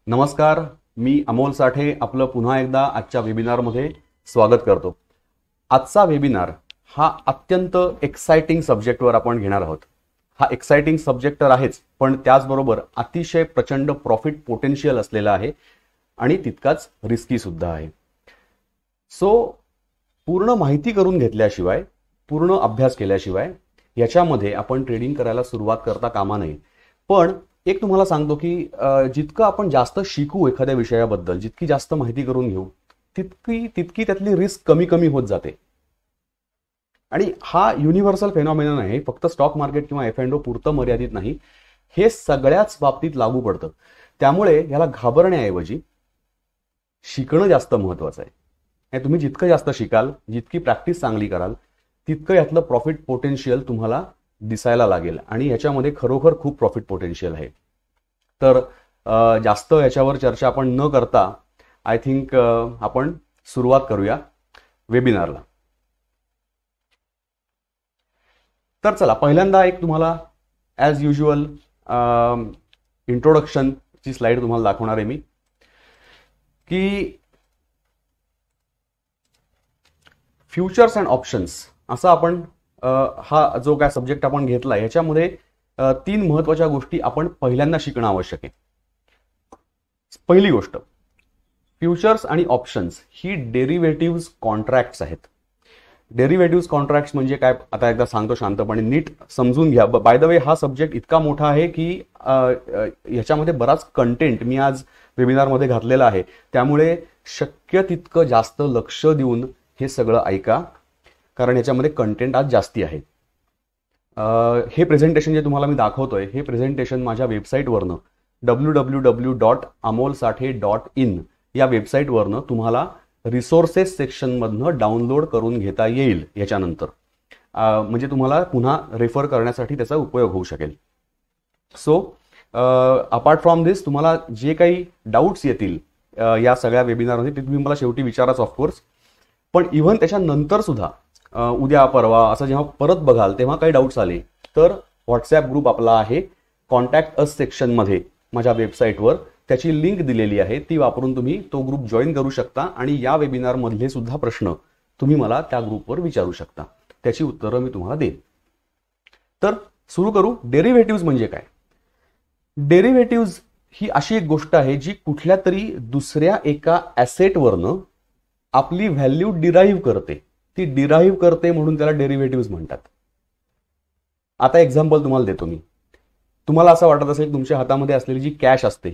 नमस्कार, मी अमोल साठे आपलं पुन्हा एकदा आजच्या वेबिनारमध्ये स्वागत करतो. आजचा वेबिनार हा अत्यंत एक्साइटिंग सब्जेक्टवर आपण घेणार आहोत. हा एक्साइटिंग सब्जेक्ट तर आहेच, पण त्याचबरोबर अतिशय प्रचंड प्रॉफिट पोटेन्शियल असलेला आहे आणि तितकाच रिस्की सुद्धा आहे. सो पूर्ण माहिती करून घेतल्याशिवाय, पूर्ण अभ्यास केल्याशिवाय याच्यामध्ये आपण ट्रेडिंग करायला सुरुवात करता कामा नये. पण एक तुम्हाला सांगतो की जितकं आपण जास्त शिकू एखाद्या विषयाबद्दल, जितकी जास्त माहिती करून घेऊ, तितकी त्यातली रिस्क कमी कमी होत जाते. आणि हा युनिव्हर्सल फेनॉमिनन आहे. फक्त स्टॉक मार्केट किंवा F&O पुरतं मर्यादित नाही, हे सगळ्याच बाबतीत लागू पडतं. त्यामुळे याला घाबरण्याऐवजी शिकणं जास्त महत्वाचं आहे. तुम्ही जितकं जास्त शिकाल, जितकी प्रॅक्टिस चांगली कराल, तितकं यातलं प्रॉफिट पोटेन्शियल तुम्हाला दिसायला लागेल आणि याच्यामध्ये खरोखर खूप प्रॉफिट पोटेन्शियल आहे. तर जास्त याच्यावर चर्चा आपण न करता आय थिंक आपण सुरुवात करूया वेबिनारला. तर चला, पहिल्यांदा एक तुम्हाला ॲज युज्युअल इंट्रोडक्शनची स्लाइड तुम्हाला दाखवणार आहे मी, की फ्युचर्स अँड ऑप्शन्स असा आपण हा जो काय सब्जेक्ट आपण घेतला, ह्याच्यामध्ये 3 महत्वाच्या गोष्टी आपण पहिल्यांदा शिकणं आवश्यक आहे. पहिली गोष्ट, फ्युचर्स आणि ऑप्शन्स ही डेरिव्हेटिव्ह कॉन्ट्रॅक्ट्स आहेत. डेरिव्हेटिव्ह कॉन्ट्रॅक्ट्स म्हणजे काय, आता एकदा सांगतो शांतपणे, नीट समजून घ्या. बाय द वे, हा सब्जेक्ट इतका मोठा आहे की ह्याच्यामध्ये बराच कंटेंट मी आज वेबिनारमध्ये घातलेला आहे. त्यामुळे शक्य तितकं जास्त लक्ष देऊन हे सगळं ऐका, कारण ह्याच्यामध्ये कंटेंट आज जास्ती आहे. हे प्रेझेंटेशन जे तुम्हाला मी दाखवतोय, हे प्रेझेंटेशन माझ्या वेबसाईटवरनं www.amolsathe.in या वेबसाईटवरनं तुम्हाला रिसोर्सेस सेक्शनमधनं डाउनलोड करून घेता येईल. याच्यानंतर म्हणजे तुम्हाला पुन्हा रेफर करण्यासाठी त्याचा उपयोग होऊ शकेल. सो अपार्ट फ्रॉम दिस, तुम्हाला जे काही डाऊट्स येतील या सगळ्या वेबिनारमध्ये, ते तुम्ही मला शेवटी विचाराच ऑफकोर्स. पण इव्हन त्याच्यानंतर सुद्धा उद्या परवा असं जेव्हा परत बघाल तेव्हा काही डाऊट्स आले तर व्हॉट्सॲप ग्रुप आपला आहे कॉन्टॅक्ट अस सेक्शनमध्ये माझ्या वेबसाईटवर, त्याची लिंक दिलेली आहे. ती वापरून तुम्ही तो ग्रुप जॉईन करू शकता आणि या वेबिनार मधले सुद्धा प्रश्न तुम्ही मला त्या ग्रुपवर विचारू शकता. त्याची उत्तरं मी तुम्हाला देईन. तर सुरू करू. डेरिव्हेटिव्ह म्हणजे काय? डेरिव्हेटिव्ह ही अशी एक गोष्ट आहे जी कुठल्या तरी दुसऱ्या एका ॲसेटवरनं आपली व्हॅल्यू डिराईव्ह करते. ती डिराईव्ह करते म्हणून त्याला डेरिव्हेटिव्ह म्हणतात. आता एक्झाम्पल तुम्हाला देतो मी. तुम्हाला असं वाटत असेल तुमच्या हातामध्ये असलेली जी कॅश असते,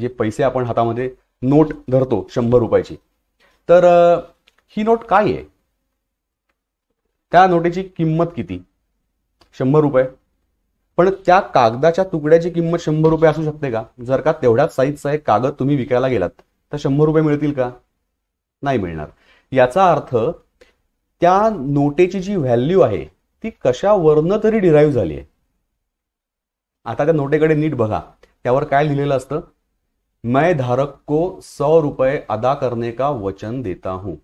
जे पैसे आपण हातामध्ये नोट धरतो 100 रुपयाची, तर ही नोट काय आहे? त्या नोटेची किंमत किती? 100 रुपये. पण त्या कागदाच्या तुकड्याची किंमत 100 रुपये असू शकते का? जर का तेवढ्याच साईजचा एक कागद तुम्ही विकायला गेलात तर 100 रुपये मिळतील का? नाही मिळणार. याचा अर्थ त्या नोटेची जी व्हॅल्यू आहे ती कशावरनं तरी डिराईव्ह झाली आहे. आता त्या नोटेकडे नीट बघा, त्यावर काय लिहिलेलं असतं? मैं धारक को 100 रुपये अदा करने का वचन देता हूं.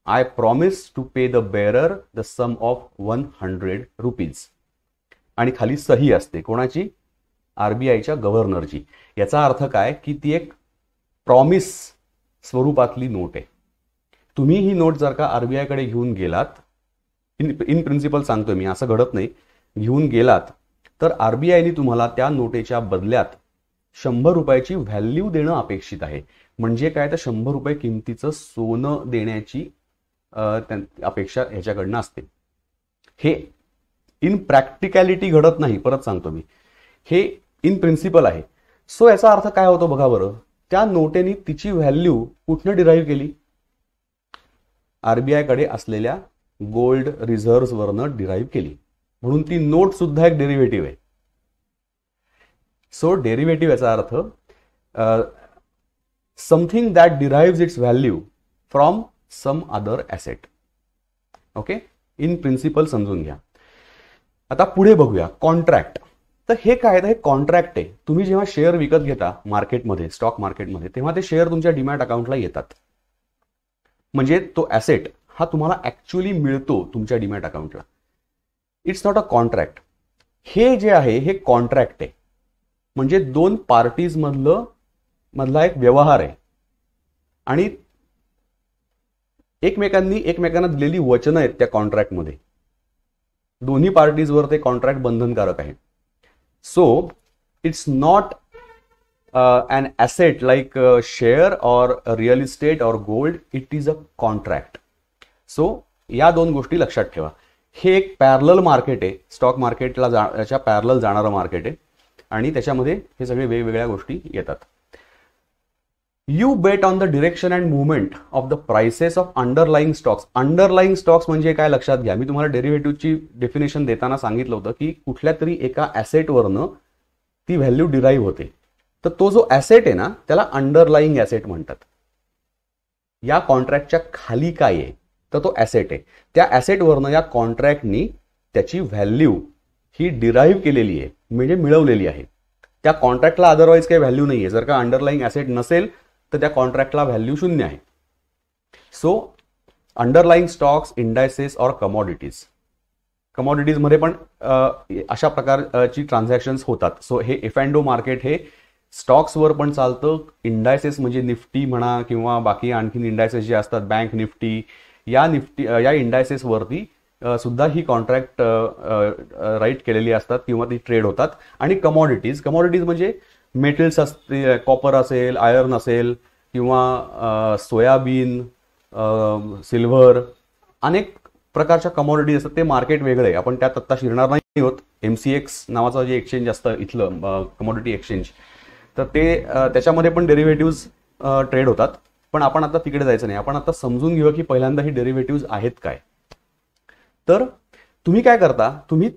I promise to pay the bearer the sum of 100 rupees. आणि खाली सही असते. कोणाची? RBIच्या गव्हर्नरची. याचा अर्थ काय की ती एक प्रॉमिस स्वरूपातली नोट आहे. तुम्ही ही नोट जर का RBI कडे घेऊन गेलात, इन प्रिन्सिपल सांगतोय मी, असं घडत नाही, घेऊन गेलात तर RBIने तुम्हाला त्या नोटेच्या बदल्यात 100 रुपयाची व्हॅल्यू देणं अपेक्षित आहे. म्हणजे काय, तर 100 रुपये किमतीचं सोनं देण्याची अपेक्षा ह्याच्याकडनं असते. हे इन प्रॅक्टिकॅलिटी घडत नाही, परत सांगतो मी, हे इन प्रिन्सिपल आहे. सो याचा अर्थ काय होतो बघा बरं. त्या नोटेनी तिची व्हॅल्यू कुठनं डिराईव्ह केली? RBI कडे असलेल्या गोल्ड रिझर्व्ह वरनं डिराईव्ह केली. म्हणून ती नोट सुद्धा एक डेरिव्हेटिव्ह आहे. सो डेरिव्हेटिव्ह याचा अर्थ something that derive its value from some other asset. Okay, in principle समजून घ्या. आता पुढे बघूया कॉन्ट्रॅक्ट. तर हे काय? तर हे कॉन्ट्रॅक्ट आहे. तुम्ही जेव्हा शेअर विकत घेता मार्केटमध्ये, स्टॉक मार्केटमध्ये, तेव्हा ते शेअर तुमच्या डीमॅट अकाउंटला येतात. म्हणजे तो ॲसेट हा तुम्हाला ऍक्च्युअली मिळतो तुमच्या डीमॅट अकाउंटला. It's not a contract. हे जे आहे हे कॉन्ट्रॅक्ट आहे. म्हणजे दोन पार्टीज मधलं मधला एक व्यवहार आहे आणि एकमेकांना दिलेली वचनं आहेत त्या कॉन्ट्रॅक्टमध्ये. दोन्ही पार्टीजवर ते कॉन्ट्रॅक्ट बंधनकारक आहे. So it's not an asset like share or real estate or gold. It is a contract. So या दोन गोष्टी लक्षात ठेवा. हे एक पॅरलल मार्केट आहे, स्टॉक मार्केटला याच्या पॅरलल जाणारं मार्केट आहे आणि त्याच्यामध्ये हे सगळे वेगवेगळ्या गोष्टी येतात. You bet on the direction and movement of the prices of underlying stocks. Underlying stocks म्हणजे काय लक्षात घ्या. मी तुम्हाला डेरिव्हेटिव्हची डेफिनेशन देताना सांगितलं होतं की कुठल्या तरी एका ॲसेटवरनं ती व्हॅल्यू डिराईव्ह होते. तर तो जो ॲसेट आहे ना त्याला अंडरलाइंग ॲसेट म्हणतात. या कॉन्ट्रॅक्टच्या खाली काय आहे तर तो ॲसेट आहे. त्या ॲसेटवरनं या कॉन्ट्रॅक्टनी त्याची व्हॅल्यू ही डिराईव्ह केलेली आहे, म्हणजे मिळवलेली आहे. त्या कॉन्ट्रॅक्टला अदरवाईज काही व्हॅल्यू नाही आहे. जर का अंडरलाइंग ॲसेट नसेल तर त्या कॉन्ट्रॅक्टला व्हॅल्यू शून्य आहे. सो अंडरलाइंग स्टॉक्स, इंडायसेस और कमॉडिटीज. कमॉडिटीजमध्ये पण अशा प्रकारची ट्रान्झॅक्शन्स होतात. सो हे एफ अँड ओ मार्केट हे स्टॉक्सवर पण चालतं. इंडायसेस म्हणजे निफ्टी म्हणा किंवा बाकी आणखीन इंडायसेस जे असतात, बँक निफ्टी, या इंडायसेसवरती सुद्धा ही कॉन्ट्रॅक्ट राईट केलेली असतात किंवा ती ट्रेड होतात. आणि कमॉडिटीज म्हणजे मेटल्स असतील, कॉपर असेल, आयर्न असेल किंवा सोयाबीन, सिल्व्हर, अनेक प्रकारच्या कमॉडिटीज असतात. ते मार्केट वेगळं आहे, आपण त्यात आत्ता शिरणार नाही आहोत. MCX नावाचं जे एक्सचेंज असतं इथलं कमॉडिटी एक्सचेंज, तर ते त्याच्यामध्ये पण डेरिव्हेटिव्ज ट्रेड होतात. पण आपण आता तिकडे जायचं नाही. आपण आता समजून घेऊ की पहिल्यांदा ही डेरिव्हेटिव्ज आहेत काय. तर तुम्ही काय करता, तुम्ही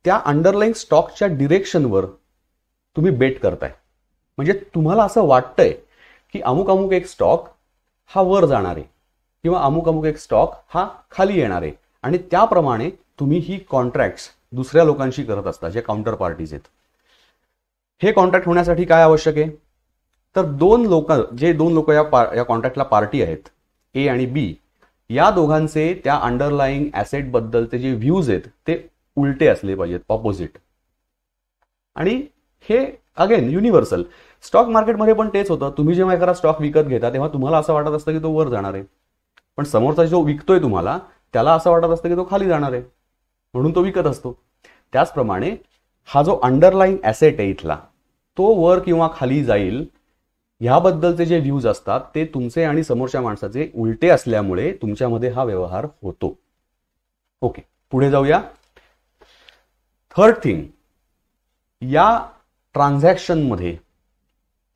त्या अंडरलाइंग स्टॉकच्या डिरेक्शनवर तुम्ही बेट करताय. म्हणजे तुम्हाला असं वाटतंय की अमुक अमुक एक स्टॉक हा वर जाणार आहे किंवा अमुक अमुक एक स्टॉक हा खाली येणार आहे आणि त्याप्रमाणे तुम्ही ही कॉन्ट्रॅक्ट्स दुसऱ्या लोकांशी करत असता, जे काउंटर पार्टीज आहेत. हे कॉन्ट्रॅक्ट होण्यासाठी काय आवश्यक आहे तर दोन लोक या कॉन्ट्रॅक्टला पार्टी आहेत, ए आणि बी, या दोघांचे त्या अंडरलाइंग ॲसेट बद्दलचे जे व्ह्यूज आहेत ते उलटे असले पाहिजेत, ऑपोजिट. आणि हे अगेन युनिव्हर्सल. स्टॉक मार्केटमध्ये पण तेच होतं. तुम्ही जेव्हा एखादा स्टॉक विकत घेता तेव्हा तुम्हाला असं वाटत असतं की तो वर जाणार आहे, पण समोरचा जो विकतोय तुम्हाला त्याला असं वाटत असतं की तो खाली जाणार आहे, म्हणून तो विकत असतो. त्याचप्रमाणे हा जो अंडरलाइंग ॲसेट आहे इथला, तो वर किंवा खाली जाईल ह्याबद्दलचे जे व्ह्यूज असतात ते तुमचे आणि समोरच्या माणसाचे उलटे असल्यामुळे तुमच्यामध्ये हा व्यवहार होतो. ओके, पुढे जाऊया. थर्ड थिंग, या ट्रान्झॅक्शनमध्ये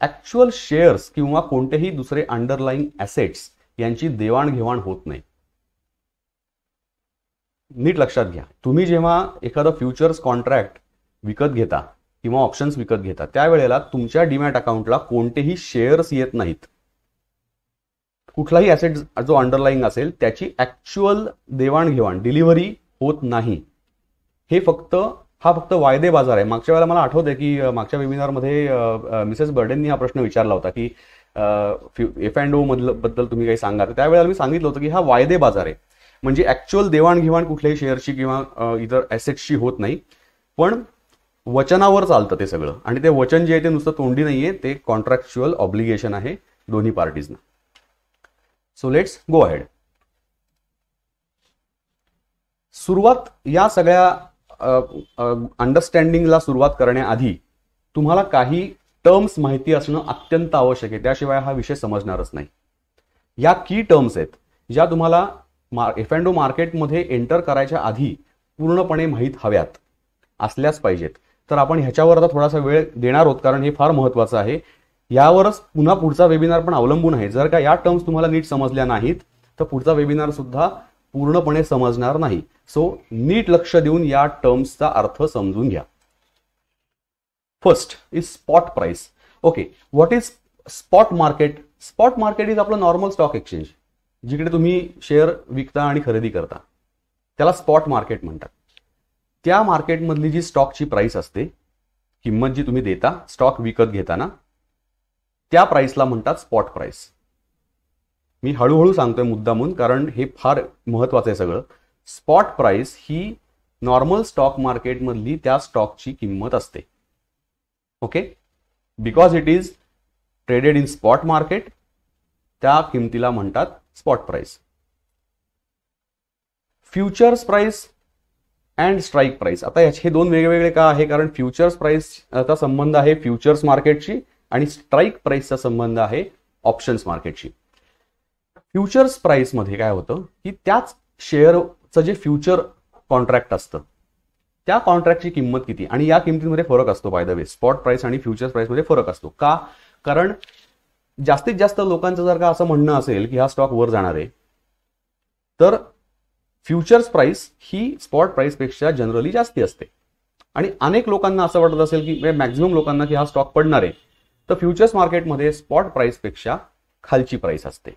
ऍक्च्युअल शेअर्स किंवा कोणतेही दुसरे अंडरलाइंग ॲसेट्स यांची देवाणघेवाण होत नाही. नीट लक्षात घ्या. तुम्ही जेव्हा एखादं फ्युचर्स कॉन्ट्रॅक्ट विकत घेता किंवा ऑप्शन्स विकत घेता त्यावेळेला तुमच्या डीमॅट अकाउंटला कोणतेही शेअर्स येत नाहीत. कुठलाही ॲसेट जो अंडरलाइंग असेल त्याची ऍक्च्युअल देवाणघेवाण, डिलिव्हरी होत नाही. हा फक्त वायदे बाजार आहे. मागच्या वेळेला मला आठवतंय की मागच्या वेबिनारमध्ये मिसेस बर्डेंनी हा प्रश्न विचारला होता की एफ अँड ओ बद्दल तुम्ही काही सांगा. त्यावेळेला मी सांगितलं होतं की हा वायदे बाजार आहे, म्हणजे ऍक्च्युअल देवाणघेवाण कुठल्याही शेअरची किंवा इतर ॲसेट्सची होत नाही, पण वचनावर चालतं ते सगळं. आणि ते वचन जे आहे ते नुसतं तोंडी नाहीये, ते कॉन्ट्रॅक्च्युअल ऑब्लिगेशन आहे दोन्ही पार्टीजना. So let's go ahead. सुरुवात या सगळ्या अंडरस्टँडिंगला सुरुवात करण्याआधी तुम्हाला काही टर्म्स माहिती असणं अत्यंत आवश्यक आहे, त्याशिवाय हा विषय समजणारच नाही. या की टर्म्स आहेत ज्या तुम्हाला एफ अँड ओ मार्केटमध्ये एंटर करायच्या आधी पूर्णपणे माहीत हव्यात, असल्याच पाहिजेत. तर आपण ह्याच्यावर आता थोडासा वेळ देणार आहोत कारण हे फार महत्वाचं आहे. यावरच पुन्हा पुढचा वेबिनार पण अवलंबून आहे. जर का या टर्म्स तुम्हाला नीट समजल्या नाहीत तर पुढचा वेबिनार सुद्धा पूर्णपणे समजणार नाही. सो नीट लक्ष देऊन या टर्म्सचा अर्थ समजून घ्या. First is spot price. Okay, what is spot market? Spot market is आपलं नॉर्मल स्टॉक एक्सचेंज, जिकडे तुम्ही शेअर विकता आणि खरेदी करता, त्याला स्पॉट मार्केट म्हणतात. त्या मार्केटमधली जी स्टॉकची प्राइस असते, किंमत जी तुम्ही देता स्टॉक विकत घेताना, त्या प्राइसला म्हणतात स्पॉट प्राइस. मी हळूहळू सांगतोय मुद्दामून कारण हे फार महत्वाचं आहे सगळं. स्पॉट प्राइस ही नॉर्मल स्टॉक मार्केटमधली त्या स्टॉकची किंमत असते. Okay, because it is traded in spot market, त्या किमतीला म्हणतात spot price. Futures price and strike price. आता हे दोन वेगवेगळे का आहे? कारण फ्युचर्स प्राइसचा संबंध आहे फ्युचर्स मार्केटशी आणि स्ट्राईक प्राइसचा संबंध आहे ऑप्शन्स मार्केटशी. फ्युचर्स प्राइस मध्ये काय होतं की त्याच शेअरचं जे फ्युचर कॉन्ट्रॅक्ट असतं त्या कॉन्ट्रॅक्टची किंमत किती, आणि या किमतीमध्ये फरक असतो. Bye the way, spot price आणि फ्युचर्स प्राइस मध्ये फरक असतो. का? कारण जास्तीत जास्त लोकांचं जर का असं म्हणणं असेल की हा स्टॉक वर जाणार आहे, तर फ्युचर्स प्राइस ही स्पॉट प्राइस पेक्षा जनरली जास्ती असते. आणि अनेक लोकांना असं वाटत असेल की मॅक्झिमम लोकांना की हा स्टॉक पडणार आहे, तर फ्युचर्स मार्केटमध्ये स्पॉट प्राइस पेक्षा खालची प्राइस असते.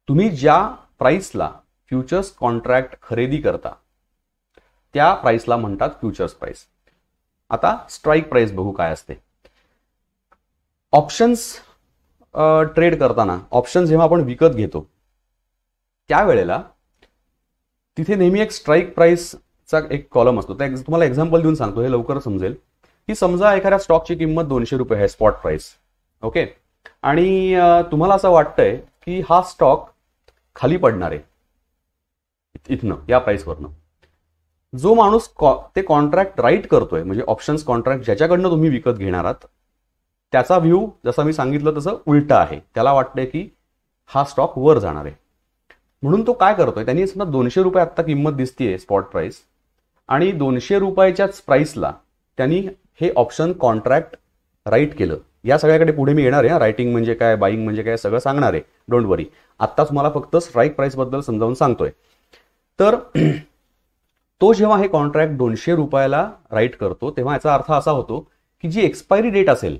तुम्ही ज्या प्राइसला फ्युचर्स कॉन्ट्रॅक्ट खरेदी करता त्या प्राइसला म्हणतात फ्युचर्स प्राइस. आता स्ट्राईक प्राइस बघू काय असते. ऑप्शन्स ट्रेड करताना, ऑप्शन जेव्हा आपण विकत घेतो त्यावेळेला तिथे नेहमी एक स्ट्राईक प्राइसचा एक कॉलम असतो. त्या तुम्हाला एक्झाम्पल देऊन सांगतो, हे लवकर समजेल. की समजा एखाद्या स्टॉकची किंमत 200 रुपये आहे, स्पॉट प्राइस. ओके. आणि तुम्हाला असं वाटतंय की हा स्टॉक खाली पडणार आहे इथनं, या प्राइसवरनं. जो माणूस ते कॉन्ट्रॅक्ट राईट करतोय, म्हणजे ऑप्शन्स कॉन्ट्रॅक्ट ज्याच्याकडनं तुम्ही विकत घेणार आहात, त्याचा व्ह्यू जसं मी सांगितलं तसं उलटा आहे. त्याला वाटतंय की हा स्टॉक वर जाणार आहे. म्हणून तो काय करतोय, त्यांनी समजा 200 रुपये आत्ता किंमत दिसतीये स्पॉट प्राइस, आणि 200 रुपयाच्याच प्राइसला त्यांनी हे ऑप्शन कॉन्ट्रॅक्ट राईट केलं. या सगळ्याकडे पुढे मी येणार आहे. रायटिंग म्हणजे काय, बाईंग म्हणजे काय, सगळं सांगणार आहे. डोंट वरी. आत्ताच मला फक्त स्ट्राईक प्राइस बद्दल समजावून सांगतोय. तर तो जेव्हा हे कॉन्ट्रॅक्ट 200 रुपयाला राईट करतो, तेव्हा याचा अर्थ असा होतो की जी एक्सपायरी डेट असेल,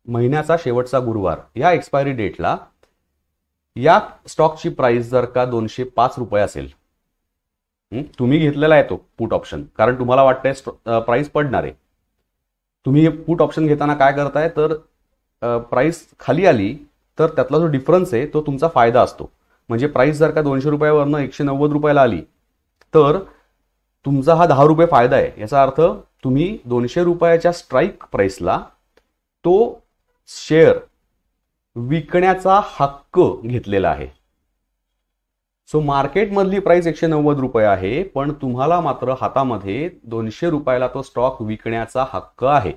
महिन्याचा शेवटचा गुरुवार, या एक्सपायरी डेटला या स्टॉकची प्राइस जर का 205 रुपये असेल, तुम्ही घेतलेला आहे तो पुट ऑप्शन, कारण तुम्हाला वाटतंय प्राइस पडणार आहे. तुम्ही पुट ऑप्शन घेताना काय करताय, तर प्राइस खाली आली तर त्यातला जो डिफरन्स आहे तो तुमचा फायदा असतो. म्हणजे प्राइस जर का 200 रुपयावरनं 190 रुपयाला आली तर तुमचा हा 10 रुपये फायदा आहे. याचा अर्थ तुम्ही 200 रुपयाच्या स्ट्राईक प्राइसला तो शेअर विकण्याचा हक्क घेतलेला आहे. सो मार्केटमधली प्राइस 190 रुपये आहे, पण तुम्हाला मात्र हातामध्ये 200 रुपयाला तो स्टॉक विकण्याचा हक्क आहे.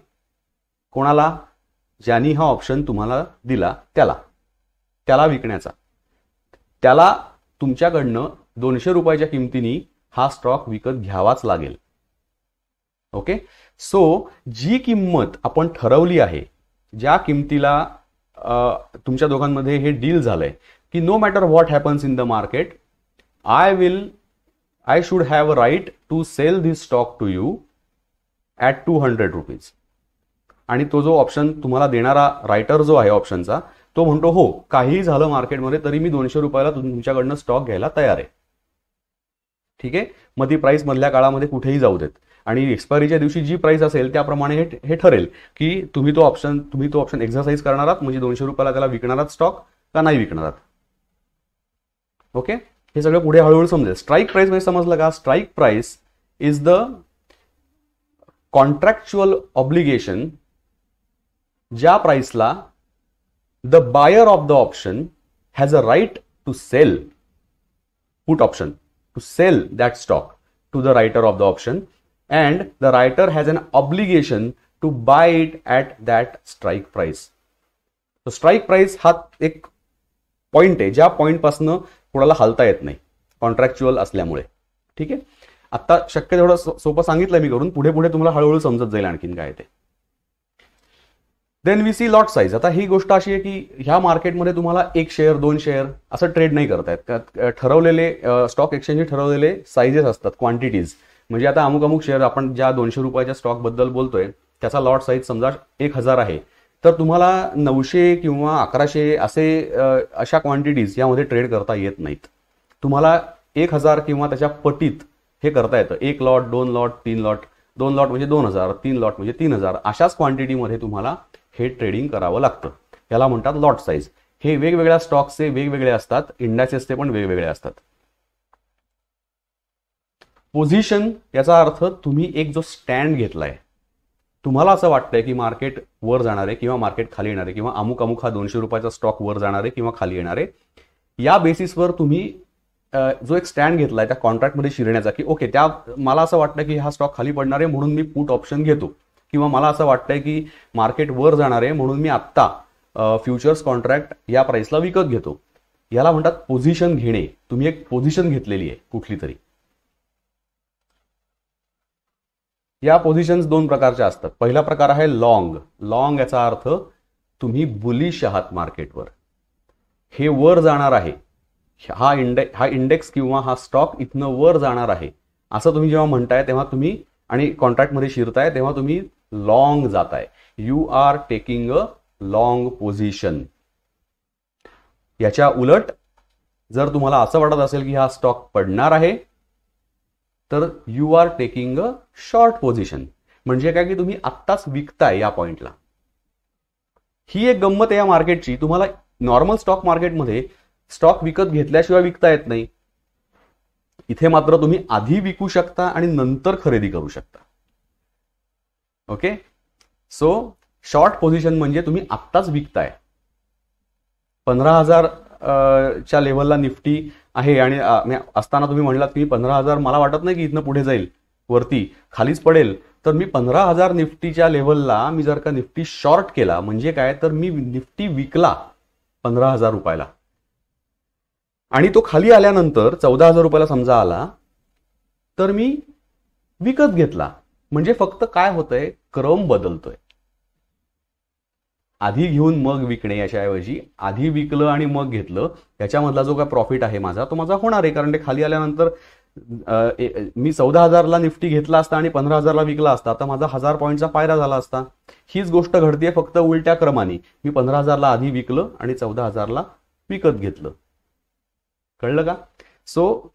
कोणाला? ज्यांनी हा ऑप्शन तुम्हाला दिला त्याला विकण्याचा. त्याला तुमच्याकडनं 200 रुपयाच्या किमतीने हा स्टॉक विकत घ्यावाच लागेल. ओके. सो जी किंमत आपण ठरवली आहे, ज्या किमतीला तुमच्या दोघांमध्ये हे डील झालंय की no matter what happens in the market, I should have a right to sell this stock to you at 200 rupees. आणि तो जो ऑप्शन तुम्हाला देणारा रायटर जो आहे ऑप्शनचा, तो म्हणतो हो, काहीही झालं मार्केटमध्ये तरी मी 200 रुपयाला तुमच्याकडनं स्टॉक घ्यायला तयार आहे. ठीक आहे. मग ती प्राइस मधल्या काळामध्ये कुठेही जाऊ देत, आणि एक्सपायरीच्या दिवशी जी प्राइस असेल त्याप्रमाणे हे ठरेल की तुम्ही तो ऑप्शन एक्झरसाइज करणार आहात, म्हणजे 200 रुपयाला त्याला विकणार आहात स्टॉक का नाही विकणार आहात. ओके. हे सगळं पुढे हळूहळू समजेल. स्ट्राईक प्राइस म्हणजे समजलं का? Strike price is the contractual obligation ज्या प्राइसला the buyer of the option has a right to sell, put option, to sell that stock to the writer of the option, and the writer has an obligation to buy it at that strike price. So strike price हा एक point आहे ज्या point पासून कोणाला हलता येत नाही contractual असल्यामुळे. ठीक आहे. आता शक्य तेवढं सोपं सांगितलं मी करून, पुढे पुढे तुम्हाला हळूहळू समजत जाईल आणखीन काय ते. Then we see lot size. आता ही गोष्ट अशी आहे की ह्या मार्केटमध्ये तुम्हाला 1 शेअर 2 शेअर असं ट्रेड नाही करतायत. ठरवलेले स्टॉक एक्सचेंजचे ठरवलेले साईजेस असतात, क्वांटिटीज. म्हणजे आता अमुक शेअर आपण ज्या 200 रुपयाच्या स्टॉक बद्दल बोलतोय त्याचा लॉट साईज समजा 1000 आहे, तर तुम्हाला 900 किंवा 1100 अशा क्वांटिटीज यामध्ये ट्रेड करता येत नाहीत. तुम्हाला 1000 किंवा त्याच्या पटीत हे करता येतं. 1 लॉट, 2 लॉट, 3 लॉट, 2 लॉट म्हणजे 2000, 3 लॉट म्हणजे 3000, अशाच क्वांटिटीमध्ये तुम्हाला हे ट्रेडिंग करावं लागतं. याला म्हणतात लॉट साईज. हे वेगवेगळ्या स्टॉक्सचे वेगवेगळे असतात, इंडासेसचे पण वेगवेगळे असतात. पोझिशन याचा अर्थ तुम्ही एक जो स्टँड घेतलाय, तुम्हाला असं वाटतंय की मार्केट वर जाणार आहे किंवा मार्केट खाली येणार आहे किंवा अमुक अमुक हा 200 रुपयाचा स्टॉक वर जाणार आहे किंवा खाली येणार आहे, या बेसिसवर तुम्ही जो एक स्टँड घेतलाय त्या कॉन्ट्रॅक्टमध्ये शिरण्याचा, की ओके मला असं वाटतं की हा स्टॉक खाली पडणार आहे म्हणून मी पुट ऑप्शन घेतो, किंवा मला असं वाटतंय की मार्केट वर जाणार आहे म्हणून मी आत्ता फ्युचर्स कॉन्ट्रॅक्ट या प्राइसला विकत घेतो. याला म्हणतात पोझिशन घेणे. तुम्ही एक पोझिशन घेतलेली आहे कुठली तरी. या पोझिशन्स दोन प्रकारच्या असतात. पहिला प्रकार आहे लॉंग. लॉंग याचा अर्थ तुम्ही बुलिश आहात मार्केटवर, हे वर जाणार आहे, हा इंडेक्स किंवा हा स्टॉक इथनं वर जाणार आहे असं तुम्ही जेव्हा म्हणताय तेव्हा तुम्ही आणि कॉन्ट्रॅक्टमध्ये शिरताय तेव्हा तुम्ही लॉंग जाताय. You are taking a long position. याच्या उलट जर तुम्हाला असं वाटत असेल की हा स्टॉक पडणार आहे तर you are taking a short position. म्हणजे काय की तुम्ही आत्ताच विकताय या पॉइंटला. ही एक गंमत आहे या मार्केटची. तुम्हाला नॉर्मल स्टॉक मार्केटमध्ये स्टॉक विकत घेतल्याशिवाय विकता येत नाही. इथे मात्र तुम्ही आधी विकू शकता आणि नंतर खरेदी करू शकता. ओके, सो शॉर्ट पोझिशन म्हणजे तुम्ही आत्ताच विकताय. 15,000 च्या लेव्हलला निफ्टी आहे आणि असताना तुम्ही म्हणलात की 15,000 मला वाटत नाही की इथनं पुढे जाईल, वरती खालीच पडेल, तर मी 15,000 निफ्टीच्या लेव्हलला मी जर का निफ्टी शॉर्ट केला म्हणजे काय, तर मी निफ्टी विकला 15,000 रुपयाला आणि तो खाली आल्यानंतर 14,000 रुपयाला समजा आला तर मी विकत घेतला. म्हणजे फक्त काय होतंय, क्रम बदलतोय. आधी घेऊन मग विकणे याच्याऐवजी आधी विकलं आणि मग घेतलं, याच्यामधला जो काय प्रॉफिट आहे माझा तो माझा होणार आहे. कारण ते खाली आल्यानंतर मी 14,000ला निफ्टी घेतला असता आणि 15,000ला विकला असता तर माझा 1000 पॉईंटचा फायदा झाला असता. हीच गोष्ट घडतीये फक्त उलट्या क्रमाने. मी 15,000ला आधी विकलं आणि 14,000ला विकत घेतलं. कळलं का? So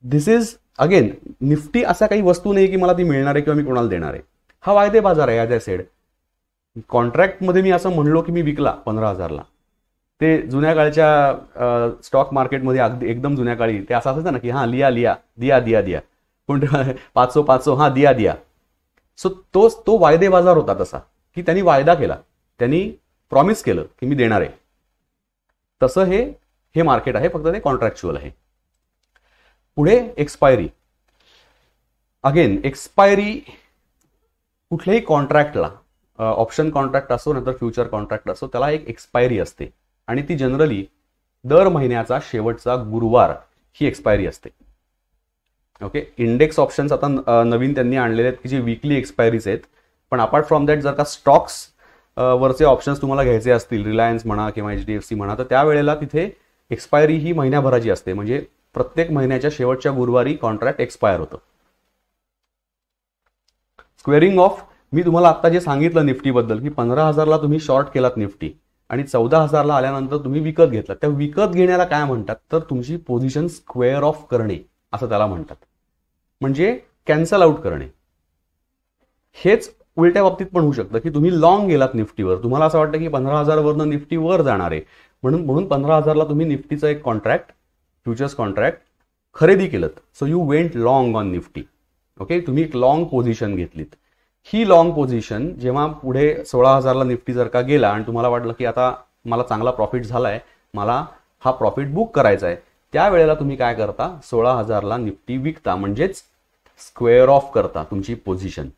this is again, Nifty असा काही वस्तू नाही की मला ती मिळणार आहे किंवा मी कोणाला देणार आहे. हा वायदे बाजार आहे. ॲज आय सेड, कॉन्ट्रॅक्टमध्ये मी असं म्हणलो की मी विकला 15,000ला. ते जुन्या काळच्या स्टॉक मार्केटमध्ये अगदी एकदम जुन्या काळी ते असं असायचं ना की हां लिया लिया दिया दिया दिया, कोणते 500 हां दिया दिया. सो तो वायदे बाजार होता तसा, की त्यांनी वायदा केला, त्यांनी प्रॉमिस केलं की मी देणार आहे. तसं हे मार्केट आहे, फक्त ते कॉन्ट्रॅक्च्युअल आहे. पुढे एक्सपायरी. अगेन एक्सपायरी कुठल्याही कॉन्ट्रॅक्टला, ऑप्शन कॉन्ट्रॅक्ट असो नंतर फ्युचर कॉन्ट्रॅक्ट असो, त्याला एक एक्सपायरी असते आणि ती जनरली दर महिन्याचा शेवटचा गुरुवार ही एक्सपायरी असते. ओके, इंडेक्स ऑप्शन्स आता नवीन त्यांनी आणलेले आहेत की जे वीकली एक्सपायरीज आहेत. पण अपार्ट फ्रॉम दॅट जर का स्टॉक्स वरचे ऑप्शन्स तुम्हाला घ्यायचे असतील, रिलायन्स म्हणा किंवा HDFC म्हणा, तर त्यावेळेला तिथे एक्सपायरी ही महिन्याभराची असते. म्हणजे प्रत्येक महिन्याच्या शेवटच्या गुरुवारी कॉन्ट्रॅक्ट एक्सपायर होतं. स्क्वेअरिंग ऑफ, मी तुम्हाला आता जे सांगितलं निफ्टीबद्दल की 15,000ला तुम्ही शॉर्ट केलात निफ्टी आणि 14,000ला आल्यानंतर तुम्ही विकत घेतलात, त्या विकत घेण्याला काय म्हणतात, तर तुमची पोझिशन स्क्वेअर ऑफ करणे असं त्याला म्हणतात. म्हणजे कॅन्सल आउट करणे. हेच उलट्या बाबतीत पण होऊ शकतं की तुम्ही लॉंग गेलात निफ्टीवर, तुम्हाला असं वाटतं की 15,000 वरनं निफ्टी वर जाणार आहे म्हणून 15,000ला तुम्ही निफ्टीचा एक कॉन्ट्रॅक्ट, फ्युचर्स कॉन्ट्रॅक्ट खरेदी केलं. So you went long on Nifty. Okay, तुम्ही एक लॉंग पोझिशन घेतलीत. ही लॉंग पोझिशन जेव्हा पुढे 16,000ला निफ्टी जर का गेला आणि तुम्हाला वाटलं की आता मला चांगला प्रॉफिट झालाय, मला हा प्रॉफिट बुक करायचा आहे, त्यावेळेला तुम्ही काय करता, 16,000ला निफ्टी विकता, म्हणजेच स्क्वेअर ऑफ करता तुमची position.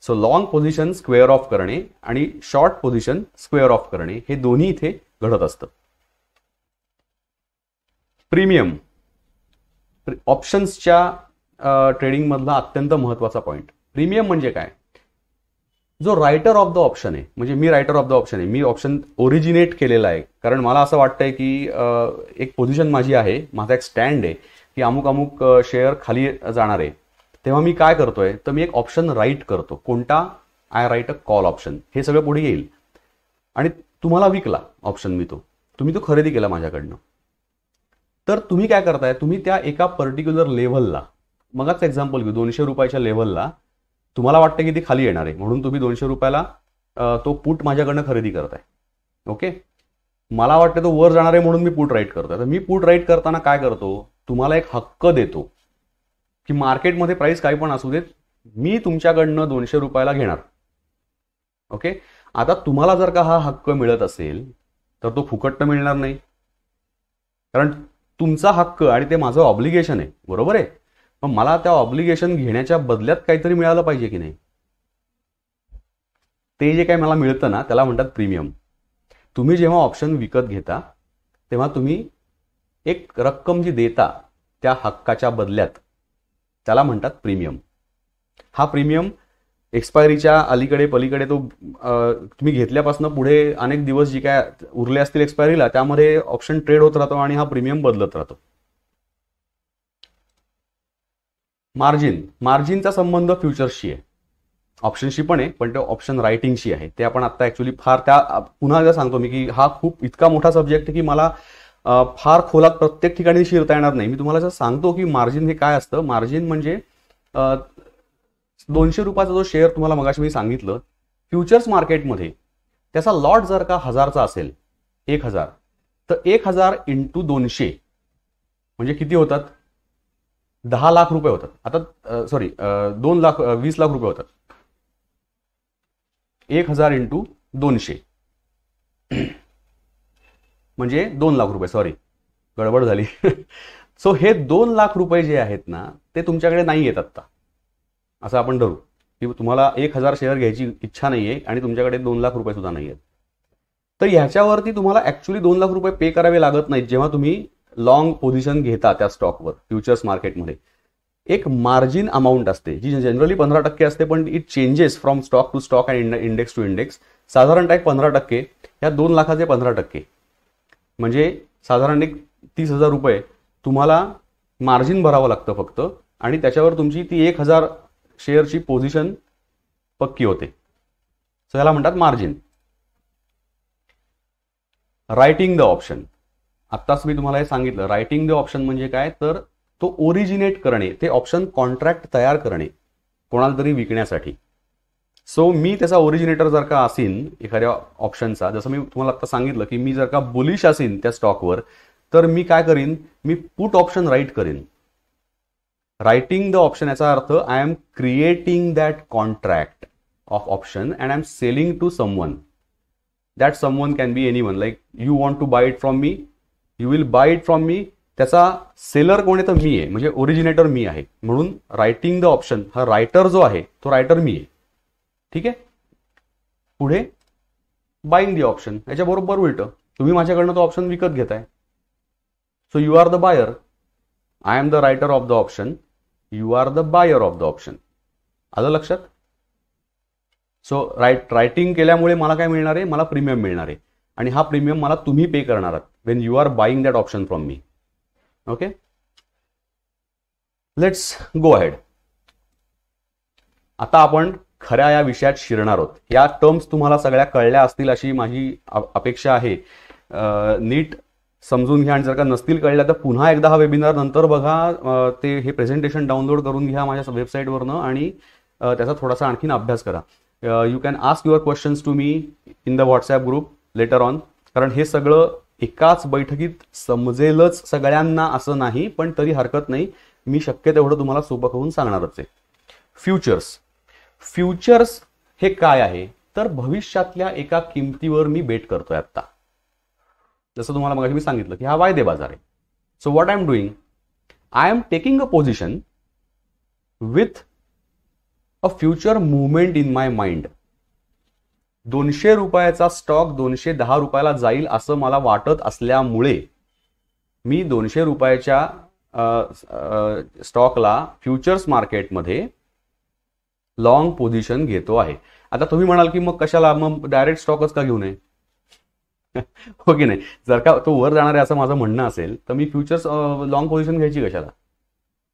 So long position square of करणे आणि शॉर्ट पोझिशन स्क्वेअर ऑफ करणे हे दोन्ही इथे घडत असतं. प्रीमियम, ऑप्शन्सच्या ट्रेडिंग मधला अत्यंत महत्वाचा पॉइंट. प्रीमियम म्हणजे काय, जो रायटर ऑफ द ऑप्शन आहे, म्हणजे मी रायटर ऑफ द ऑप्शन आहे, मी ऑप्शन ओरिजिनेट केलेला आहे. कारण मला असं वाटतंय की एक पोझिशन माझी आहे, माझा एक स्टँड आहे की अमुक अमुक शेअर खाली जाणार आहे, तेव्हा मी काय करतोय, तर मी एक ऑप्शन राईट करतो. कोणता, I right a call option. हे सगळं पुढे येईल. आणि तुम्हाला विकला ऑप्शन मी, तुम्ही तो खरेदी केला माझ्याकडनं. तर तुम्ही काय करताय, तुम्ही त्या एका पर्टिक्युलर लेव्हलला, मगाच एक्झाम्पल घेऊ, 200 रुपयाच्या लेव्हलला तुम्हाला वाटतं की ती खाली येणार आहे म्हणून तुम्ही 200 रुपयाला तो पुट माझ्याकडनं खरेदी करताय. ओके, मला वाटतं तो वर जाणार आहे म्हणून मी पुट राईट करतोय. तर मी पुट राईट करताना काय करतो, तुम्हाला एक हक्क देतो की मार्केटमध्ये प्राइस काही पण असू देत, मी तुमच्याकडनं 200 रुपयाला घेणार. ओके. आता तुम्हाला जर का हा हक्क मिळत असेल तर तो फुकट तर मिळणार नाही, कारण तुमचा हक्क आणि ते माझं ऑब्लिगेशन आहे, बरोबर आहे. मग मला त्या ऑब्लिगेशन घेण्याच्या बदल्यात काहीतरी मिळालं पाहिजे की नाही. ते जे काही मला मिळतं ना त्याला म्हणतात प्रीमियम. तुम्ही जेव्हा ऑप्शन विकत घेता तेव्हा तुम्ही एक रक्कम जी देता त्या हक्काच्या बदल्यात त्याला म्हणतात प्रीमियम. हा प्रीमियम एक्सपायरीच्या अलीकडे पलीकडे तो तुम्ही घेतल्यापासून पुढे अनेक दिवस जी काय उरले असतील एक्सपायरीला त्यामध्ये ऑप्शन ट्रेड होत राहतो आणि हा प्रीमियम बदलत राहतो. मार्जिनचा संबंध फ्युचर्सशी आहे, ऑप्शनशी पण आहे, पण ते ऑप्शन रायटिंगशी आहे. ते आपण आता ऍक्च्युली फार त्या पुन्हा एकदा सांगतो मी की हा खूप इतका मोठा सब्जेक्ट आहे की मला फार खोलात प्रत्येक ठिकाणी शिरता येणार नाही. मी तुम्हाला जर सांगतो की मार्जिन हे काय असतं. मार्जिन म्हणजे 200 रुपयाचा जो शेअर तुम्हाला मगाशी मी सांगितलं फ्युचर्स मार्केटमध्ये त्याचा लॉट जर का 1000चा असेल, 1000, तर 1000 इंटू 200 म्हणजे किती होतात, 10 लाख रुपये होतात. आता सॉरी 20 लाख रुपये होतात. 1000 इंटू 200 म्हणजे 2 लाख रुपये. सॉरी गडबड झाली. सो हे 2 लाख रुपये जे आहेत ना ते तुमच्याकडे नाही येत आत्ता, असं आपण धरू की तुम्हाला 1000 शेअर घ्यायची इच्छा नाहीये आणि तुमच्याकडे 2 लाख रुपये सुद्धा नाही आहेत. तर ह्याच्यावरती तुम्हाला ऍक्च्युली 2 लाख रुपये पे करावे लागत नाहीत. जेव्हा तुम्ही लॉंग पोझिशन घेता त्या स्टॉकवर फ्युचर्स मार्केटमध्ये एक मार्जिन अमाऊंट असते जी जनरली 15% असते, पण it changes from stock to stock and index to index. साधारणतः 15%, या 2 लाखाचे 15%, म्हणजे साधारण एक 30,000 रुपये तुम्हाला मार्जिन भरावं लागतं फक्त, आणि त्याच्यावर तुमची ती 1000 शेअरची पोझिशन पक्की होते. सो याला म्हणतात मार्जिन. रायटिंग द ऑप्शन, आत्ताच मी तुम्हाला हे सांगितलं. रायटिंग द ऑप्शन म्हणजे काय, तर तो ओरिजिनेट करणे, ते ऑप्शन कॉन्ट्रॅक्ट तयार करणे कोणाला तरी विकण्यासाठी. सो मी त्याचा ओरिजिनेटर जर का असेन एखाद्या ऑप्शनचा, जसं मी तुम्हाला आता सांगितलं की मी जर का बुलिश असेन त्या स्टॉकवर, तर मी काय करीन, मी पुट ऑप्शन राईट करीन. रायटिंग द ऑप्शन याचा अर्थ I am creating that contract of option and I am selling to someone. That someone can be anyone, like you want to buy it from me, you will buy it from me. त्याचा seller कोण आहे तर मी आहे, म्हणजे originator मी आहे. म्हणून writing the option, हा writer जो आहे तो रायटर मी आहे. ठीक आहे. पुढे बाईंग द ऑप्शन, याच्या बरोबर उलट, तुम्ही माझ्याकडनं तो ऑप्शन विकत घेताय. So you are the buyer, I am the writer of the option, you are the buyer of the option. आलं लक्षात. सो रायटिंग केल्यामुळे मला काय मिळणार आहे, मला प्रीमियम मिळणार आहे, आणि हा प्रीमियम मला तुम्ही पे करणार आहात when you are buying that option from me. Okay, let's go ahead. आता आपण खऱ्या या विषयात शिरणार आहोत. या टर्म्स तुम्हाला सगळ्या कळल्या असतील अशी माझी अपेक्षा आहे. नीट समजून घ्या, आणि जर का नसतील कळल्या तर पुन्हा एकदा हा वेबिनार नंतर बघा. ते हे प्रेझेंटेशन डाउनलोड करून घ्या माझ्या वेबसाईटवरनं, आणि त्याचा थोडासा आणखीन अभ्यास करा. You can ask your questions to me in the WhatsApp group later on. कारण हे सगळं एकाच बैठकीत समजेलच सगळ्यांना असं नाही, पण तरी हरकत नाही, मी शक्य तेवढं तुम्हाला सोपं करून सांगणारच आहे. फ्युचर्स हे काय आहे, तर भविष्यातल्या एका किमतीवर मी बेट करतोय आता. जसं तुम्हाला मगाशी मी सांगितलं की हा वायदे बाजार आहे. So what I am doing, I am taking a position with a future movement in my mind. 200 रुपयाचा स्टॉक 210 रुपयाला जाईल असं मला वाटत असल्यामुळे मी 200 रुपयाच्या स्टॉकला फ्युचर्स मार्केटमध्ये लॉंग पोझिशन घेतो आहे. आता तुम्ही म्हणाल की मग कशाला, मग डायरेक्ट स्टॉकच का घेऊ नये. हो की नाही. जर का तो वर जाणार आहे असं माझं म्हणणं असेल तर मी फ्युचर्स लॉंग पोझिशन घ्यायची कशाला.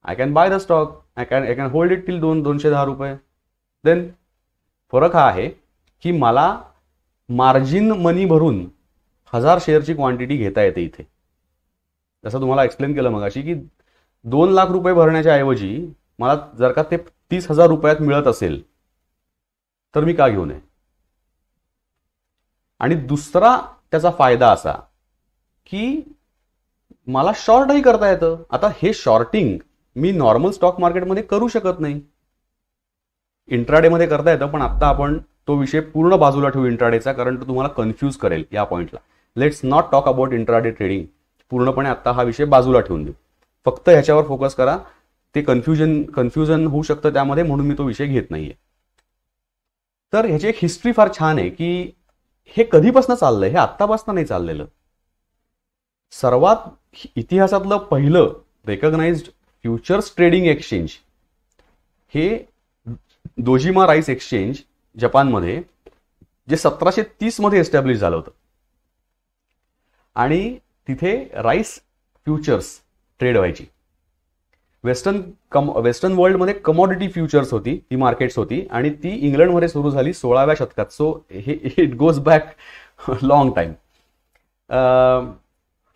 I can by the stock, I can hold it till 210 रुपये. देन फरक हा आहे की मला मार्जिन मनी भरून 1000 शेअरची क्वांटिटी घेता येते इथे. जसं तुम्हाला एक्सप्लेन केलं मगाशी की 2 लाख रुपये भरण्याच्या ऐवजी मला जर का ते 30,000 रुपयात मिळत असेल तर मी का घेऊ नये. आणि दुसरा त्याचा फायदा असा की मला शॉर्टही करता येतं. आता हे शॉर्टिंग मी नॉर्मल स्टॉक मार्केटमध्ये करू शकत नाही. इंट्राडे मध्ये करता येतं, पण आता आपण तो विषय पूर्ण बाजूला ठेवू इंट्राडेचा, कारण तो तुम्हाला कन्फ्यूज करेल या पॉईंटला. Let's not talk about intraday trading. पूर्णपणे आता हा विषय बाजूला ठेवून देऊ. फक्त ह्याच्यावर फोकस करा. ते कन्फ्युजन होऊ शकतं त्यामध्ये, म्हणून मी तो विषय घेत नाहीये. तर ह्याची एक हिस्ट्री फार छान आहे की हे कधीपासून चाललंय, हे आत्तापासून नाही चाललेलं. सर्वात इतिहासातलं पहिलं रेकग्नाइज्ड फ्युचर्स ट्रेडिंग एक्सचेंज हे दोजिमा राईस एक्सचेंज जपानमध्ये, जे 1730 मध्ये एस्टॅब्लिश झालं होतं. आणि तिथे राईस फ्युचर्स ट्रेड व्हायची. वेस्टर्न वर्ल्डमध्ये कमॉडिटी फ्युचर्स होती, ती मार्केट्स होती, आणि ती इंग्लंडमध्ये सुरू झाली 16व्या शतकात. So it goes back long time.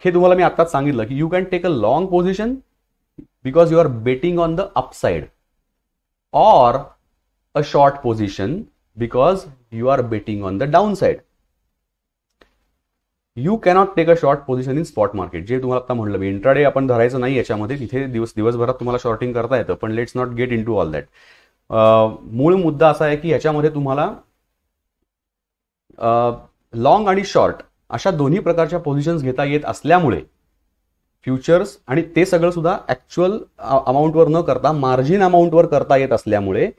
हे तुम्हाला मी आताच सांगितलं की you can take a long position because you are betting on the upside, or a short position because you are betting on the downside. You cannot take a short position in spot market. जे तुम्हाला आता म्हणलं मी, intraday आपण धरायचं नाही याच्यामध्ये. तिथे दिवसभरात तुम्हाला शॉर्टिंग करता येतं, पण let's not get into all that. मूळ मुद्दा असा आहे की याच्यामध्ये तुम्हाला लॉंग आणि शॉर्ट अशा दोन्ही प्रकारच्या पोझिशन्स घेता येत असल्यामुळे फ्युचर्स, आणि ते सगळं सुद्धा ऍक्च्युअल अमाऊंटवर न करता मार्जिन अमाऊंटवर करता येत असल्यामुळे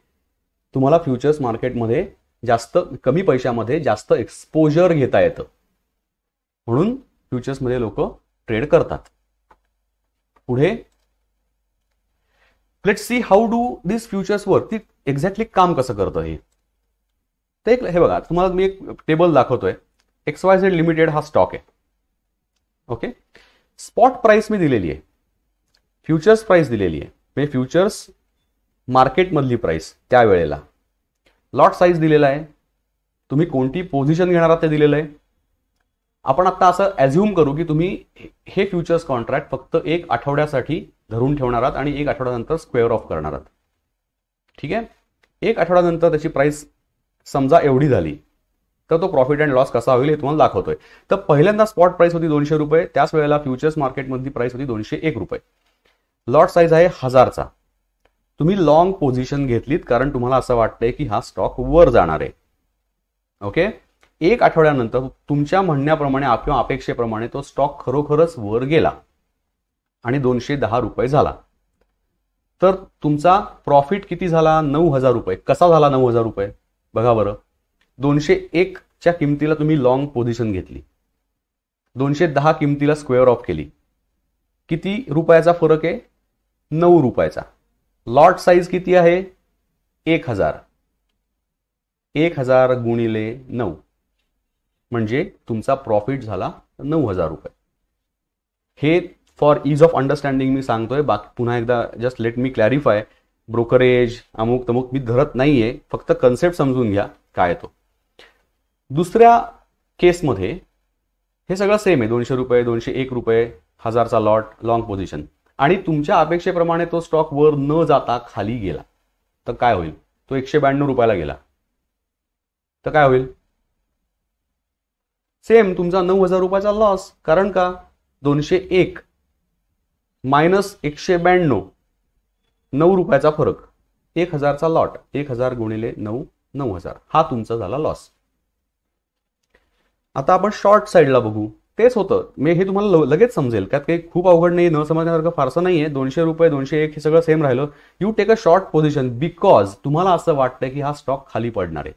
तुम्हाला फ्युचर्स मार्केटमध्ये जास्त कमी पैशामध्ये जास्त एक्सपोजर घेता येतं. म्हणून फ्युचर्समध्ये लोक ट्रेड करतात. पुढे let's see how do this futures work. ती एक्झॅक्टली काम कसं करतं हे. तर हे बघा, तुम्हाला मी एक टेबल दाखवतोय. XYZ लिमिटेड हा स्टॉक आहे. ओके, स्पॉट प्राइस मी दिलेली आहे, फ्युचर्स प्राइस दिलेली आहे, म्हणजे फ्युचर्स मार्केटमधली प्राइस त्यावेळेला. लॉट साईज दिलेला आहे, तुम्ही कोणती पोझिशन घेणार आहात ते दिलेलं आहे. आपण आता असं ॲझ्युम करू की तुम्ही हे फ्युचर्स कॉन्ट्रॅक्ट फक्त 1 आठवड्यासाठी धरून ठेवणार आहात आणि 1 आठवड्यानंतर स्क्वेअर ऑफ करणार आहात. ठीक आहे. 1 आठवड्यानंतर त्याची प्राइस समजा एवढी झाली तर तो प्रॉफिट अँड लॉस कसा होईल हे तुम्हाला दाखवतोय. तर पहिल्यांदा स्पॉट प्राइस होती 200 रुपये, त्याच वेळेला फ्युचर्स मार्केटमधली प्राइस होती 201 रुपये. लॉट साईज आहे 1000चा. तुम्ही लॉंग पोझिशन घेतलीत कारण तुम्हाला असं वाटतंय की हा स्टॉक वर जाणार आहे. ओके, 1 आठवड्यानंतर तुमच्या म्हणण्याप्रमाणे किंवा अपेक्षेप्रमाणे तो स्टॉक खरोखरच वर गेला आणि 210 रुपये झाला. तर तुमचा प्रॉफिट किती झाला? 9000 रुपये. कसा झाला 9000 रुपये? बघा बरं, 201 च्या किमतीला तुम्ही लॉंग पोझिशन घेतली, 210 किमतीला स्क्वेअर ऑफ केली. किती रुपयाचा फरक आहे? 9 रुपयाचा. लॉट साईज किती आहे? 1000. 1000 गुणिले 9 म्हणजे तुमचा प्रॉफिट झाला 9000 रुपये. हे फॉर इज ऑफ अंडरस्टँडिंग मी सांगतोय. बाकी पुन्हा एकदा just let me clarify, brokerage अमुक तमुक मी धरत नाहीये, फक्त कन्सेप्ट समजून घ्या काय तो. दुसऱ्या केसमध्ये हे सगळं सेम आहे. 200 रुपये, 201 रुपये, 1000चा लॉट, लॉंग पोझिशन, आणि तुमच्या अपेक्षेप्रमाणे तो स्टॉक वर न जाता खाली गेला तर काय होईल? तो 192 रुपयाला गेला तर काय होईल? सेम तुमचा 9000 रुपयाचा लॉस. कारण का? 201 मायनस 192, 9 रुपयाचा फरक. 1000चा लॉट, 1000 गुणिले 9, 9000. हा तुमचा झाला लॉस. आता आपण शॉर्ट साईडला बघू. तेच होतं. मी हे तुम्हाला लगेच समजेल, त्यात काही खूप अवघड नाही, न समजण्यासारखं फारसं नाहीये. 200 रुपये, 201 हे सगळं सेम राहिलं. You take a short position because तुम्हाला असं वाटतंय की हा स्टॉक खाली पडणार आहे.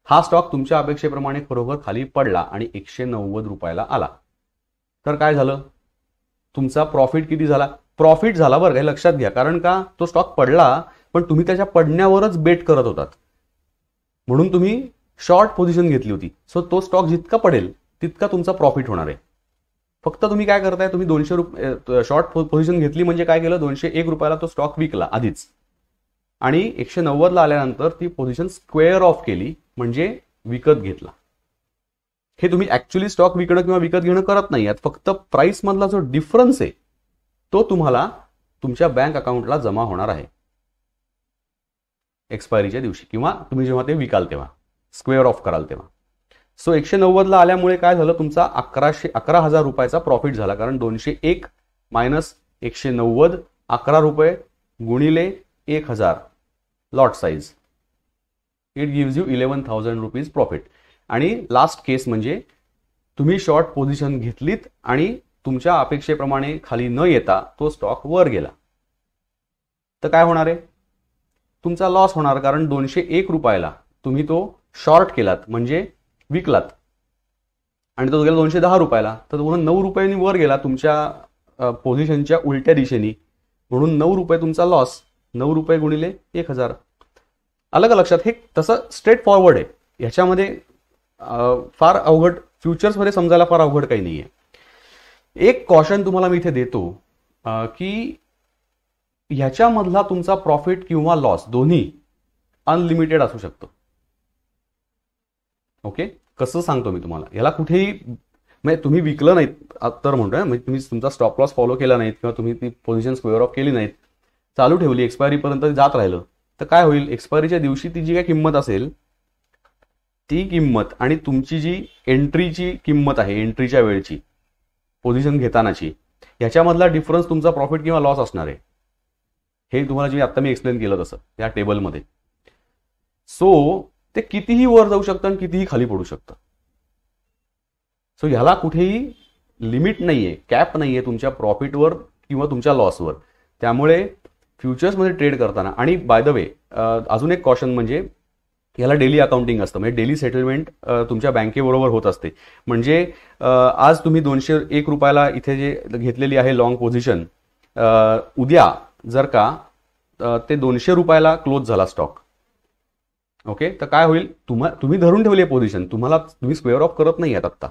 हा स्टॉक तुमच्या अपेक्षेप्रमाणे खरोखर खाली पडला आणि 190 रुपयाला आला तर काय झालं? तुमचा प्रॉफिट किती झाला? प्रॉफिट झाला बरं, हे लक्षात घ्या. कारण का? तो स्टॉक पडला पण तुम्ही त्याच्या पडण्यावरच बेट करत होतात, म्हणून तुम्ही शॉर्ट पोझिशन घेतली होती. सो तो स्टॉक जितका पडेल तितका तुमचा प्रॉफिट होणार आहे. फक्त तुम्ही काय करताय? तुम्ही 200 रुपये शॉर्ट पोझिशन घेतली म्हणजे काय केलं? 201 रुपयाला तो स्टॉक विकला आधीच, आणि 190ला आल्यानंतर ती पोझिशन स्क्वेअर ऑफ केली म्हणजे विकत घेतला. हे तुम्ही ऍक्च्युअली स्टॉक विकणं किंवा विकत घेणं करत नाही आहात. फक्त प्राइस मधला जो डिफरन्स आहे तो तुम्हाला तुमच्या बँक अकाउंटला जमा होणार आहे एक्सपायरीच्या दिवशी, किंवा तुम्ही जेव्हा ते विकाल तेव्हा, स्क्वेअर ऑफ कराल तेव्हा. सो 190ला आल्यामुळे काय झालं? तुमचा 11,000 रुपयाचा प्रॉफिट झाला. कारण 201 मायनस 190, 11 रुपये गुणिले 1000 lot size. It gives you 11,000 rupees profit. आणि लास्ट केस म्हणजे तुम्ही शॉर्ट पोझिशन घेतलीत आणि तुमच्या अपेक्षेप्रमाणे खाली न येता तो स्टॉक वर गेला, तर काय होणार आहे? तुमचा लॉस होणार, कारण 201 रुपयाला तुम्ही तो शॉर्ट केलात म्हणजे विकलात आणि तो गेला 210 रुपयाला, तर म्हणून 9 रुपयांनी वर गेला तुमच्या पोझिशनच्या उलट्या दिशेने, म्हणून 9 रुपये तुमचा लॉस. 9 रुपये गुणिले 1000. आलं का लक्षात? हे तसं स्ट्रेट फॉरवर्ड आहे, ह्याच्यामध्ये फार अवघड, फ्युचर्समध्ये समजायला फार अवघड काही नाही आहे. एक कॉशन तुम्हाला मी इथे देतो की ह्याच्यामधला तुमचा प्रॉफिट किंवा लॉस दोन्ही अनलिमिटेड असू शकतो. ओके, कसं सांगतो मी तुम्हाला, याला कुठेही म्हणजे तुम्ही विकलं नाहीत तर म्हणतोय, म्हणजे तुम्ही तुमचा स्टॉप लॉस फॉलो केला नाहीत किंवा तुम्ही ती पोझिशन स्क्वेअर ऑफ केली नाहीत, चालू ठेवली, एक्सपायरीपर्यंत जात राहिलं, तर काय होईल? एक्सपायरीच्या दिवशी ती जी काय किंमत असेल ती किंमत आणि तुमची जी एंट्रीची किंमत आहे, एंट्रीच्या वेळची पोझिशन घेतानाची, ह्याच्यामधला डिफरन्स तुमचा प्रॉफिट किंवा लॉस असणार आहे. हे तुम्हाला जे आता मी एक्सप्लेन केलं तसं या टेबलमध्ये. सो ते कितीही वर जाऊ शकतं आणि कितीही खाली पडू शकतं. सो ह्याला कुठेही लिमिट नाहीये, कॅप नाहीये तुमच्या प्रॉफिटवर किंवा तुमच्या लॉसवर. त्यामुळे फ्युचर्समध्ये ट्रेड करताना, आणि बाय द वे अजून एक कॉशन म्हणजे याला डेली अकाउंटिंग असतं, म्हणजे डेली सेटलमेंट तुमच्या बँकेबरोबर होत असते. म्हणजे आज तुम्ही 201 रुपयाला इथे जे घेतलेली आहे लॉंग पोझिशन, उद्या जर का ते 200 रुपयाला क्लोज झाला स्टॉक, ओके, तर काय होईल? तुम्ही धरून ठेवली पोझिशन, तुम्ही स्क्वेअर ऑफ करत नाही आहात आत्ता.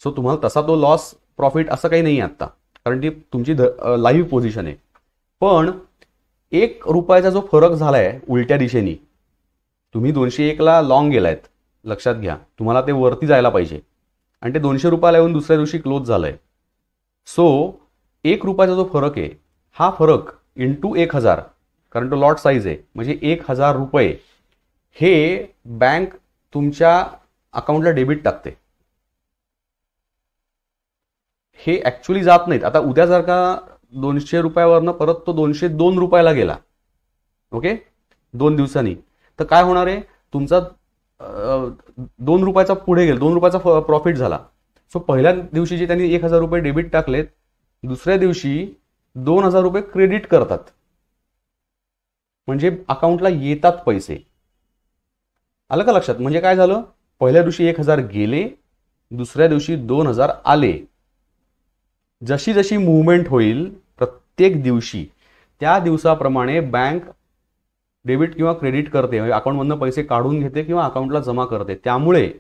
सो तुम्हाला तसा तो लॉस प्रॉफिट असं काही नाही आत्ता, कारण ती तुमची लाईव्ह पोझिशन आहे. पण 1 रुपयाचा जो फरक झालाय उलट्या दिशेने, तुम्ही 201ला लॉंग गेलायत, लक्षात घ्या, तुम्हाला ते वरती जायला पाहिजे आणि ते 200 रुपयाला येऊन दुसऱ्या दिवशी क्लोज झालंय. सो 1 रुपयाचा जो फरक आहे, हा फरक इंटू 1000, कारण तो लॉट साईज आहे, म्हणजे 1000 रुपये हे बँक तुमच्या अकाउंटला डेबिट टाकते. हे ऍक्च्युअली जात नाहीत. आता उद्या जर का 200 रुपयावरनं परत तो 202 रुपयाला गेला, ओके, 2 दिवसांनी, तर काय होणार आहे? तुमचा 2 रुपयाचा पुढे गेला, 2 रुपयाचा प्रॉफिट झाला. सो पहिल्या दिवशी जे त्यांनी 1000 रुपये डेबिट टाकलेत, दुसऱ्या दिवशी 2000 रुपये क्रेडिट करतात, म्हणजे अकाउंटला येतात पैसे. आलं का लक्षात? म्हणजे काय झालं? पहिल्या दिवशी 1000 गेले, दुसऱ्या दिवशी 2000 आले. जशी जशी मुवमेंट होईल प्रत्येक दिवशी, त्या दिवसाप्रमाणे बँक डेबिट किंवा क्रेडिट करते, म्हणजे अकाउंटमधनं पैसे काढून घेते किंवा अकाउंटला जमा करते. त्यामुळे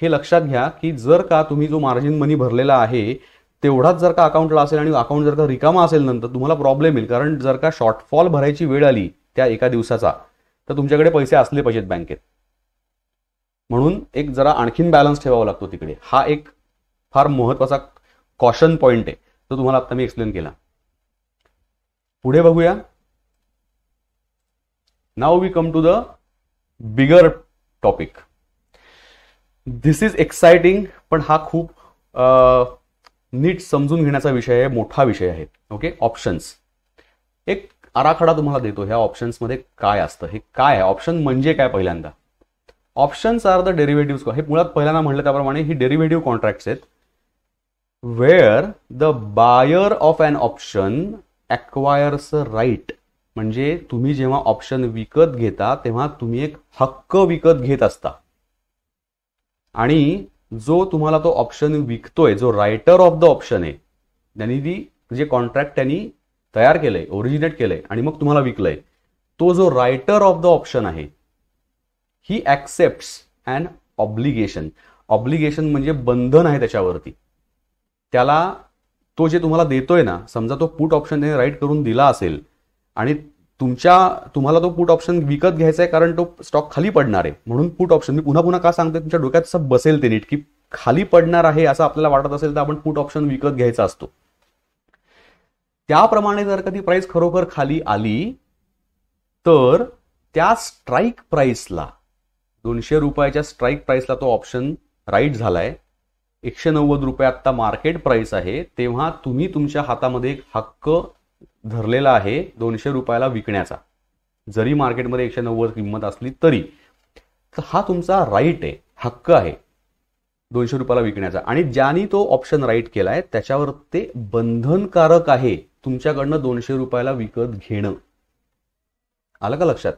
हे लक्षात घ्या की जर का तुम्ही जो मार्जिन मनी भरलेला आहे तेवढाच जर का अकाउंटला असेल आणि अकाउंट जर का रिकामा असेल नंतर, तुम्हाला प्रॉब्लेम येईल. कारण जर का शॉर्टफॉल भरायची वेळ आली त्या एका दिवसाचा, तर तुमच्याकडे पैसे असले पाहिजेत बँकेत. म्हणून एक जरा आणखीन बॅलन्स ठेवावा लागतो तिकडे. हा एक फार महत्वाचा कॉशन पॉइंट आहे, तो तुम्हाला आता मी एक्सप्लेन केला. पुढे बघूया. Now we come to the bigger topic. This is exciting, पण हा खूप नीट समजून घेण्याचा विषय आहे, मोठा विषय आहे. Okay, options. एक आराखडा तुम्हाला देतो, ह्या ऑप्शन्समध्ये काय असतं, हे काय आहे, ऑप्शन म्हणजे काय. पहिल्यांदा ऑप्शन्स आर द डेरिव्हेटिव्ह. हे मुळात पहिल्यांदा म्हटलं त्याप्रमाणे ही डेरिव्हेटिव्ह कॉन्ट्रॅक्ट्स आहेत, where the buyer of an option acquires right. म्हणजे तुम्ही जेव्हा ऑप्शन विकत घेता तेव्हा तुम्ही एक हक्क विकत घेत असता, आणि जो तुम्हाला तो ऑप्शन विकतोय, जो रायटर ऑफ द ऑप्शन आहे, त्यांनी ती जे कॉन्ट्रॅक्ट त्यांनी तयार केलंय, ओरिजिनेट केलंय आणि मग तुम्हाला विकलंय, तो जो रायटर ऑफ द ऑप्शन आहे, ही ऍक्सेप्ट्स अन ऑब्लिगेशन. ऑब्लिगेशन म्हणजे बंधन आहे त्याच्यावरती. त्याला तो जे तुम्हाला देतोय ना, समजा तो पुट ऑप्शन त्याने राईट करून दिला असेल आणि तुम्हाला तो पुट ऑप्शन विकत घ्यायचा आहे, कारण तो स्टॉक खाली पडणार आहे, म्हणून पुट ऑप्शन. मी पुन्हा पुन्हा का सांगतोय, तुमच्या डोक्यात असं बसेल ते नीट, की खाली पडणार आहे असं आपल्याला वाटत असेल तर आपण पुट ऑप्शन विकत घ्यायचा असतो. त्याप्रमाणे जर का ती प्राइस खरोखर खाली आली तर त्या स्ट्राईक प्राइसला, 200 रुपयाच्या स्ट्राईक प्राइसला तो ऑप्शन राईट झालाय, 190 रुपये आता मार्केट प्राइस आहे, तेव्हा तुम्ही तुमच्या हातामध्ये एक हक्क धरलेला आहे 200 रुपयाला विकण्याचा. जरी मार्केटमध्ये 190 किंमत असली तरी तर हा तुमचा राईट आहे, हक्क आहे 200 रुपयाला विकण्याचा. आणि ज्यांनी तो ऑप्शन राईट केलाय त्याच्यावर ते बंधनकारक आहे तुमच्याकडनं 200 रुपयाला विकत घेणं. आलं का लक्षात?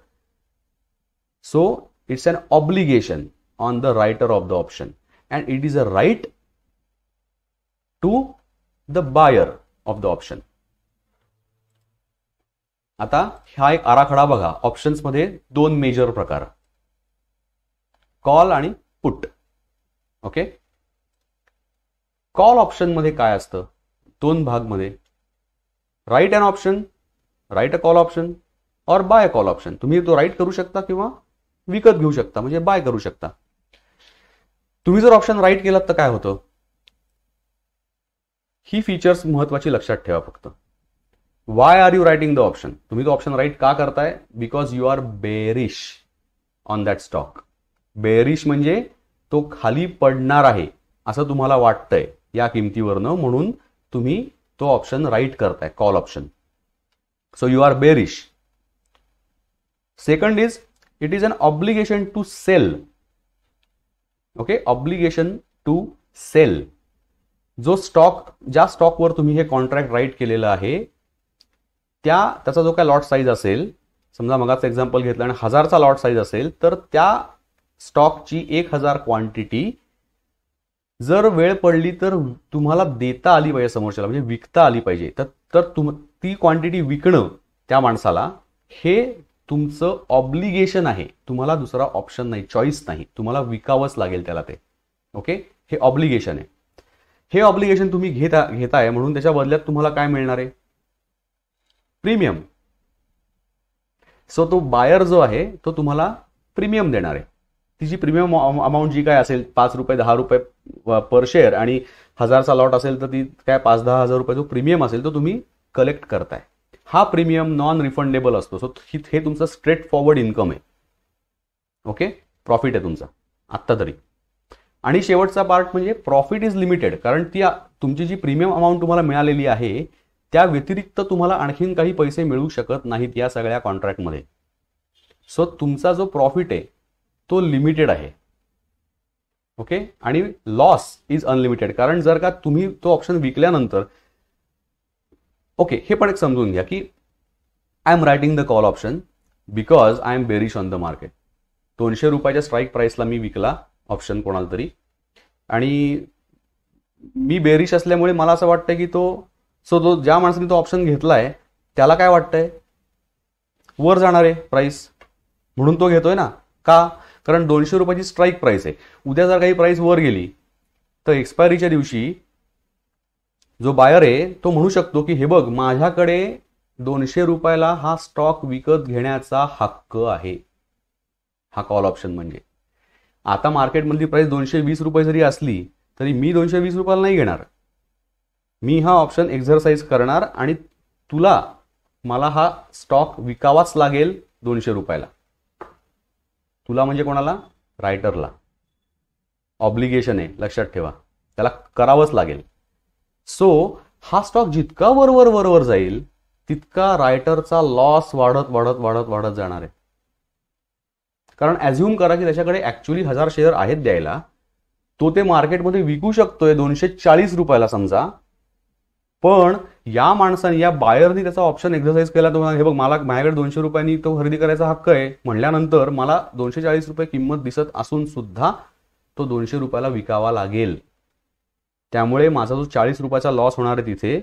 So it's an obligation on the writer of the option and it is a right to the buyer of the option. आता हा एक आराखडा बघा. ऑप्शन्समध्ये 2 मेजर प्रकार, कॉल आणि पुट. ओके, कॉल ऑप्शन मध्ये काय असतं? 2 भागमध्ये, write an option, write a call option or buy call option. तुम्ही तो राईट करू शकता किंवा विकत घेऊ शकता, म्हणजे बाय करू शकता. तुम्ही जर ऑप्शन राईट केलात तर काय होतं? ही फीचर्स महत्वाची लक्षात ठेवा फक्त. Why are you writing the option? तुम्ही तो ऑप्शन राईट का करताय? Because you are bearish on that stock. Bearish म्हणजे तो खाली पडणार आहे असं तुम्हाला वाटतंय या किमतीवरनं, म्हणून तुम्ही तो ऑप्शन राईट करताय, call option. So you are bearish. Second is it is an obligation to sell. Okay, obligation to sell. जो स्टॉक, ज्या स्टॉकवर तुम्ही हे कॉन्ट्रॅक्ट राईट केलेलं आहे त्याचा जो काय लॉट साईज असेल, समजा मगाचं एक्झाम्पल घेतलं आणि 1000चा लॉट साईज असेल, तर त्या स्टॉकची 1000 क्वांटिटी जर वेळ पडली तर तुम्हाला देता आली पाहिजे समोरच्याला, म्हणजे विकता आली पाहिजे. तर ती क्वांटिटी विकणं त्या माणसाला हे तुमचं ऑब्लिगेशन आहे. तुम्हाला दुसरा ऑप्शन नाही, चॉईस नाही, तुम्हाला विकावंच लागेल त्याला ते. ओके, हे ऑब्लिगेशन आहे. हे ऑब्लिगेशन तुम्ही घेताय म्हणून त्याच्या बदल्यात तुम्हाला काय मिळणार आहे? प्रीमियम. सो तो बायर जो आहे तो तुम्हाला प्रीमियम देणार आहे. तिची प्रीमियम अमाऊंट जी काय असेल 5 रुपये 10 रुपये पर शेअर, आणि 1000चा लॉट असेल तर ती काय 5-10 हजार रुपये जो प्रीमियम असेल तो तुम्ही कलेक्ट करताय. हा प्रीमियम नॉन रिफंडेबल असतो. सो हे तुमचं स्ट्रेट फॉरवर्ड इन्कम आहे. ओके, प्रॉफिट आहे तुमचा आत्ता तरी. आणि शेवटचा पार्ट म्हणजे प्रॉफिट इज लिमिटेड, कारण ती तुमची जी प्रीमियम अमाऊंट तुम्हाला मिळालेली आहे त्या व्यतिरिक्त तुम्हाला आणखीन काही पैसे मिळू शकत नाहीत या सगळ्या कॉन्ट्रॅक्टमध्ये. सो तुमचा जो प्रॉफिट आहे तो लिमिटेड आहे. ओके, आणि लॉस इज अनलिमिटेड, कारण जर का तुम्ही तो ऑप्शन विकल्यानंतर, ओके, हे पण एक समजून घ्या की I am writing the call option because I am bearish on the market. 200 रुपयाच्या स्ट्राईक प्राइसला मी विकला ऑप्शन कोणाला तरी, आणि मी बेरिश असल्यामुळे मला असं वाटतं की तो ज्या माणसाने तो ऑप्शन घेतलाय त्याला काय वाटतंय? वर जाणार आहे प्राइस, म्हणून तो घेतोय ना. का? कारण 200 रुपयाची स्ट्राईक प्राइस आहे. उद्या जर काही प्राइस वर गेली तर एक्सपायरीच्या दिवशी जो बायर आहे तो म्हणू शकतो की हे बघ, माझ्याकडे 200 रुपयाला हा स्टॉक विकत घेण्याचा हक्क आहे. हा कॉल ऑप्शन म्हणजे. आता मार्केटमधली प्राइस 220 रुपये जरी असली तरी मी 220 रुपयाला नाही घेणार. मी हा ऑप्शन एक्झरसाइज करणार आणि मला हा स्टॉक विकावाच लागेल 200 रुपयाला. तुला म्हणजे कोणाला? रायटरला. ऑब्लिगेशन आहे, लक्षात ठेवा, त्याला करावंच लागेल. सो हा स्टॉक जितका वर जाईल तितका रायटरचा लॉस वाढत वाढत वाढत वाढत जाणार आहे. कारण ॲझ्युम करा की त्याच्याकडे ऍक्च्युअली 1000 शेअर आहेत द्यायला, तो ते मार्केटमध्ये विकू शकतोय 240 रुपयाला समजा, पण या माणसाने, या बायरनी त्याचा ऑप्शन एक्झरसाइज केला. तो हे बघ, मला माझ्याकडे 200 रुपयांनी तो खरेदी करायचा हक्क आहे म्हटल्यानंतर मला 240 रुपये किंमत दिसत असून सुद्धा तो 200 रुपयाला विकावा लागेल. त्यामुळे माझा जो 40 रुपयाचा लॉस होणार आहे तिथे,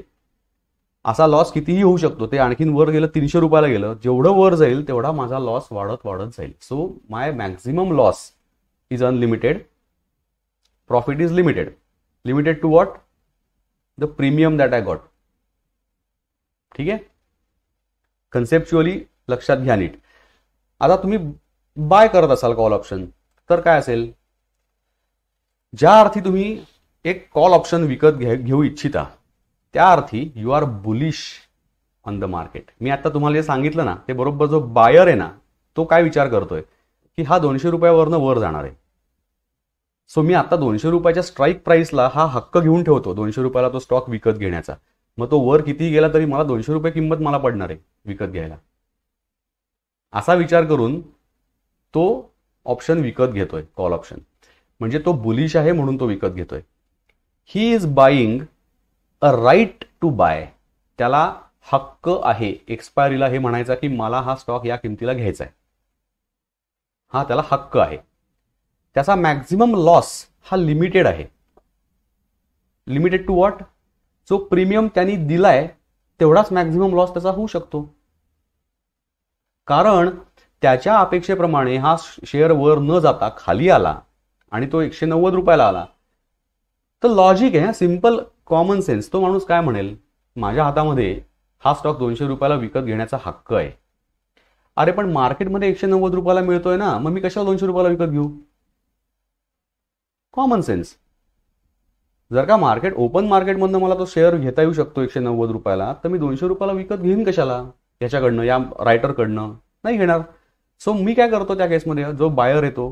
असा लॉस कितीही होऊ शकतो. ते आणखीन वर गेलं 300 रुपयाला गेलं, जेवढं वर जाईल तेवढा माझा लॉस वाढत वाढत जाईल. So my maximum loss is unlimited, profit is limited. Limited to what? The premium that I got. ठीक आहे, कन्सेप्च्युअली लक्षात घ्या नीट. आता तुम्ही बाय करत असाल कॉल ऑप्शन तर काय असेल? ज्या अर्थी तुम्ही एक कॉल ऑप्शन विकत घेऊ इच्छिता त्या अर्थी you are bullish on the market. मी आता तुम्हाला जे सांगितलं ना ते बरोबर जो बायर आहे ना तो काय विचार करतोय की हा 200 रुपयावरनं वर जाणार आहे. सो मी आता 200 रुपयाच्या स्ट्राईक प्राइसला हा हक्क घेऊन ठेवतो 200 रुपयाला तो स्टॉक विकत घेण्याचा. मग तो वर किती गेला तरी मला 200 रुपये किंमत मला पडणार आहे विकत घ्यायला. असा विचार करून तो ऑप्शन विकत घेतोय, कॉल ऑप्शन. म्हणजे तो बुलिश आहे म्हणून तो विकत घेतोय. He is buying a right to buy. त्याला हक्क आहे एक्सपायरीला हे म्हणायचा की मला हा स्टॉक या किमतीला घ्यायचा आहे. हा त्याला हक्क आहे. त्याचा मॅक्झिमम लॉस हा लिमिटेड आहे. Limited to what? जो प्रीमियम त्यांनी दिलाय तेवढाच मॅक्झिमम लॉस त्याचा होऊ शकतो. कारण त्याच्या अपेक्षेप्रमाणे हा शेअर वर न जाता खाली आला आणि तो 190 रुपयाला आला, तर लॉजिक आहे, सिंपल कॉमन सेन्स. तो माणूस काय म्हणेल, माझ्या हातामध्ये हा स्टॉक 200 रुपयाला विकत घेण्याचा हक्क आहे. अरे पण मार्केटमध्ये 190 रुपयाला मिळतोय ना, मग मी कशाला 200 रुपयाला विकत घेऊ? Common sense. जर का मार्केट ओपन मार्केटमधनं मला तो शेअर घेता येऊ शकतो 190 रुपयाला, तर मी 200 रुपयाला विकत घेईन कशाला? याच्याकडनं, या रायटरकडनं नाही घेणार. सो मी काय करतो त्या केसमध्ये, जो बायर येतो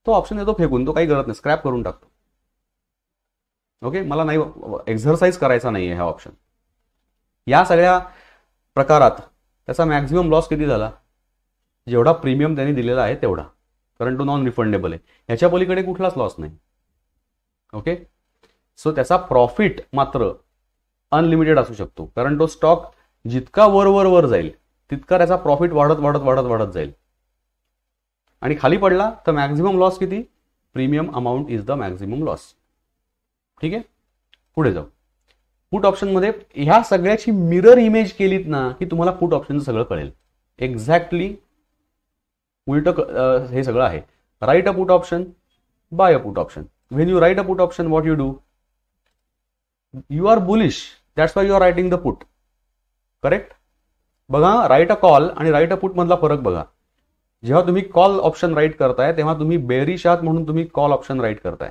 तो ऑप्शन येतो फेकून, तो काही करत नाही, स्क्रॅप करून टाकतो. ओके, मला नाही एक्झरसाइज करायचा नाहीये हा ऑप्शन. या सगळ्या प्रकारात त्याचा मॅक्झिमम लॉस किती झाला? जेवढा प्रीमियम त्यांनी दिलेला आहे तेवढा, कारण तो नॉन रिफंडेबल आहे. ह्याच्या पलीकडे कुठलाच लॉस नाही. ओके, सो त्याचा प्रॉफिट मात्र अनलिमिटेड असू शकतो, कारण तो स्टॉक जितका वर जाईल तितका त्याचा प्रॉफिट वाढत वाढत वाढत वाढत जाईल. आणि खाली पडला तर मॅक्झिमम लॉस किती? Premium amount is the maximum loss. ठीक आहे, पुढे जाऊ. पुट ऑप्शन मध्ये ह्या सगळ्याची मिरर इमेज केलीत ना की तुम्हाला पुट ऑप्शनचं सगळं कळेल. एक्झॅक्टली उलट हे सगळं आहे. Write a put option, buy a put option. When you write a put option, what you do? You are bullish, that's why you are writing the put. Correct? बघा, राईट अ कॉल आणि write a put मधला फरक बघा. जेव्हा तुम्ही call option write करताय तेव्हा तुम्ही बेरिश आहात म्हणून तुम्ही कॉल ऑप्शन राईट करताय.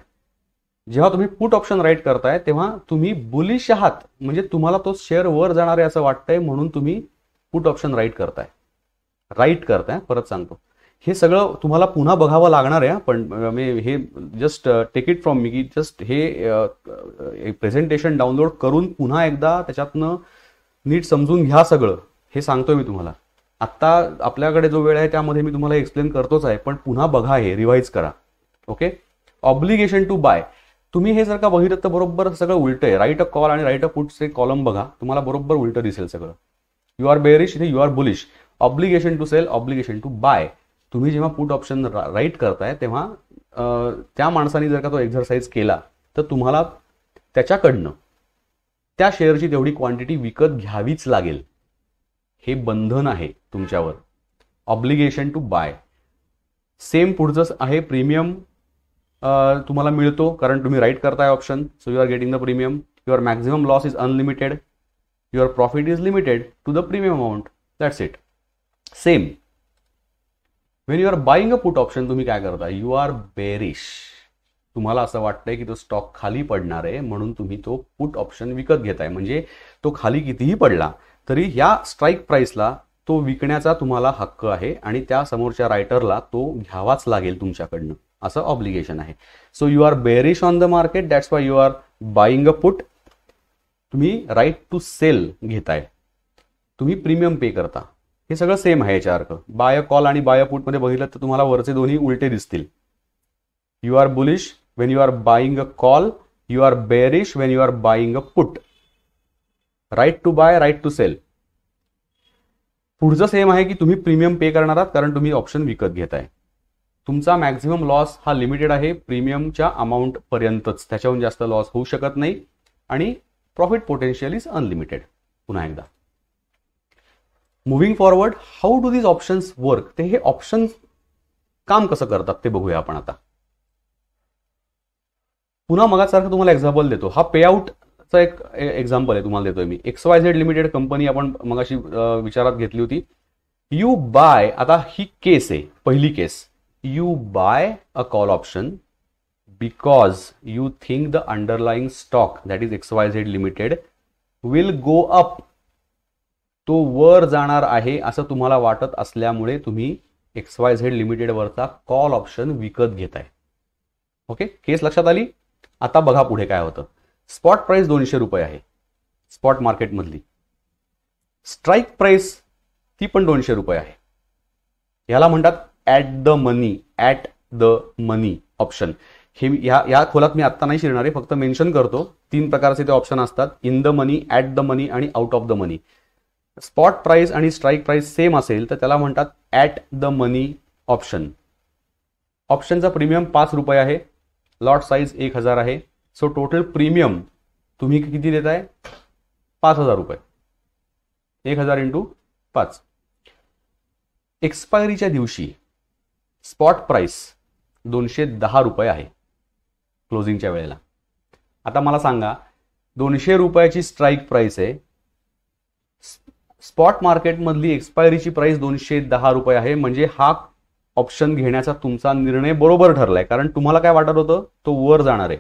जेव्हा तुम्ही पुट ऑप्शन राईट करताय तेव्हा तुम्ही बुलिश आहात, म्हणजे तुम्हाला तो शेअर वर जाणार आहे असं वाटतंय म्हणून तुम्ही पुट ऑप्शन राईट करताय. परत सांगतो, हे सगळं तुम्हाला पुन्हा बघावं लागणार आहे. पण मी हे just take it from me की जस्ट हे प्रेझेंटेशन डाउनलोड करून पुन्हा एकदा त्याच्यातनं नीट समजून घ्या सगळं. हे सांगतोय मी तुम्हाला. आत्ता आपल्याकडे जो वेळ आहे त्यामध्ये मी तुम्हाला एक्सप्लेन करतोच आहे, पण पुन्हा बघा, हे रिवाइज करा. Okay, obligation to buy. तुम्ही हे जर का बघितलं तर बरोबर सगळं उलट आहे. राईट अ कॉल आणि राईट अ पुटचे कॉलम बघा, तुम्हाला बरोबर उलट दिसेल सगळं. यू आर बेरिश, इथे you are bullish. Obligation to sell, obligation to buy. तुम्ही जेव्हा पुट ऑप्शन राईट करताय तेव्हा त्या माणसाने जर का तो एक्झरसाइज केला तर तुम्हाला त्याच्याकडनं त्या शेअरची तेवढी क्वांटिटी विकत घ्यावीच लागेल. हे बंधन आहे तुमच्यावर. Obligation to bye. सेम पुढचं आहे प्रीमियम. तुम्हाला मिळतो कारण तुम्ही राईट करताय option. So you are getting the premium. Your maximum loss is unlimited. Your profit is limited to the premium amount. That's it. Same when you are buying a put option, तुम्ही काय करता? You are bearish. तुम्हाला असं वाटतंय की तो stock खाली पडणार आहे म्हणून तुम्ही तो पुट ऑप्शन विकत घेताय. म्हणजे तो खाली कितीही पडला तरी या स्ट्राईक प्राइसला तो विकण्याचा तुम्हाला हक्क आहे आणि त्या समोरच्या रायटरला तो घ्यावाच लागेल तुमच्याकडनं, असं ऑब्लिगेशन आहे. So you are bearish on the market, that's why you are buying a put. तुम्ही राईट टू सेल घेताय, तुम्ही प्रीमियम पे करता. हे सगळं सेम आहे याचा अर्थ. बाय अ कॉल आणि बाय अ पुट मध्ये बघितलं तर तुम्हाला वरचे दोन्ही उलटे दिसतील. You are bullish when you are buying a call, you are bearish when you are buying a put. Right to buy, right to sell. पुढचं सेम आहे की तुम्ही प्रीमियम पे करणार आहात कारण तुम्ही ऑप्शन विकत घेताय. तुमचा मॅक्झिमम लॉस हा लिमिटेड आहे प्रीमियमच्या अमाऊंट पर्यंतच, त्याच्याहून जास्त लॉस होऊ शकत नाही. आणि प्रॉफिट पोटेन्शियल इज अनलिमिटेड. पुन्हा एकदा moving forward, how do this options work? ते हे ऑप्शन काम कसं करतात ते बघूया आपण आता. पुन्हा मगासारखं तुम्हाला एक्झाम्पल देतो. हा पेआउटचा एक एक्झाम्पल आहे तुम्हाला देतोय मी. XYZ लिमिटेड कंपनी आपण मगाशी विचारात घेतली होती. यू बाय, आता ही केस आहे, पहिली case. You buy a call option because you think the underlying stock that is XYZ limited will go up. तो वर जाणार आहे असं तुम्हाला वाटत असल्यामुळे तुम्ही XYZ लिमिटेड वरचा कॉल ऑप्शन विकत घेताय. ओके, केस लक्षात आली? आता बघा पुढे काय होतं. स्पॉट प्राइस 200 रुपये आहे स्पॉट मार्केट मधली. स्ट्राईक प्राइस ती पण 200 रुपये आहे. याला म्हणतात at the money. At the money option. हे या खोलात मी आत्ता नाही शिरणार आहे, फक्त मेन्शन करतो. 3 प्रकारचे ते ऑप्शन असतात, in the money, at the money आणि out of the money. Spot price आणि स्ट्राईक प्राइस सेम असेल तर त्याला म्हणतात ॲट द मनी ऑप्शन. ऑप्शनचा प्रीमियम 5 रुपये आहे, लॉट साईज 1000 आहे. सो टोटल प्रीमियम तुम्ही किती देताय? 5000 रुपये. 1000 × 5. एक्सपायरीच्या दिवशी स्पॉट प्राइस 210 रुपये आहे क्लोजिंगच्या वेळेला. आता मला सांगा, 200 रुपयाची स्ट्राईक प्राइस आहे, स्पॉट मार्केटमधली एक्सपायरीची प्राइस 210 रुपये आहे. म्हणजे हा ऑप्शन घेण्याचा तुमचा निर्णय बरोबर ठरलाय, कारण तुम्हाला काय वाटत होतं, तो वर जाणार आहे,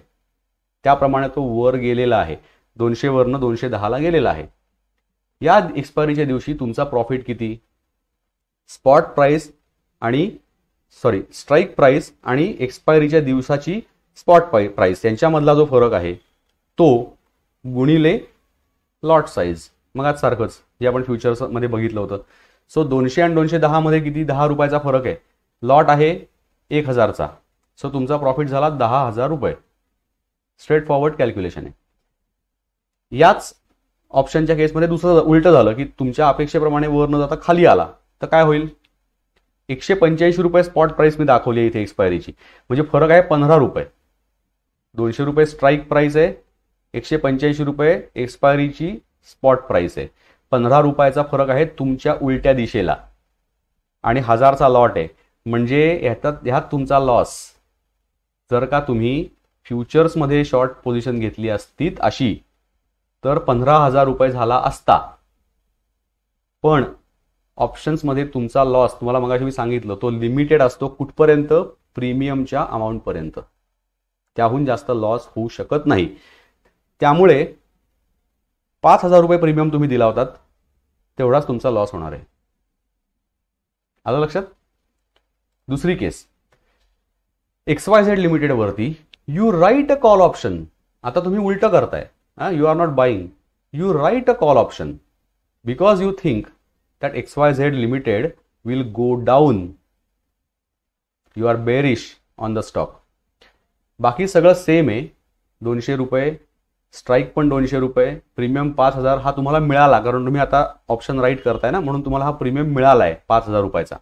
त्याप्रमाणे तो वर गेलेला आहे. 200 वरनं 210 ला गेलेला आहे. या एक्सपायरीच्या दिवशी तुमचा प्रॉफिट किती? स्पॉट प्राइस आणि स्ट्राईक प्राइस आणि एक्सपायरीच्या दिवसाची स्पॉट प्राइस यांच्यामधला जो फरक आहे तो गुणिले लॉट साईज. मग आज सारखंच जे आपण फ्युचर्स मध्ये बघितलं होतं. सो 200 आणि 210 मध्ये किती? 10 रुपयाचा फरक आहे. लॉट आहे 1000चा. सो तुमचा प्रॉफिट झाला 10,000 रुपये. स्ट्रेट फॉरवर्ड कॅल्क्युलेशन आहे. याच ऑप्शनच्या केसमध्ये दुसरं उलट झालं की तुमच्या अपेक्षेप्रमाणे वर न जाता खाली आला तर काय होईल? 185 रुपये स्पॉट प्राइस मी दाखवली आहे इथे एक्सपायरीची, म्हणजे फरक आहे 15 रुपये. 200 रुपये स्ट्राईक प्राइस आहे, 185 रुपये एक्सपायरीची स्पॉट प्राइस आहे. 15 रुपयाचा फरक आहे तुमच्या उलट्या दिशेला आणि 1000चा लॉट आहे. म्हणजे ह्यात तुमचा लॉस. जर का तुम्ही फ्युचर्समध्ये शॉर्ट पोझिशन घेतली असती अशी तर 15,000 रुपये झाला असता. पण ऑप्शन्समध्ये तुमचा लॉस, तुम्हाला मगाशी मी सांगितलं, तो लिमिटेड असतो. कुठपर्यंत? प्रीमियमच्या अमाऊंटपर्यंत. त्याहून जास्त लॉस होऊ शकत नाही. त्यामुळे 5,000 रुपये प्रीमियम तुम्ही दिला होतात तेवढाच तुमचा लॉस होणार आहे. आलं लक्षात? दुसरी केस, XYZ लिमिटेड वरती you write a call option. आता तुम्ही उलट करताय. You are not buying, you write a call option because you think that XYZ Limited will go down. You are bearish on the stock. बाकी सगळं same आहे. 200 रुपये, strike पण 200 रुपये, प्रीमियम 5000 हा तुम्हाला मिळाला, कारण तुम्ही आता ऑप्शन राईट करताय ना, म्हणून तुम्हाला हा प्रीमियम मिळाला आहे 5000 रुपयाचा.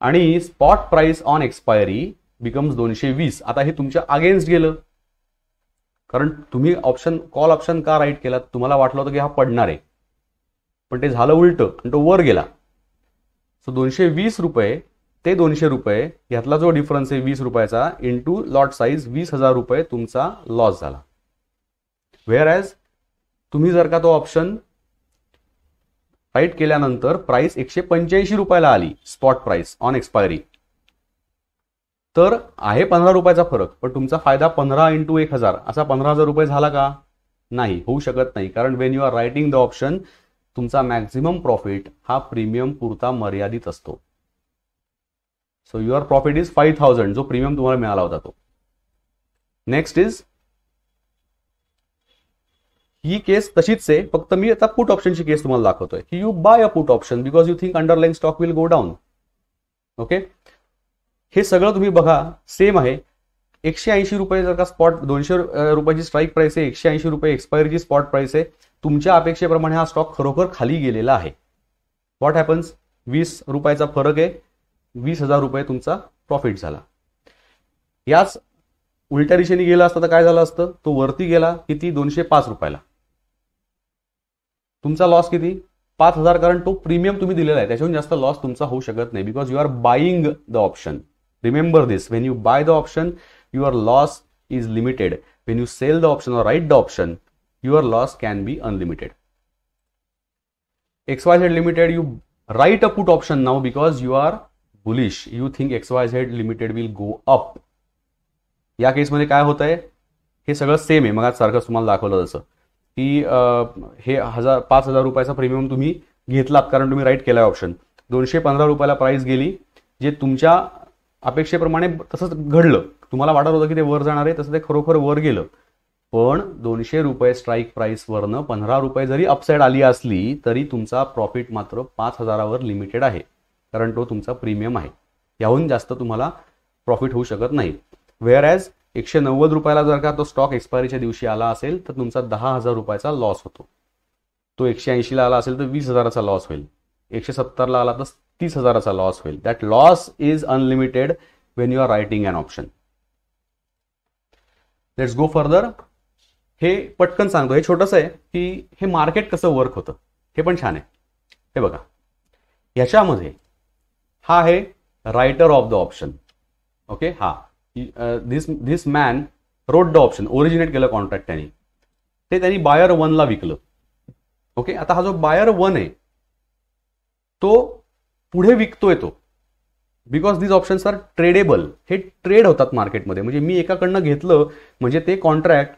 आणि spot price on expiry becomes 220. आता हे तुमच्या अगेन्स्ट गेलं, कारण तुम्ही कॉल ऑप्शन का राईट केला? तुम्हाला वाटलं होतं की हा पडणार आहे, पण ते झालं उलट आणि तो वर गेला. सो 220 रुपये ते 200 रुपये यातला जो डिफरन्स आहे 20 रुपयाचा इंटू लॉट साईज 20,000 रुपये तुमचा लॉस झाला. व्हेअर ॲज तुम्ही जर का तो ऑप्शन राईट केल्यानंतर प्राइस 185 रुपयाला आली, स्पॉट प्राइस ऑन एक्सपायरी, तर आहे 15 रुपयाचा फरक, पण तुमचा फायदा 15 × 1000 असा 15,000 रुपये झाला का? नाही, होऊ शकत नाही. कारण when you are writing the option तुमचा मॅक्झिमम प्रॉफिट हा प्रीमियम पुरता मर्यादित असतो. सो युअर प्रॉफिट इज 5,000, जो प्रीमियम तुम्हाला मिळाला होता तो. नेक्स्ट इज, ही केस तशीच आहे, फक्त मी आता पुट ऑप्शनची केस तुम्हाला दाखवतोय की you buy a put option because you think underlying stock will go down. Okay, हे सगळं तुम्ही बघा सेम आहे. 180 रुपये जर का स्पॉट, 200 रुपयाची स्ट्राईक प्राइस आहे, 180 रुपये एक्सपायरीची स्पॉट प्राइस आहे. तुमच्या अपेक्षेप्रमाणे हा स्टॉक खरोखर खाली गेलेला आहे. What happens? 20 रुपयाचा फरक आहे, 20,000 रुपये तुमचा प्रॉफिट झाला. याच उलट्या दिशेने गेला असता तर काय झालं असतं? तो वरती गेला किती? 205 रुपयाला. तुमचा लॉस किती? 5,000, कारण तो प्रीमियम तुम्ही दिलेला आहे, त्याच्याहून जास्त लॉस तुमचा होऊ शकत नाही because you are buying the option. Remember this, when you buy the option your loss is limited. When you sell the option or write the option your loss can be unlimited. XYZ Limited, you write a put option now because you are bullish. You think XYZ Limited will go up. या केसमध्ये काय होत आहे? हे सगळं same आहे. मग आज सारखं तुम्हाला दाखवलं जसं की हे 5,000 रुपयाचा प्रीमियम तुम्ही घेतलात कारण तुम्ही राईट केलाय ऑप्शन. 215 रुपयाला प्राइस गेली, जे तुमच्या अपेक्षेप्रमाणे तसंच घडलं. तुम्हाला वाटत होतं की ते वर जाणार आहे, तसं ते खरोखर वर गेलं. पण 200 रुपये स्ट्राईक प्राइस वरनं 15 रुपये जरी अपसाइड आली असली तरी तुमचा प्रॉफिट मात्र 5,000 वर लिमिटेड आहे, कारण तो तुमचा प्रीमियम आहे. याहून जास्त तुम्हाला प्रॉफिट होऊ शकत नाही. वेअर ॲज 190 रुपयाला जर का तो स्टॉक एक्सपायरीच्या दिवशी आला असेल तर तुमचा 10,000 रुपयाचा लॉस होतो. तो 180ला आला असेल तर 20,000चा लॉस होईल. 170ला आला तर 30,000चा लॉस होईल. That loss is unlimited when you are writing an option. Let's go further. हे पटकन सांगतो, हे छोटंसं आहे की हे मार्केट कसं वर्क होतं हे पण छान आहे. हे बघा, ह्याच्यामध्ये हा आहे writer of the option. Okay, हा this man wrote the option, originate केलं कॉन्ट्रॅक्ट त्यांनी, ते त्यांनी बायर 1ला विकलं. ओके, आता हा जो बायर 1 आहे तो पुढे विकतोय तो, because these options are tradable. हे ट्रेड होतात मार्केटमध्ये. म्हणजे मी एकाकडनं घेतलं म्हणजे ते कॉन्ट्रॅक्ट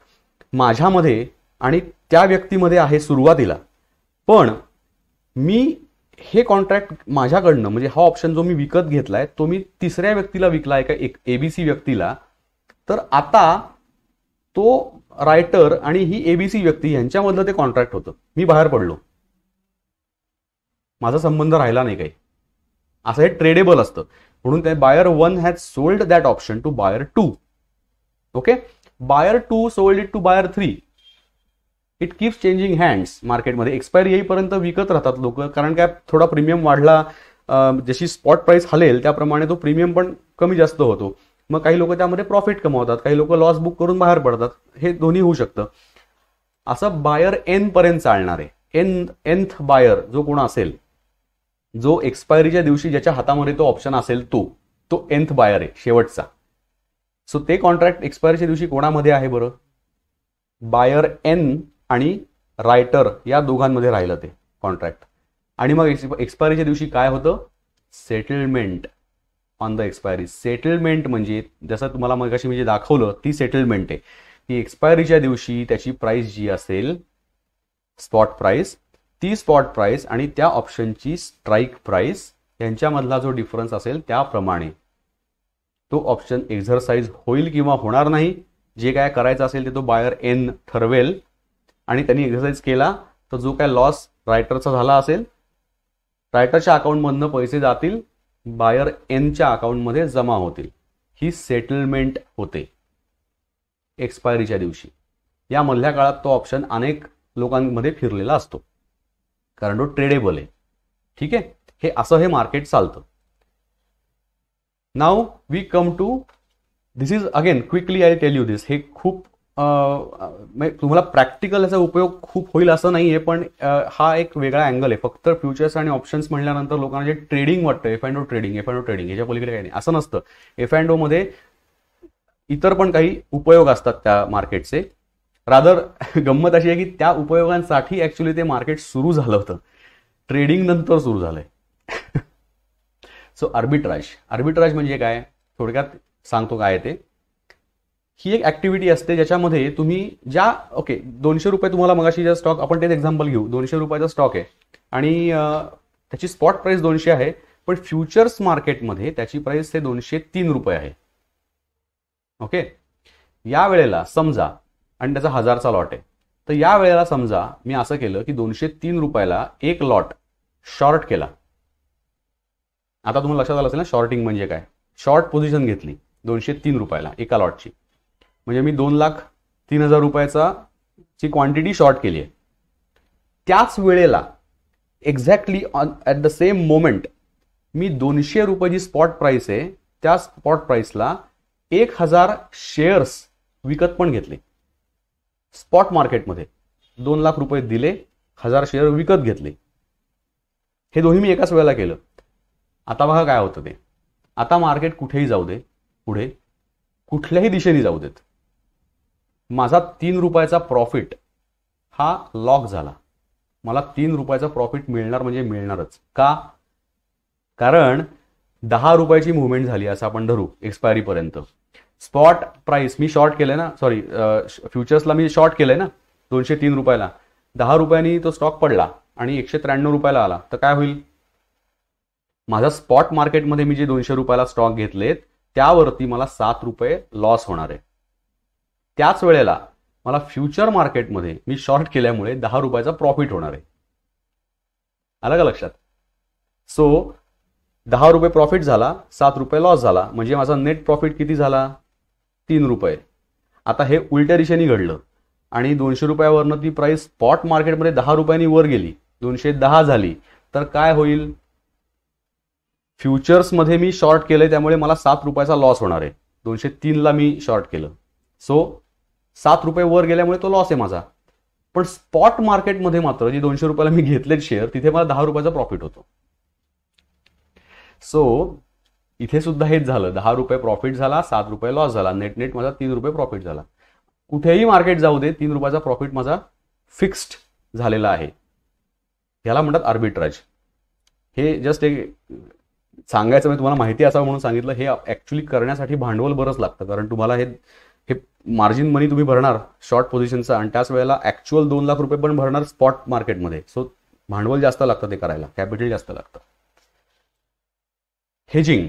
माझ्यामध्ये आणि त्या व्यक्तीमध्ये आहे सुरुवातीला, पण मी हे कॉन्ट्रॅक्ट माझ्याकडनं म्हणजे हा ऑप्शन जो मी विकत घेतलाय तो मी तिसऱ्या व्यक्तीला विकलाय का एक एबीसी व्यक्तीला, तर आता तो रायटर आणि ही एबीसी व्यक्ती यांच्यामधलं ते कॉन्ट्रॅक्ट होतं. मी बाहेर पडलो, माझा संबंध राहिला नाही काही. असं हे ट्रेडेबल असतं. म्हणून ते buyer 1 has sold that option to buyer 2. Okay, buyer 2 sold it to buyer 3. It keeps changing hands. मार्केटमध्ये एक्सपायरी येईपर्यंत विकत राहतात लोक, कारण काय थोडा प्रीमियम वाढला, जशी स्पॉट प्राइस हलेल त्याप्रमाणे तो प्रीमियम पण कमी जास्त होतो. मग काही लोक त्यामध्ये प्रॉफिट कमावतात, काही लोक लॉस बुक करून बाहेर पडतात. हे दोन्ही होऊ शकतं. असं बायर एन पर्यंत चालणार आहे. एनथ बायर जो कोण असेल, जो एक्सपायरीच्या दिवशी ज्याच्या हातामध्ये तो ऑप्शन असेल तो एनथ बायर आहे, शेवटचा. सो ते कॉन्ट्रॅक्ट एक्सपायरीच्या दिवशी कोणामध्ये आहे बरं? बायर एन आणि रायटर या दोघांमध्ये राहिलं ते कॉन्ट्रॅक्ट. आणि मग एक्सपायरीच्या दिवशी काय होतं? Settlement on the expiry. Settlement म्हणजे जसं तुम्हाला मगाशी म्हणजे दाखवलं ती सेटलमेंट आहे की एक्सपायरीच्या दिवशी त्याची प्राइस जी असेल स्पॉट प्राइस, ती स्पॉट प्राइस आणि त्या ऑप्शनची स्ट्राईक प्राइस यांच्यामधला जो डिफरन्स असेल त्याप्रमाणे तो ऑप्शन एक्झरसाइज होईल किंवा होणार नाही. जे काय करायचं असेल ते तो बायर एन ठरवेल. आणि त्यांनी एक्झरसाइज केला तर जो काय लॉस रायटरचा झाला असेल, रायटरच्या अकाउंटमधनं पैसे जातील, बायर एनच्या अकाउंटमध्ये जमा होतील. ही सेटलमेंट होते एक्सपायरीच्या दिवशी. या मधल्या काळात तो ऑप्शन अनेक लोकांमध्ये फिरलेला असतो कारण तो ट्रेडेबल आहे. ठीक आहे, हे असं हे मार्केट चालतं. Now we come to this is again quickly I tell you this. हे खूप तुम्हाला प्रॅक्टिकल याचा उपयोग खूप होईल असं नाहीये, पण हा एक वेगळा अँगल आहे. फक्त फ्युचर्स आणि ऑप्शन्स म्हणल्यानंतर लोकांना जे ट्रेडिंग वाटतं, एफ अँड ओ ट्रेडिंग याच्या पलीकडे काही नाही, असं नसतं. एफ अँड ओ मध्ये इतर पण काही उपयोग असतात त्या मार्केटचे. रादर गंमत अशी आहे की त्या उपयोगांसाठी ऍक्च्युली ते मार्केट सुरू झालं होतं, ट्रेडिंग नंतर सुरू झालंय. सो आर्बिट्राज म्हणजे काय, थोडक्यात सांगतो काय ते. ही एक ऍक्टिव्हिटी असते ज्याच्यामध्ये तुम्ही ज्या 200 रुपये तुम्हाला मगाशी ज्या स्टॉक, आपण तेच एक्झाम्पल घेऊ, 200 रुपयाचा स्टॉक आहे आणि त्याची स्पॉट प्राइस 200 आहे, पण फ्युचर्स मार्केटमध्ये त्याची प्राइस हे 203 रुपये आहे. ओके, या वेळेला समजा, आणि त्याचा 1000चा लॉट आहे, तर या वेळेला समजा मी असं केलं की 203 रुपयाला एक लॉट शॉर्ट केला. आता तुम्हाला लक्षात आलं असेल ना शॉर्टिंग म्हणजे काय. शॉर्ट पोझिशन घेतली 203 रुपयाला एका लॉटची, म्हणजे मी 2,03,000 रुपयाचा ची क्वांटिटी शॉर्ट केली आहे. त्याच वेळेला exactly at the same moment मी 200 रुपये जी स्पॉट प्राइस आहे त्या स्पॉट प्राइसला 1,000 शेअर्स विकत पण घेतले. स्पॉट मार्केटमध्ये 2 लाख रुपये दिले, 1,000 शेअर विकत घेतले. हे दोन्ही मी एकाच वेळेला केलं. आता बघा काय होतं ते. आता मार्केट कुठेही जाऊ दे, पुढे कुठल्याही दिशेने जाऊ देत, माझा 3 रुपयाचा प्रॉफिट हा लॉक झाला. मला 3 रुपयाचा प्रॉफिट मिळणार म्हणजे मिळणारच. का? कारण 10 रुपयाची मुवमेंट झाली असं आपण धरू एक्सपायरीपर्यंत. स्पॉट प्राइस मी शॉर्ट केलंय ना, सॉरी फ्युचर्सला मी शॉर्ट केलंय ना 203 रुपयाला. 10 रुपयांनी तो स्टॉक पडला आणि 193 रुपयाला आला, तर काय होईल? माझा स्पॉट मार्केटमध्ये मी जे 200 रुपयाला स्टॉक घेतलेत त्यावरती मला 7 रुपये लॉस होणार आहे. त्याच वेळेला मला फ्युचर मार्केटमध्ये मी शॉर्ट केल्यामुळे 10 रुपयाचा प्रॉफिट होणार आहे. आलं का लक्षात? सो ₹10 प्रॉफिट झाला, ₹7 लॉस झाला, म्हणजे माझा नेट प्रॉफिट किती झाला? ₹3. आता हे उलट्या दिशेने घडलं आणि ₹200 ती प्राइस स्पॉट मार्केटमध्ये ₹10 वर गेली, 210 झाली, तर काय होईल? फ्युचर्समध्ये मी शॉर्ट केलंय त्यामुळे मला ₹7 लॉस होणार आहे. 203 मी शॉर्ट केलं, सो ₹7 वर गेल्यामुळे तो लॉस आहे माझा. पण स्पॉट मार्केटमध्ये मात्र जे ₹200 मी घेतले शेअर, तिथे मला ₹10 प्रॉफिट होतो. सो इथे सुद्धा हेच झालं, ₹10 प्रॉफिट झाला, ₹7 लॉस झाला, नेट नेट माझा ₹3 प्रॉफिट झाला. कुठेही मार्केट जाऊ दे, ₹3 प्रॉफिट माझा फिक्स्ड झालेला आहे. याला म्हणतात आर्बिट्राज. हे जस्ट एक सांगायचं म्हणजे तुम्हाला माहिती असावं म्हणून सांगितलं. हे ऍक्च्युली करण्यासाठी भांडवल बरंच लागतं, कारण तुम्हाला हे मार्जिन मनी तुम्ही भरणार शॉर्ट पोझिशनचा आणि त्याच वेळेला ऍक्च्युअल ₹2,00,000 पण भरणार स्पॉट मार्केटमध्ये. सो भांडवल जास्त लागतं ते करायला, कॅपिटल जास्त लागतं. हेजिंग.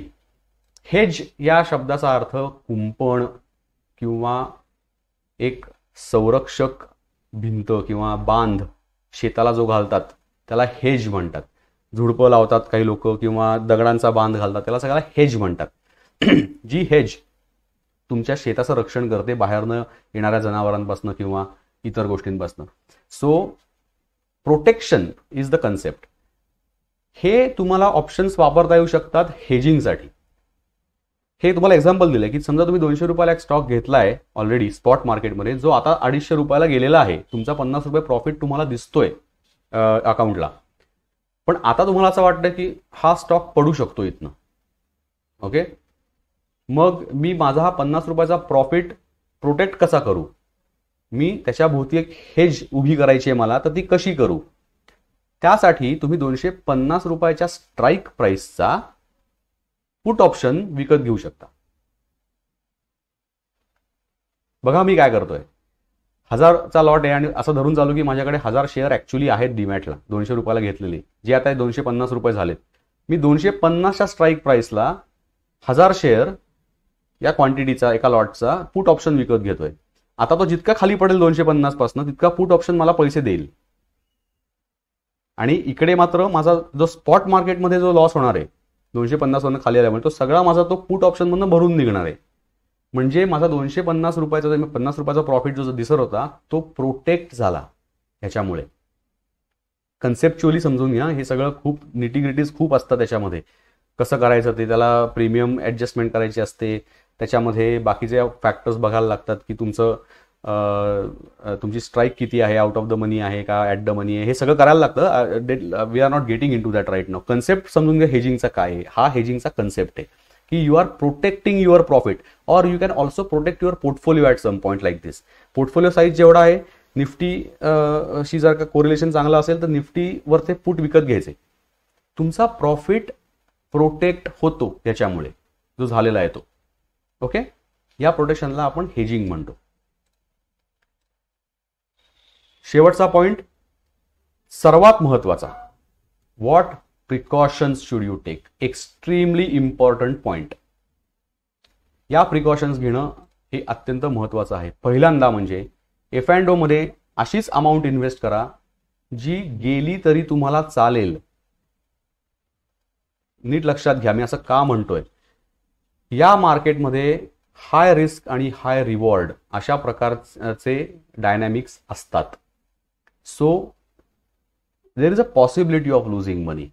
हेज या शब्दाचा अर्थ कुंपण किंवा एक संरक्षक भिंत किंवा बांध शेताला जो घालतात त्याला हेज म्हणतात. झुडपं लावतात काही लोक किंवा दगडांचा बांध घालतात, त्याला सगळ्याला हेज म्हणतात. जी हेज तुमच्या शेताचं रक्षण करते बाहेरनं येणाऱ्या जनावरांपासून किंवा इतर गोष्टींपासून. So protection is the concept. हे तुम्हाला ऑप्शन्स वापरता येऊ शकतात हेजिंगसाठी. हे तुम्हाला एक्झाम्पल दिलंय की समजा तुम्ही ₹200 एक स्टॉक घेतलाय ऑलरेडी स्पॉट मार्केटमध्ये, जो आता ₹250 गेलेला आहे. तुमचा ₹50 प्रॉफिट तुम्हाला दिसतोय अकाउंटला, पण आता तुम्हाला असं वाटतं की हा स्टॉक पडू शकतो इथनं. ओके, मग मी माझा हा ₹50 प्रॉफिट प्रोटेक्ट कसा करू? मी त्याच्या भोवती एक हेज उभी करायची आहे मला, तर ती कशी करू? त्यासाठी तुम्ही ₹250 स्ट्राईक प्राइसचा पुट ऑप्शन विकत घेऊ शकता. बघा मी काय करतोय, 1000चा लॉट आहे आणि असं धरून चालू की माझ्याकडे 1000 शेअर ऍक्च्युअली आहेत डीमॅटला ₹200 घेतलेले, जे आता ₹250 झालेत. मी 250च्या स्ट्राईक प्राइसला 1000 शेअर या क्वांटिटीचा एका लॉटचा पुट ऑप्शन विकत घेतोय. आता तो जितका खाली पडेल 250 पासून तितका पुट ऑप्शन मला पैसे देईल. आणि इकडे मात्र माझा जो स्पॉट मार्केटमध्ये जो लॉस होणार आहे 250 वरनं खाली आल्यामुळे, तो सगळा माझा तो पुट ऑप्शन मधून भरून निघणार आहे. म्हणजे माझा ₹250 ₹50 प्रॉफिट जो दिसत होता तो प्रोटेक्ट झाला ह्याच्यामुळे. कन्सेप्च्युअली समजून घ्या, हे सगळं खूप निटीग्रिटीज खूप असतात त्याच्यामध्ये. कसं करायचं ते, त्याला प्रीमियम ऍडजस्टमेंट करायची असते, त्याच्यामध्ये बाकीचे फॅक्टर्स बघायला लागतात की तुमची स्ट्राईक किती आहे, आउट ऑफ द मनी आहे का, ऍट द मनी आहे, हे सगळं करायला लागतं. We are not getting into that right now. Concept समजून घ्या हेजिंगचा काय आहे. हा हेजिंगचा कन्सेप्ट आहे की you are protecting your profit और you can also protect your portfolio at some point like this. Portfolio size जेवढा आहे, निफ्टी शी जर का कोरिलेशन चांगला असेल तर निफ्टीवर ते पुट विकत घ्यायचे. तुमचा प्रॉफिट प्रोटेक्ट होतो याच्यामुळे, जो झालेला आहे तो. ओके, या प्रोटेक्शनला आपण हेजिंग म्हणतो. शेवटचा पॉइंट, सर्वात महत्वाचा, what precautions should you take. Extremely important point. या प्रिकॉशन्स घेणं हे अत्यंत महत्वाचं आहे. पहिल्यांदा म्हणजे F&O मध्ये अशीच अमाऊंट इन्व्हेस्ट करा जी गेली तरी तुम्हाला चालेल. नीट लक्षात घ्या मी असं का म्हणतोय. या मार्केटमध्ये हाय रिस्क आणि हाय रिवॉर्ड अशा प्रकारचे डायनॅमिक्स असतात. So there is a possibility of losing money.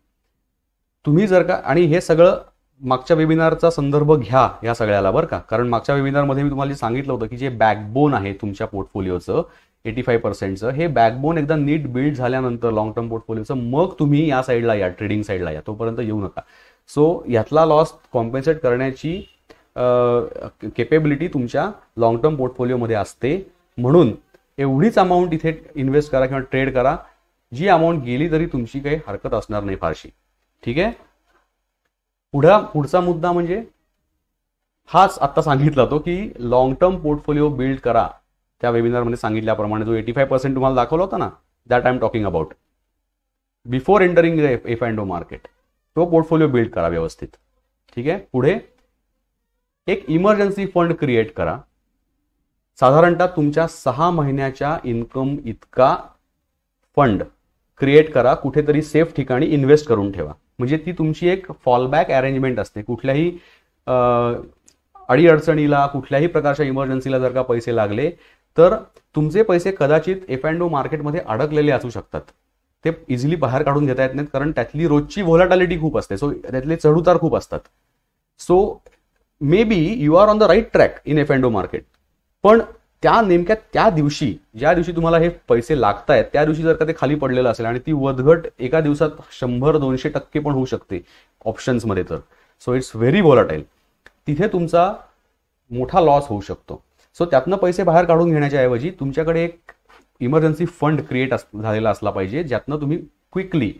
तुम्ही जर का, आणि हे सगळं मागच्या वेबिनारचा संदर्भ घ्या या सगळ्याला बरं का, कारण मागच्या वेबिनारमध्ये मी तुम्हाला सांगितलं होतं की जे बॅकबोन आहे तुमच्या पोर्टफोलिओचं 85%चं, हे बॅकबोन एकदा नीट बिल्ड झाल्यानंतर लॉंग टर्म पोर्टफोलिओचं, मग तुम्ही या साईडला या, ट्रेडिंग साईडला या, तोपर्यंत येऊ नका. सो यातला लॉस कॉम्पेन्सेट करण्याची केपेबिलिटी तुमच्या लॉंग टर्म पोर्टफोलिओमध्ये असते. म्हणून एवढीच अमाऊंट इथे इन्व्हेस्ट करा किंवा ट्रेड करा जी अमाऊंट गेली तरी तुमची काही हरकत असणार नाही फारशी. ठीक आहे. पुढचा मुद्दा म्हणजे हाच आता सांगितला तो की लॉंग टर्म पोर्टफोलिओ बिल्ड करा. त्या वेबिनारमध्ये सांगितल्याप्रमाणे जो 85% तुम्हाला दाखवला होता ना, that I am talking about. Before entering F&O market तो पोर्टफोलिओ बिल्ड करा व्यवस्थित. ठीक आहे. पुढे एक इमर्जन्सी फंड क्रिएट करा. साधारणतः तुमच्या 6 महिन्याच्या इन्कम इतका फंड क्रिएट करा, कुठेतरी सेफ ठिकाणी इन्व्हेस्ट करून ठेवा. म्हणजे ती तुमची एक फॉलबॅक अरेंजमेंट असते. कुठल्याही अडीअडचणीला, कुठल्याही प्रकारच्या इमर्जन्सीला जर का पैसे लागले तर तुमचे पैसे कदाचित F&O मार्केटमध्ये अडकलेले असू शकतात. ते इझिली बाहेर काढून घेता येत नाहीत, कारण त्यातली रोजची व्होलॅटिलिटी खूप असते. सो त्यातले चढउतार खूप असतात. So maybe you are on the right track in F&O market, पण त्या नेमक्या त्या दिवशी, ज्या दिवशी तुम्हाला हे पैसे लागतायत, त्या दिवशी जर का ते खाली पडलेलं असेल आणि ती वधघट एका दिवसात 100-200% पण होऊ शकते ऑप्शन्समध्ये, तर सो इट्स व्हेरी व्होलाटाईल. तिथे तुमचा मोठा लॉस होऊ शकतो. सो त्यातनं पैसे बाहेर काढून घेण्याच्या ऐवजी तुमच्याकडे एक इमर्जन्सी फंड क्रिएट झालेला असला पाहिजे, ज्यातनं तुम्ही क्विकली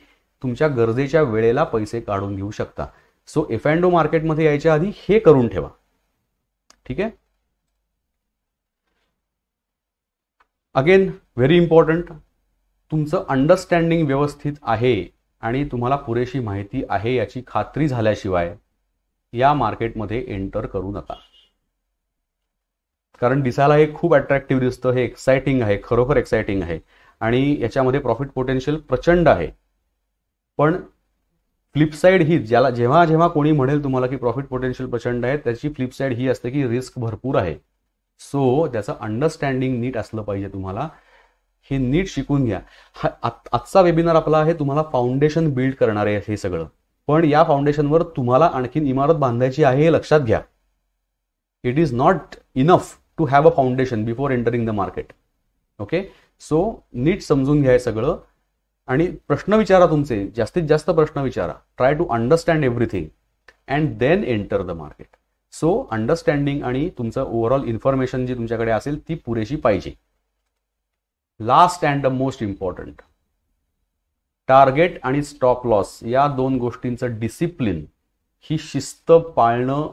तुमच्या गरजेच्या वेळेला पैसे काढून घेऊ शकता. सो F&O मार्केटमध्ये यायच्या आधी हे करून ठेवा. ठीक आहे. अगेन व्हेरी इम्पॉर्टंट, तुमचं अंडरस्टँडिंग व्यवस्थित आहे आणि तुम्हाला पुरेशी माहिती आहे याची खात्री झाल्याशिवाय या मार्केटमध्ये एंटर करू नका. कारण दिसायला हे खूप अट्रॅक्टिव्ह दिसतं, हे एक्साइटिंग आहे, खरोखर एक्साइटिंग आहे आणि याच्यामध्ये प्रॉफिट पोटेन्शियल प्रचंड आहे. पण फ्लिपसाईड ही, ज्याला जेव्हा जेव्हा कोणी म्हणेल तुम्हाला की प्रॉफिट पोटेन्शियल प्रचंड आहे, त्याची फ्लिपसाईड ही असते की रिस्क भरपूर आहे. सो त्याचं अंडरस्टँडिंग नीट असलं पाहिजे. तुम्हाला हे नीट शिकून घ्या. आजचा वेबिनार आपला आहे तुम्हाला फाउंडेशन बिल्ड करणार आहे हे सगळं, पण या फाउंडेशनवर तुम्हाला आणखीन इमारत बांधायची आहे हे लक्षात घ्या. It is not enough to have a foundation before entering the market. Okay. So नीट समजून घ्या हे सगळं आणि प्रश्न विचारा, तुमचे जास्तीत जास्त प्रश्न विचारा. Try to understand everything and then enter the market. So understanding आणि तुमचं ओव्हरऑल इन्फॉर्मेशन जी तुमच्याकडे असेल ती पुरेशी पाहिजे. Last and the most important, target आणि स्टॉप लॉस या दोन गोष्टींचं डिसिप्लिन, ही शिस्त पाळणं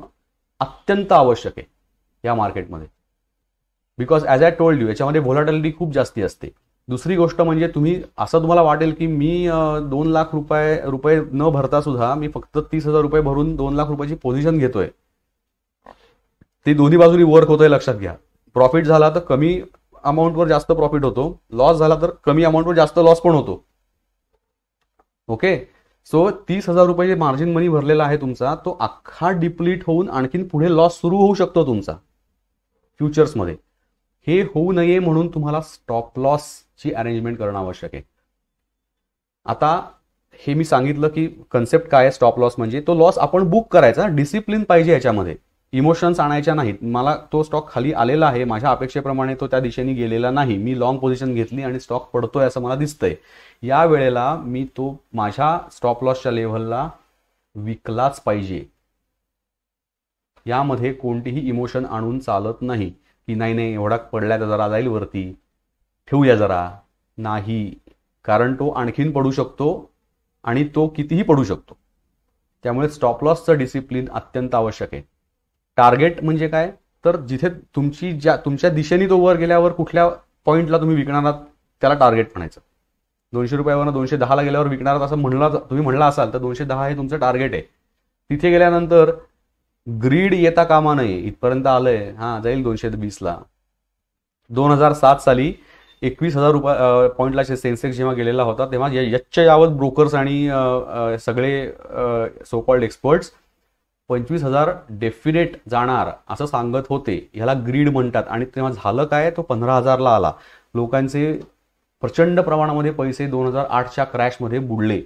अत्यंत आवश्यक आहे या मार्केटमध्ये. Because as I told you, याच्यामध्ये व्होलॅटिलिटी खूप जास्ती असते. दुसरी गोष्ट म्हणजे तुम्हाला वाटेल की मी 2 लाख रुपये न भरता सुद्धा मी फक्त 30,000 रुपये भरून 2 लाख रुपयाची पोझिशन घेतोय. ते दोन्ही बाजूनी वर्क होतंय, लक्षात घ्या. प्रॉफिट झाला तर कमी अमाऊंटवर जास्त प्रॉफिट होतो, लॉस झाला तर कमी अमाऊंटवर जास्त लॉस पण होतो. ओके. सो 30,000 रुपये मार्जिन मनी भरलेला आहे तुमचा, तो अख्खा डिप्लीट होऊन आणखीन पुढे लॉस सुरू होऊ शकतो तुमचा फ्युचर्समध्ये. हे होऊ नये म्हणून तुम्हाला स्टॉप लॉसची अरेंजमेंट करणं आवश्यक आहे. आता हे मी सांगितलं की कन्सेप्ट काय आहे स्टॉप लॉस म्हणजे. तो लॉस आपण बुक करायचा, डिसिप्लिन पाहिजे याच्यामध्ये, इमोशन्स आणायच्या नाहीत. मला तो स्टॉक खाली आलेला आहे, माझ्या अपेक्षेप्रमाणे तो त्या दिशेने गेलेला नाही, मी लॉंग पोझिशन घेतली आणि स्टॉक पडतोय असं मला दिसतंय, या वेळेला मी तो माझ्या स्टॉप लॉसच्या लेव्हलला विकलाच पाहिजे. यामध्ये कोणतीही इमोशन आणून चालत नाही की नाही एवढा पडलाय तर जरा जाईल वरती, ठेवूया जरा. नाही, कारण तो आणखीन पडू शकतो आणि तो कितीही पडू शकतो. त्यामुळे स्टॉप लॉसचं डिसिप्लिन अत्यंत आवश्यक आहे. टार्गेट म्हणजे काय, तर जिथे तुमच्या दिशेने तो वर गेल्यावर कुठल्या पॉईंटला तुम्ही विकणार आहात त्याला टार्गेट म्हणायचं. 200 रुपयावरनं 210ला गेल्यावर विकणार असं तुम्ही म्हणला असाल तर 210 हे तुमचं टार्गेट आहे. तिथे गेल्यानंतर ग्रीड येता कामा नये. इथपर्यंत आलंय, जाईल 220ला. 2007 साली 21,000 पॉईंटला सेन्सेक्स जेव्हा गेलेला होता तेव्हा यावत ब्रोकर्स आणि सगळे सो कॉल्ड एक्सपर्ट्स 25,000 डेफिनेट जाणार असं सांगत होते. ह्याला ग्रीड म्हणतात. आणि तेव्हा झालं काय, तो 15,000ला आला. लोकांचे प्रचंड प्रमाणामध्ये पैसे 2008च्या क्रॅशमध्ये बुडले.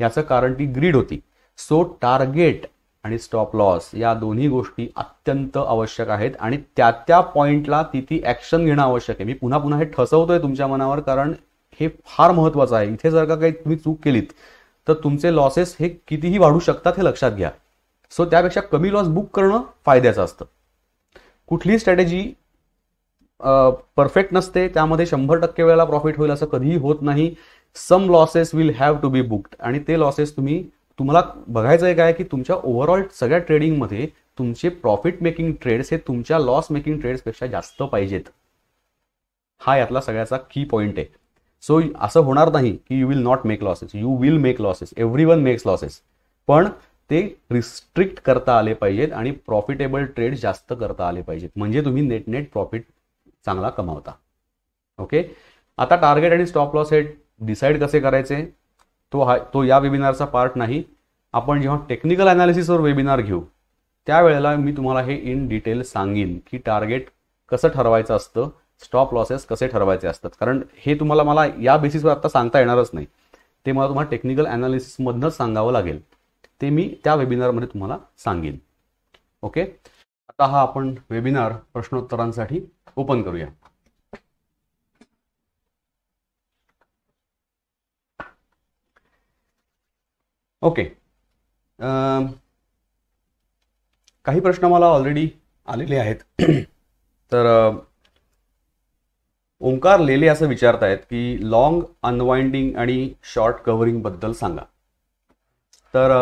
याचं कारण ती ग्रीड होती. सो टार्गेट आणि स्टॉप लॉस या दोन्ही गोष्टी अत्यंत आवश्यक आहेत आणि त्या पॉइंटला ती ऍक्शन घेणं आवश्यक आहे. मी पुन्हा पुन्हा हे ठसवतोय तुमच्या मनावर, कारण हे फार महत्वाचं आहे. इथे जर का काही तुम्ही चूक केलीत तर तुमचे लॉसेस हे कितीही वाढू शकतात हे लक्षात घ्या. सो त्यापेक्षा कमी लॉस बुक करणं फायद्याचं असतं. कुठलीही स्ट्रॅटेजी परफेक्ट नसते, त्यामध्ये 100% वेळेला प्रॉफिट होईल असं कधीही होत नाही. Some losses will have to be booked आणि ते लॉसेस तुम्हाला बघायचं आहे काय की तुमच्या ओव्हरऑल सगळ्या ट्रेडिंगमध्ये तुमचे प्रॉफिट मेकिंग ट्रेड्स हे तुमच्या लॉस मेकिंग ट्रेड्सपेक्षा जास्त पाहिजेत. हा यातला सगळ्याचा की पॉइंट आहे. सो असं होणार नाही की you will not make losses, you will make losses, everyone makes losses, पण ते रिस्ट्रिक्ट करता आले पाहिजेत आणि प्रॉफिटेबल ट्रेड जास्त करता आले पाहिजेत, म्हणजे तुम्ही नेट प्रॉफिट चांगला कमावता. ओके. आता टार्गेट आणि स्टॉप लॉस हे डिसाईड कसे करायचे तो या वेबिनारचा पार्ट नाही. आपण जेव्हा टेक्निकल अनालिसिसवर वेबिनार घेऊ त्यावेळेला मी तुम्हाला हे इन डिटेल सांगेन की टार्गेट कसं ठरवायचं असतं, स्टॉप लॉसेस कसे ठरवायचे असतात. कारण हे तुम्हाला मला या बेसिसवर आता सांगता येणारच नाही, ते मला तुम्हाला टेक्निकल अनालिसिसमधनंच सांगावं लागेल. ते मी त्या वेबिनारमध्ये तुम्हाला सांगेन. ओके, आता हा आपण वेबिनार प्रश्नोत्तरांसाठी ओपन करूया. ओके, काही प्रश्न मला ऑलरेडी आलेले आहेत. तर ओंकार लेले असं विचारतायत की लॉंग अनवाइंडिंग आणि शॉर्ट कव्हरिंग बद्दल सांगा. तर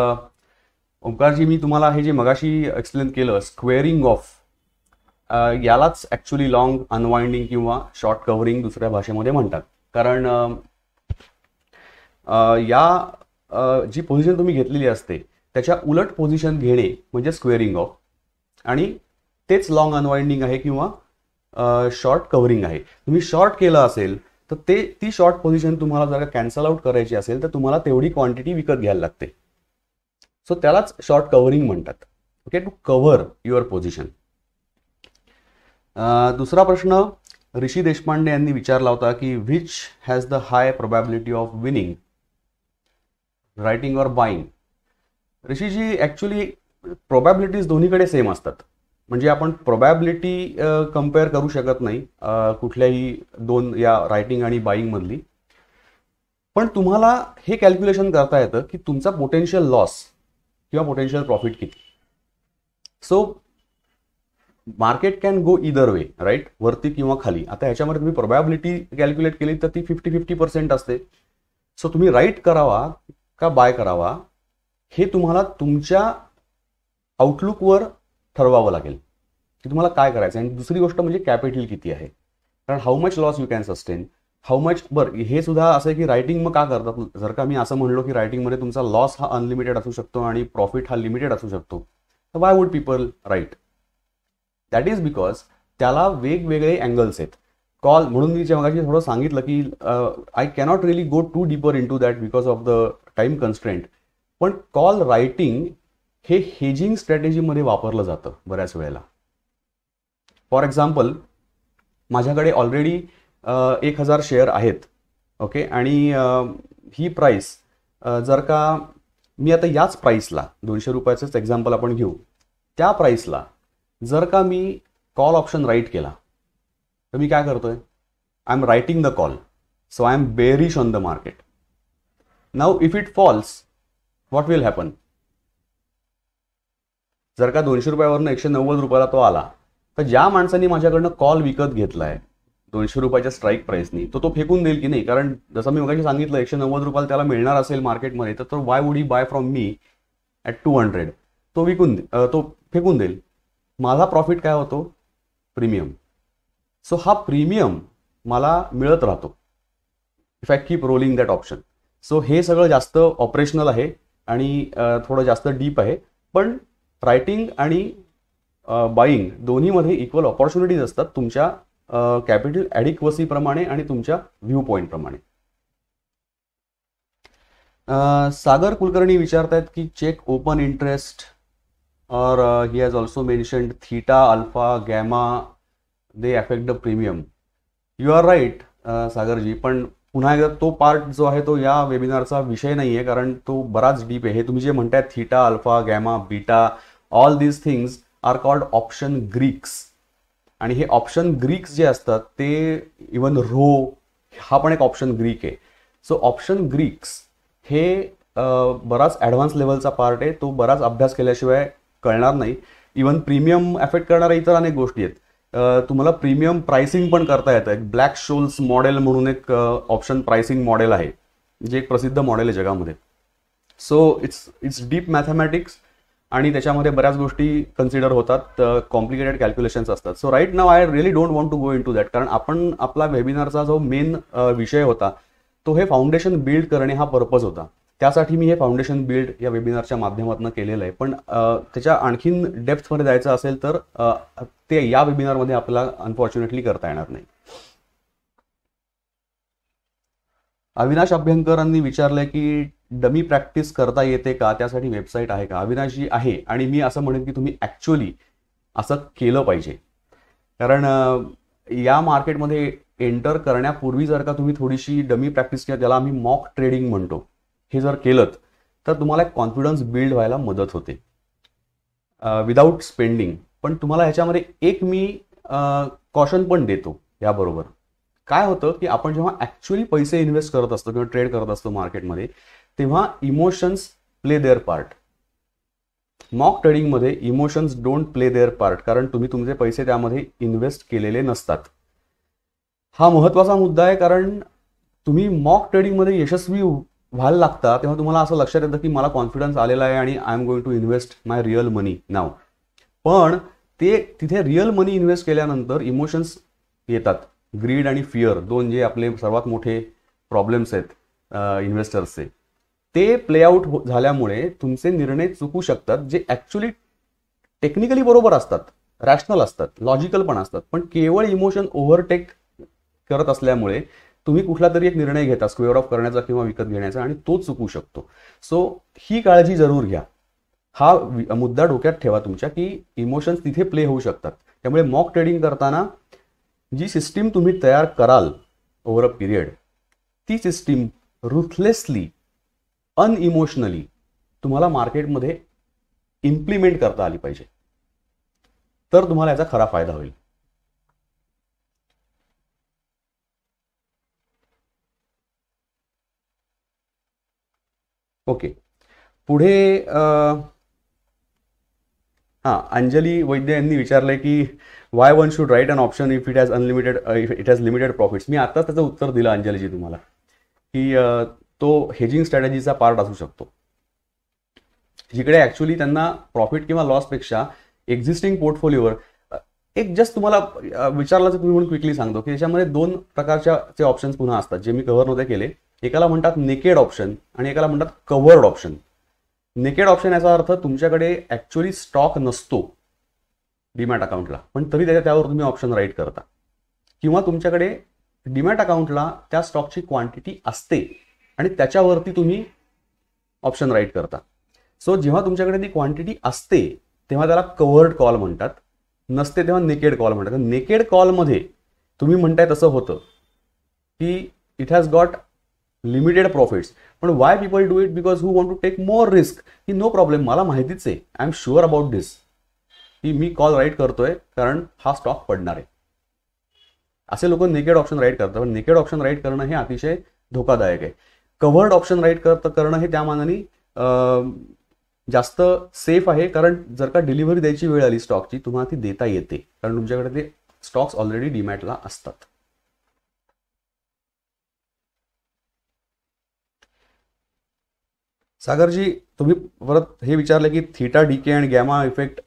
ओंकारजी, मी तुम्हाला हे जे मगाशी एक्सप्लेन केलं स्क्वेअरिंग ऑफ, यालाच ॲक्च्युली लॉंग अनवाइंडिंग किंवा शॉर्ट कव्हरिंग दुसऱ्या भाषेमध्ये म्हणतात. कारण जी पोझिशन तुम्ही घेतलेली असते त्याच्या उलट पोझिशन घेणे म्हणजे स्क्वेअरिंग ऑफ, आणि तेच लॉंग अनवाइंडिंग आहे किंवा शॉर्ट कव्हरिंग आहे. तुम्ही शॉर्ट केलं असेल तर ती शॉर्ट पोझिशन तुम्हाला जर कॅन्सल आउट करायची असेल तर तुम्हाला तेवढी क्वांटिटी विकत घ्यायला लागते. सो त्यालाच शॉर्ट कव्हरिंग म्हणतात. Okay, to cover your position. दुसरा प्रश्न ऋषी देशपांडे यांनी विचारला होता की which has the high probability of winning, writing और बाईंग. ऋषीजी, ॲक्च्युली प्रोबॅबिलिटीज दोन्हीकडे सेम असतात. म्हणजे आपण प्रोबॅबिलिटी कम्पेअर करू शकत नाही कुठल्याही दोन या रायटिंग आणि बाईंग मधली. पण तुम्हाला हे कॅल्क्युलेशन करता येतं की तुमचा पोटेन्शियल लॉस किंवा पोटेन्शियल प्रॉफिट किती. So market can go either way, right, वरती किंवा खाली. आता ह्याच्यामध्ये तुम्ही प्रोबॅबिलिटी कॅल्क्युलेट केली तर ती 50-50% असते. सो तुम्ही राईट करावा का बाय करावा हे तुम्हाला तुमच्या आउटलुकवर ठरवावं लागेल की तुम्हाला काय करायचं. आणि दुसरी गोष्ट म्हणजे कॅपिटल किती आहे. कारण how much loss you can sustain, how much. बरं, हे सुद्धा असं आहे की रायटिंग मग का करतात. जर का मी असं म्हणलो की रायटिंगमध्ये तुमचा लॉस हा अनलिमिटेड असू शकतो आणि प्रॉफिट हा लिमिटेड असू शकतो, तर why would people write. That is because त्याला वेगवेगळे अँगल्स आहेत. कॉल म्हणून मी मगाशी थोडं सांगितलं की I cannot really go to deeper into that because of the time constraint. पण कॉल रायटिंग हे हेजिंग स्ट्रॅटेजीमध्ये वापरलं जातं बऱ्याच वेळेला. फॉर एक्झाम्पल, माझ्याकडे ऑलरेडी 1000 शेअर आहेत. ओके, आणि ही प्राईस जर का मी आता याच प्राईसला 200 रुपयाचंच एक्झाम्पल आपण घेऊ, त्या प्राईसला जर का मी कॉल ऑप्शन राईट केला तर मी काय करतोय, I am writing the call. So I am bearish on the market. Now if it falls, what will happen. जर का 200 रुपयावरनं 190 रुपयाला तो आला तर ज्या माणसाने माझ्याकडनं कॉल विकत घेतलाय 200 रुपयाच्या स्ट्राईक प्राईसनी, तो फेकून देईल की नाही. कारण जसं मी मगाशी सांगितलं 190 रुपयाला त्याला मिळणार असेल मार्केटमध्ये, तर why would he buy from me at 200. तो फेकून देईल. माझा प्रॉफिट काय होतो, प्रीमियम. सो हा प्रीमियम मला मिळत राहतो if I keep rolling that option. So हे सगळं जास्त ऑपरेशनल आहे आणि थोडं जास्त डीप आहे. पण रायटिंग आणि बाईंग दोन्हीमध्ये इक्वल ऑपॉर्च्युनिटीज असतात तुमच्या कॅपिटल ॲडिक्वसीप्रमाणे आणि तुमच्या व्ह्यू पॉईंटप्रमाणे. सागर कुलकर्णी विचारतायत की चेक ओपन इंटरेस्ट और he has also mentioned theta, alpha, gamma, they affect the premium. You are right Sagarji, पण पुन्हा एकदा तो पार्ट जो आहे तो या वेबिनारचा विषय नाही आहे, कारण तो बराच डीप आहे. हे तुम्ही जे म्हणताय theta, alpha, gamma, beta, all these things are called option Greeks. आणि हे ऑप्शन ग्रीक्स जे असतात ते इवन रो हा पण एक ऑप्शन ग्रीक आहे. सो ऑप्शन ग्रीक्स हे बराच ॲडव्हान्स लेवलचा पार्ट आहे. तो बराच अभ्यास केल्याशिवाय कळणार नाही. इवन प्रीमियम अफेक्ट करणाऱ्या इतर अनेक गोष्टी आहेत. तुम्हाला प्रीमियम प्राइसिंग पण करता येतं. एक ब्लॅक शोल्स मॉडेल म्हणून एक ऑप्शन प्राइसिंग मॉडेल आहे, जे एक प्रसिद्ध मॉडेल आहे जगामध्ये. सो इट्स डीप मॅथमॅटिक्स आणि त्याच्यामध्ये बऱ्याच गोष्टी कन्सिडर होतात, कॉम्प्लिकेटेड कॅल्क्युलेशन्स असतात. So right now I really don't want to go into that. कारण आपण आपला वेबिनारचा जो मेन विषय होता तो हे फाउंडेशन बिल्ड करणे हा पर्पज होता. त्यासाठी मी हे फाउंडेशन बिल्ड या वेबिनारच्या माध्यमातून केलेलं आहे. पण त्याच्या आणखीन डेप्थमध्ये जायचं असेल तर ते या वेबिनारमध्ये आपल्याला अनफॉर्च्युनेटली करता येणार नाही. अविनाश अभ्यंकरांनी विचारलंय की डमी प्रॅक्टिस करता येते का, त्यासाठी वेबसाईट आहे का? अविनाशजी आहे, आणि मी असं म्हणेन की तुम्ही ॲक्च्युअली असं केलं पाहिजे. कारण या मार्केटमध्ये एंटर करण्यापूर्वी जर का तुम्ही थोडीशी डमी प्रॅक्टिस किंवा ज्याला आम्ही मॉक ट्रेडिंग म्हणतो, हे जर केलं तर तुम्हाला एक कॉन्फिडन्स बिल्ड व्हायला मदत होते विदाऊट स्पेंडिंग. पण तुम्हाला ह्याच्यामध्ये एक मी कॉशन पण देतो याबरोबर. काय होतं की आपण जेव्हा ॲक्च्युअली पैसे इन्व्हेस्ट करत असतो किंवा ट्रेड करत असतो मार्केटमध्ये, तेव्हा emotions play their part. Mock ट्रेडिंगमध्ये emotions don't play their part, कारण तुम्ही तुमचे पैसे त्यामध्ये इन्व्हेस्ट केलेले नसतात. हा महत्त्वाचा मुद्दा आहे, कारण तुम्ही मॉक ट्रेडिंगमध्ये यशस्वी व्हायला लागता तेव्हा तुम्हाला असं लक्षात येतं की मला कॉन्फिडन्स आलेला आहे आणि I am going to invest my real money now. पण ते तिथे रिअल मनी इन्व्हेस्ट केल्यानंतर इमोशन्स येतात, ग्रीड आणि फिअर, दोन जे आपले सर्वात मोठे प्रॉब्लेम्स आहेत इन्व्हेस्टर्सचे. ते प्ले आउट झाल्यामुळे तुमचे निर्णय चुकू शकतात, जे ॲक्च्युली टेक्निकली बरोबर असतात, रॅशनल असतात, लॉजिकल पण असतात, पण केवळ इमोशन ओव्हरटेक करत असल्यामुळे तुम्ही कुठला तरी एक निर्णय घेता स्क्वेअर ऑफ करण्याचा किंवा विकत घेण्याचा, आणि तो चुकू शकतो. सो ही काळजी जरूर घ्या. हा मुद्दा डोक्यात ठेवा तुमच्या की इमोशन्स तिथे प्ले होऊ शकतात. त्यामुळे मॉक ट्रेडिंग करताना जी सिस्टीम तुम्ही तयार कराल ओव्हर अ पिरियड, ती सिस्टीम रुथलेसली, अनइमोशनली तुम्हाला मार्केटमध्ये इम्प्लिमेंट करता आली पाहिजे, तर तुम्हाला याचा खरा फायदा होईल. ओके, पुढे अंजली वैद्य यांनी विचारलंय की why one should write an option if it has unlimited, it has limited profits. मी आताच त्याचं उत्तर दिलं अंजलीजी तुम्हाला की तो हेजिंग स्ट्रॅटेजीचा पार्ट असू शकतो, जिकडे ऍक्च्युअली त्यांना प्रॉफिट किंवा लॉसपेक्षा एक्झिस्टिंग पोर्टफोलिओवर एक जस्ट तुम्हाला विचारलं तर तुम्ही म्हणून क्विकली सांगतो की त्याच्यामध्ये दोन प्रकारचे ऑप्शन्स पुन्हा असतात जे मी कव्हर नव्हते केले. एकाला म्हणतात नेकेड ऑप्शन आणि एकाला म्हणतात कव्हर्ड ऑप्शन. नेकेड ऑप्शन याचा अर्थ तुमच्याकडे ऍक्च्युअली स्टॉक नसतो डीमॅट अकाउंटला, पण तरी त्यावर तुम्ही ऑप्शन राईट करता, किंवा तुमच्याकडे डीमॅट अकाउंटला त्या स्टॉकची क्वांटिटी असते आणि त्याच्यावरती तुम्ही ऑप्शन राईट करता. सो जेव्हा तुमच्याकडे ती क्वांटिटी असते तेव्हा त्याला कव्हर्ड कॉल म्हणतात, नसते तेव्हा नेकेड कॉल म्हणतात. नेकेड कॉलमध्ये तुम्ही म्हणताय तसं होतं की it has got limited profits, पण why people do it, because who want to take more risk. की नो प्रॉब्लेम, मला माहितीच आहे, I am sure about this, की मी कॉल राईट करतोय कारण हा स्टॉक पडणार आहे. असे लोक नेकेड ऑप्शन राईट करतात, पण नेकेड ऑप्शन राईट करणं हे अतिशय धोकादायक आहे. कव्हर्ड ऑप्शन राईट करणं हे त्या मानाने जास्त सेफ आहे, कारण जर का डिलिव्हरी द्यायची वेळ आली स्टॉकची तुम्हाला ती देता येते, कारण तुमच्याकडे ते स्टॉक्स ऑलरेडी डीमॅटला असतात. सागरजी तुम्ही परत हे विचारलं की theta decay and gamma effect,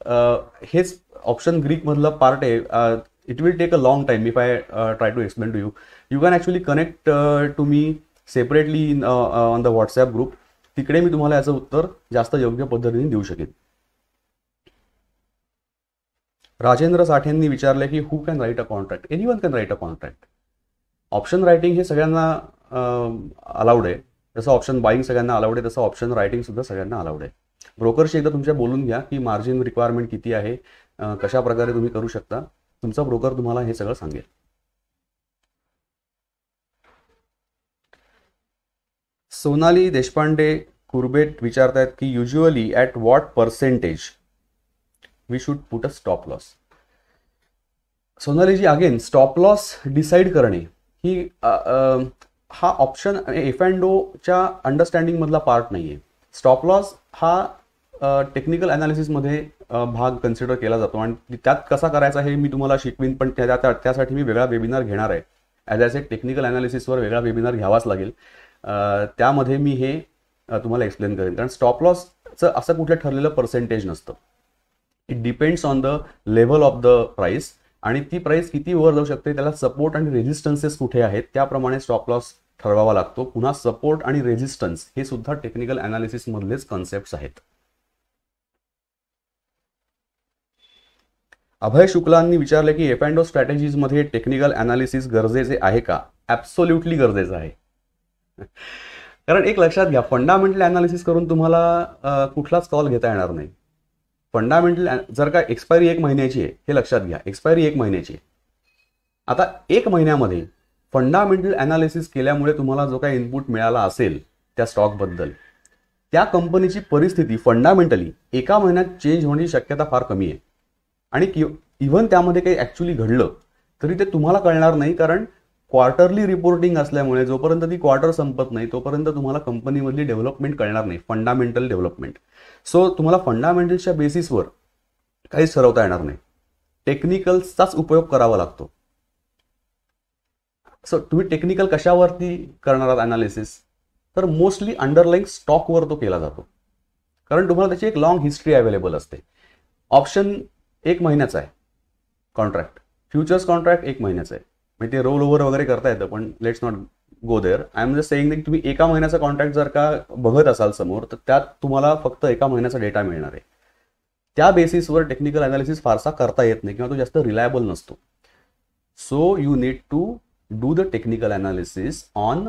हेच ऑप्शन ग्रीक मधलं पार्ट आहे. It will take a long time if I try to explain to you. You can actually connect to me separately on the WhatsApp group. तिकडे मी तुम्हाला याचं उत्तर जास्त योग्य पद्धतीने देऊ शकेन. राजेंद्र साठेंनी विचारले की who can write a contract. Anyone can write a contract. Option writing हे सगळ्यांना अलाउड आहे. जसं ऑप्शन बाईंग सगळ्यांना अलाउड आहे तसं ऑप्शन रायटिंग सुद्धा सगळ्यांना अलाउड आहे. ब्रोकरशी एकदा तुमच्या बोलून घ्या की मार्जिन रिक्वायरमेंट किती आहे, कशा प्रकारे तुम्ही करू शकता. तुमचा ब्रोकर तुम्हाला हे सगळं सांगेल. सोनाली देशपांडे कुर्बेट विचारतायत की usually at what percentage we should put a stop loss. Sonaliji again stop loss decide करणे ही हा ऑप्शन एफ अँड ओच्या अंडरस्टँडिंग मधला पार्ट नाही आहे. स्टॉप लॉस हा टेक्निकल अनालिसिसमध्ये भाग कन्सिडर केला जातो आणि त्यात कसा करायचा हे मी तुम्हाला शिकवीन, पण त्यासाठी मी वेगळा वेबिनार घेणार आहे. ॲज ए टेक्निकल अनालिसिसवर वेगळा वेबिनार घ्यावाच लागेल. त्यामध्ये मी हे तुम्हाला एक्सप्लेन करेन. कारण स्टॉप लॉसचं असं कुठलं ठरलेलं पर्सेंटेज नसतं. It depends on the level of the price, आणि ती प्राइस किती वर जाऊ शकते, त्याला सपोर्ट आणि रेझिस्टन्सेस कुठे आहेत त्याप्रमाणे स्टॉप लॉस ठरवावा लागतो. पुन्हा सपोर्ट आणि रेझिस्टन्स हे सुद्धा टेक्निकल अनालिसिस मधलेच कॉन्सेप्ट्स आहेत. अभय शुक्लांनी विचारले की एफ अँड ओ स्ट्रॅटेजीज मध्ये टेक्निकल अनालिसिस गरजेचे आहे का. ॲब्सोल्युटली गरजेचं आहे. कारण एक लक्षात घ्या, फंडामेंटल अनालिसिस करून तुम्हाला कुठलाच कॉल घेता येणार नाही. फंडामेंटल जर का एक्सपायरी 1 महिन्याची आहे, हे लक्षात घ्या, एक्सपायरी 1 महिन्याची आहे. आता 1 महिन्यामध्ये फंडामेंटल अनालिसिस केल्यामुळे तुम्हाला जो काही इनपुट मिळाला असेल त्या स्टॉकबद्दल, त्या कंपनीची परिस्थिती फंडामेंटली 1 महिन्यात चेंज होण्याची शक्यता फार कमी आहे. आणि इव्हन त्यामध्ये काही ॲक्च्युली घडलं तरी ते तुम्हाला कळणार नाही, कारण क्वार्टरली रिपोर्टिंग असल्यामुळे जोपर्यंत ती क्वार्टर संपत नाही तोपर्यंत तुम्हाला कंपनीमधली डेव्हलपमेंट कळणार नाही, फंडामेंटल डेव्हलपमेंट. सो तुम्हाला फंडामेंटल्सच्या बेसिसवर काहीच ठरवता येणार नाही, टेक्निकल्सचाच उपयोग करावा लागतो. सो तुम्ही टेक्निकल कशावरती करणार आहात अनालिसिस, तर मोस्टली अंडरलाईंग स्टॉकवर तो केला जातो, कारण तुम्हाला त्याची एक लॉंग हिस्ट्री अवेलेबल असते. ऑप्शन 1 महिन्याचा आहे कॉन्ट्रॅक्ट, फ्युचर्स कॉन्ट्रॅक्ट 1 महिन्याचा आहे, म्हणजे ते रोल ओव्हर वगैरे करता येतं, पण let's not go there. I am just saying की तुम्ही 1 महिन्याचा कॉन्ट्रॅक्ट जर का बघत असाल समोर, तर त्यात तुम्हाला फक्त 1 महिन्याचा डेटा मिळणार आहे. त्या बेसिसवर टेक्निकल अनालिसिस फारसा करता येत नाही किंवा तो जास्त रिलायबल नसतो. So you need to do the technical analysis on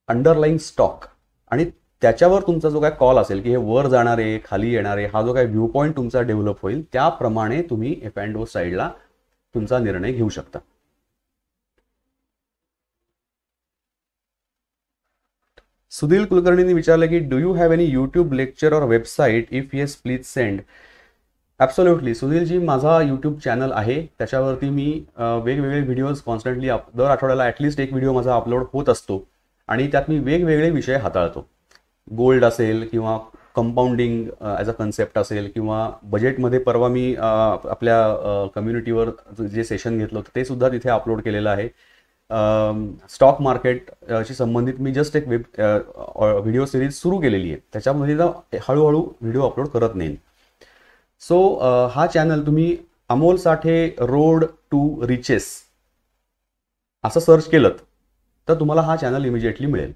underlying stock, आणि त्याच्यावर तुमचा जो काय कॉल असेल की हे वर जाणार आहे खाली येणार आहे, हा जो काय व्ह्यू पॉईंट तुमचा डेव्हलप होईल त्याप्रमाणे तुम्ही F&O साईडला तुमचा निर्णय घेऊ शकता. सुधील कुलकर्णींनी विचारलं की do you have any YouTube lecture or website, if yes please send. Absolutely Sudhilji, माझा यूट्यूब चॅनल आहे, त्याच्यावरती मी वेगवेगळे व्हिडिओज कॉन्स्टंटली दर आठवड्याला ॲटलिस्ट एक व्हिडिओ माझा अपलोड होत असतो, आणि त्यात मी वेगवेगळे विषय हाताळतो. गोल्ड असेल किंवा कंपाऊंडिंग ॲज अ कन्सेप्ट असेल, किंवा बजेटमध्ये परवा मी आपल्या कम्युनिटीवर जे सेशन घेतलं होतं ते सुद्धा तिथे अपलोड केलेलं आहे. स्टॉक मार्केटशी संबंधित मी जस्ट एक व्हिडिओ सिरीज सुरू केलेली आहे, त्याच्यामध्ये हळूहळू व्हिडिओ अपलोड करत नाही. सो हा चॅनल तुम्ही अमोल साठे रोड टू रिचेस असं सर्च केलं तर तुम्हाला हा चॅनल इमिजिएटली मिळेल.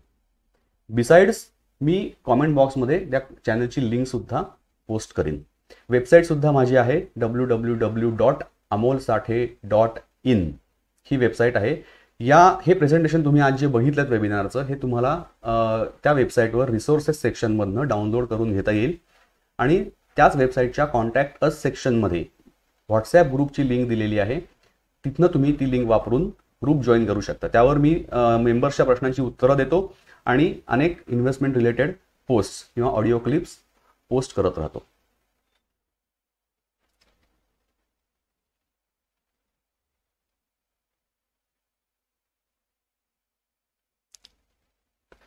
बिसाइड्स मी कॉमेंट बॉक्समध्ये त्या चॅनलची लिंक सुद्धा पोस्ट करीन. वेबसाईट सुद्धा माझी आहे www.amolsathe.in ही वेबसाईट आहे. हे प्रेझेंटेशन तुम्ही आज जे बघितलं वेबिनारचं, हे तुम्हाला त्या वेबसाईटवर रिसोर्सेस सेक्शनमधनं डाउनलोड करून घेता येईल, आणि त्याच वेबसाईटच्या कॉन्टॅक्ट अस सेक्शनमध्ये व्हॉट्सॲप ग्रुपची लिंक दिलेली आहे, तिथनं तुम्ही ती लिंक वापरून ग्रुप जॉईन करू शकता. त्यावर मी मेंबर्सच्या प्रश्नांची उत्तरं देतो आणि अनेक इन्व्हेस्टमेंट रिलेटेड पोस्ट किंवा ऑडिओ क्लिप्स पोस्ट करत राहतो.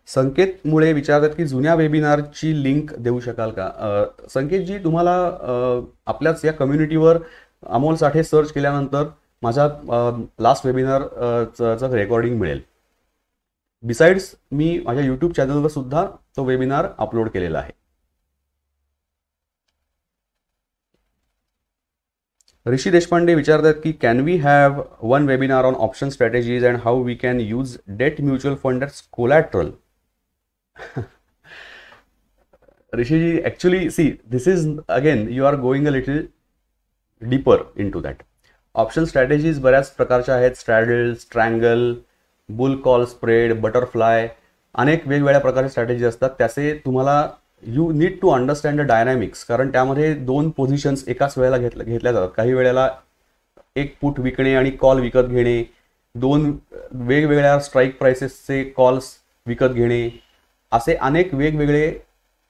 संकेत मुळे विचारतात की जुन्या वेबिनारची लिंक देऊ शकाल का. संकेतजी, तुम्हाला आपल्याच या कम्युनिटीवर अमोल साठे सर्च केल्यानंतर माझा लास्ट वेबिनारचं रेकॉर्डिंग मिळेल. बिसाइड्स मी माझ्या यूट्यूब चॅनलवर सुद्धा तो वेबिनार अपलोड केलेला आहे. ऋषी देशपांडे विचारतात की can we have one webinar on option strategies and how we can use debt mutual fund as collateral. Rishiji, actually see this is again you are going a little deeper into that. Option strategies बऱ्याच प्रकारच्या आहेत, straddle, strangle, bull call spread, butterfly, अनेक वेगवेगळ्या प्रकारचे strategy असतात. त्याचे तुम्हाला you need to understand the dynamics, कारण त्यामध्ये 2 पोझिशन्स एकाच वेळेला घेतल्या जातात. काही वेळेला एक पुट विकणे आणि कॉल विकत घेणे, 2 वेगवेगळ्या स्ट्राईक प्राइसेसचे कॉल्स विकत घेणे, असे अनेक वेगवेगळे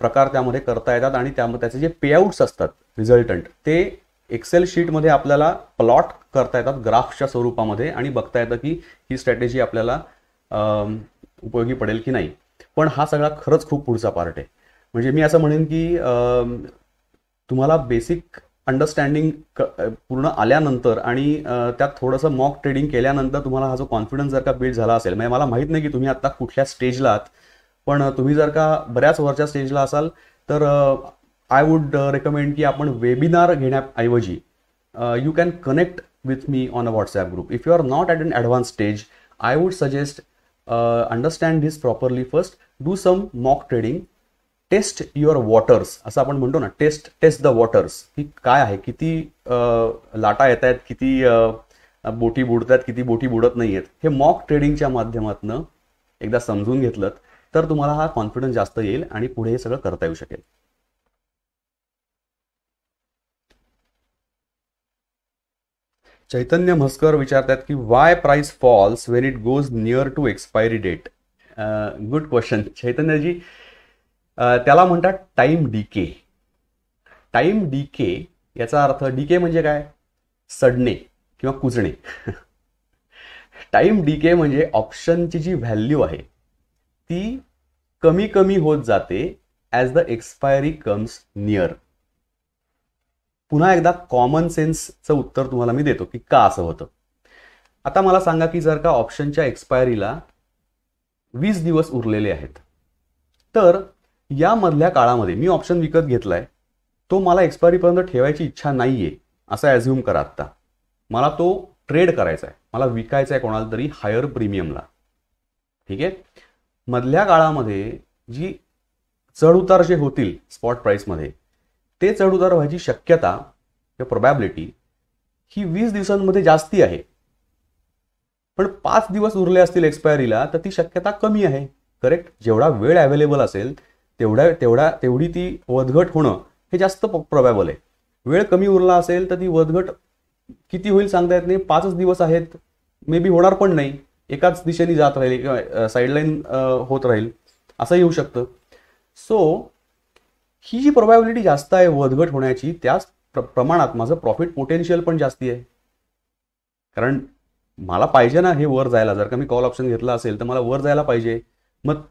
प्रकार त्यामध्ये करता येतात. आणि त्यामध्ये त्याचे जे पेआउट्स असतात रिझल्टंट, ते एक्सेल शीटमध्ये आपल्याला प्लॉट करता येतात ग्राफच्या स्वरूपामध्ये, आणि बघता येतं की ही स्ट्रॅटेजी आपल्याला उपयोगी पडेल की नाही. पण हा सगळा खरंच खूप पुढचा पार्ट आहे. म्हणजे मी असं म्हणेन की तुम्हाला बेसिक अंडरस्टँडिंग पूर्ण आल्यानंतर आणि त्यात थोडंसं मॉक ट्रेडिंग केल्यानंतर तुम्हाला हा जो कॉन्फिडन्स जर का बिल्ड झाला असेल, म्हणजे मला माहीत नाही की तुम्ही आता कुठल्या स्टेजला आहात, पण तुम्ही जर का बऱ्याच वरच्या स्टेजला असाल तर आय वुड रेकमेंड की आपण वेबिनार घेण्याऐवजी you can connect with me on a WhatsApp group. If you are not at an advance stage, I would suggest understand this properly first, do some mock trading, test your waters असं आपण म्हणतो ना, taste the waters, की काय आहे, किती लाटा येत आहेत, किती बोटी बुडतात, किती बोटी बुडत नाही आहेत. हे मॉक ट्रेडिंगच्या माध्यमातून एकदा समजून घेतलं तर तुम्हाला हा कॉन्फिडन्स जास्त येईल आणि पुढे हे सगळं करता येऊ शकेल. चैतन्य म्हस्कर विचारतात की why price falls when it goes near to expiry date. Good question Chaitanyaji. त्याला म्हणतात टाइम डीके. टाइम डीके याचा अर्थ, डीके म्हणजे काय, सडणे किंवा कुजणे. टाइम डीके म्हणजे ऑप्शनची जी व्हॅल्यू आहे ती कमी कमी होत जाते as the expiry comes near. पुन्हा एकदा कॉमन सेन्सचं उत्तर तुम्हाला मी देतो की का असं होतं. आता मला सांगा की जर का ऑप्शनच्या एक्सपायरीला 20 दिवस उरलेले आहेत, तर या मधल्या काळामध्ये मी ऑप्शन विकत घेतलाय, तो मला एक्सपायरीपर्यंत ठेवायची इच्छा नाहीये असं ॲझ्युम करा. आत्ता मला तो ट्रेड करायचा आहे, मला विकायचा आहे कोणाला तरी हायर प्रीमियमला. ठीक आहे. मधल्या काळामध्ये जी चढउतार जे होतील स्पॉट प्राइसमध्ये, ते चढउतार व्हायची शक्यता किंवा प्रोबॅबिलिटी ही 20 दिवसांमध्ये जास्ती आहे. पण 5 दिवस उरले असतील एक्सपायरीला तर ती शक्यता कमी आहे. करेक्ट. जेवढा वेळ अवेलेबल असेल तेवढी ती वधघट होणं हे जास्त प्रोबॅबल आहे. वेळ कमी उरला असेल तर ती वधघट किती होईल सांगता येत नाही. 5 दिवस आहेत, मे बी होणार पण नाही, एकाच दिशेने जात राहील किंवा साईडलाईन होत राहील असंही होऊ शकतं. सो ही जी प्रोबॅबिलिटी जास्त आहे वधघट होण्याची, त्याच प्रमाणात माझं प्रॉफिट पोटेन्शियल पण जास्ती आहे. कारण मला पाहिजे ना हे वर जायला. जर का मी कॉल ऑप्शन घेतला असेल तर मला वर जायला पाहिजे. मग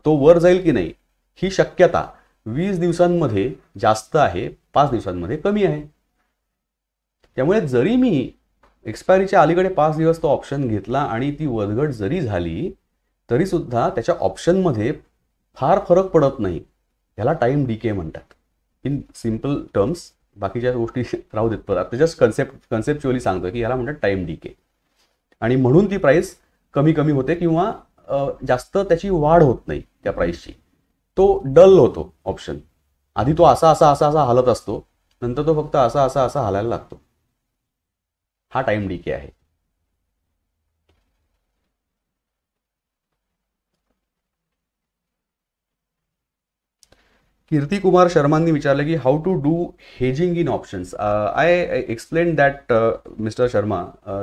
तो वर जाईल की नाही ही शक्यता 20 दिवसांमध्ये जास्त आहे, 5 दिवसांमध्ये कमी आहे. त्यामुळे जरी मी एक्सपायरीच्या अलीकडे 5 दिवस तो ऑप्शन घेतला आणि ती वधघट जरी झाली तरी सुद्धा त्याच्या ऑप्शनमध्ये फार फरक पडत नाही. ह्याला टाइम डीके म्हणतात इन सिम्पल टर्म्स. बाकीच्या गोष्टी राहू देत, परत आता जस्ट कन्सेप्च्युअली सांगतो की ह्याला म्हणतात टाइम डीके. आणि म्हणून ती प्राइस कमी कमी होते किंवा जास्त त्याची वाढ होत नाही त्या प्राइसची. तो डल होतो ऑप्शन. आधी तो असा हालत असतो, नंतर तो फक्त असा हालायला लागतो. हा टाइम डीके आहे. कीर्ती कुमार शर्मांनी विचारलं की how to do hedging in options. I explain that mister Sharma.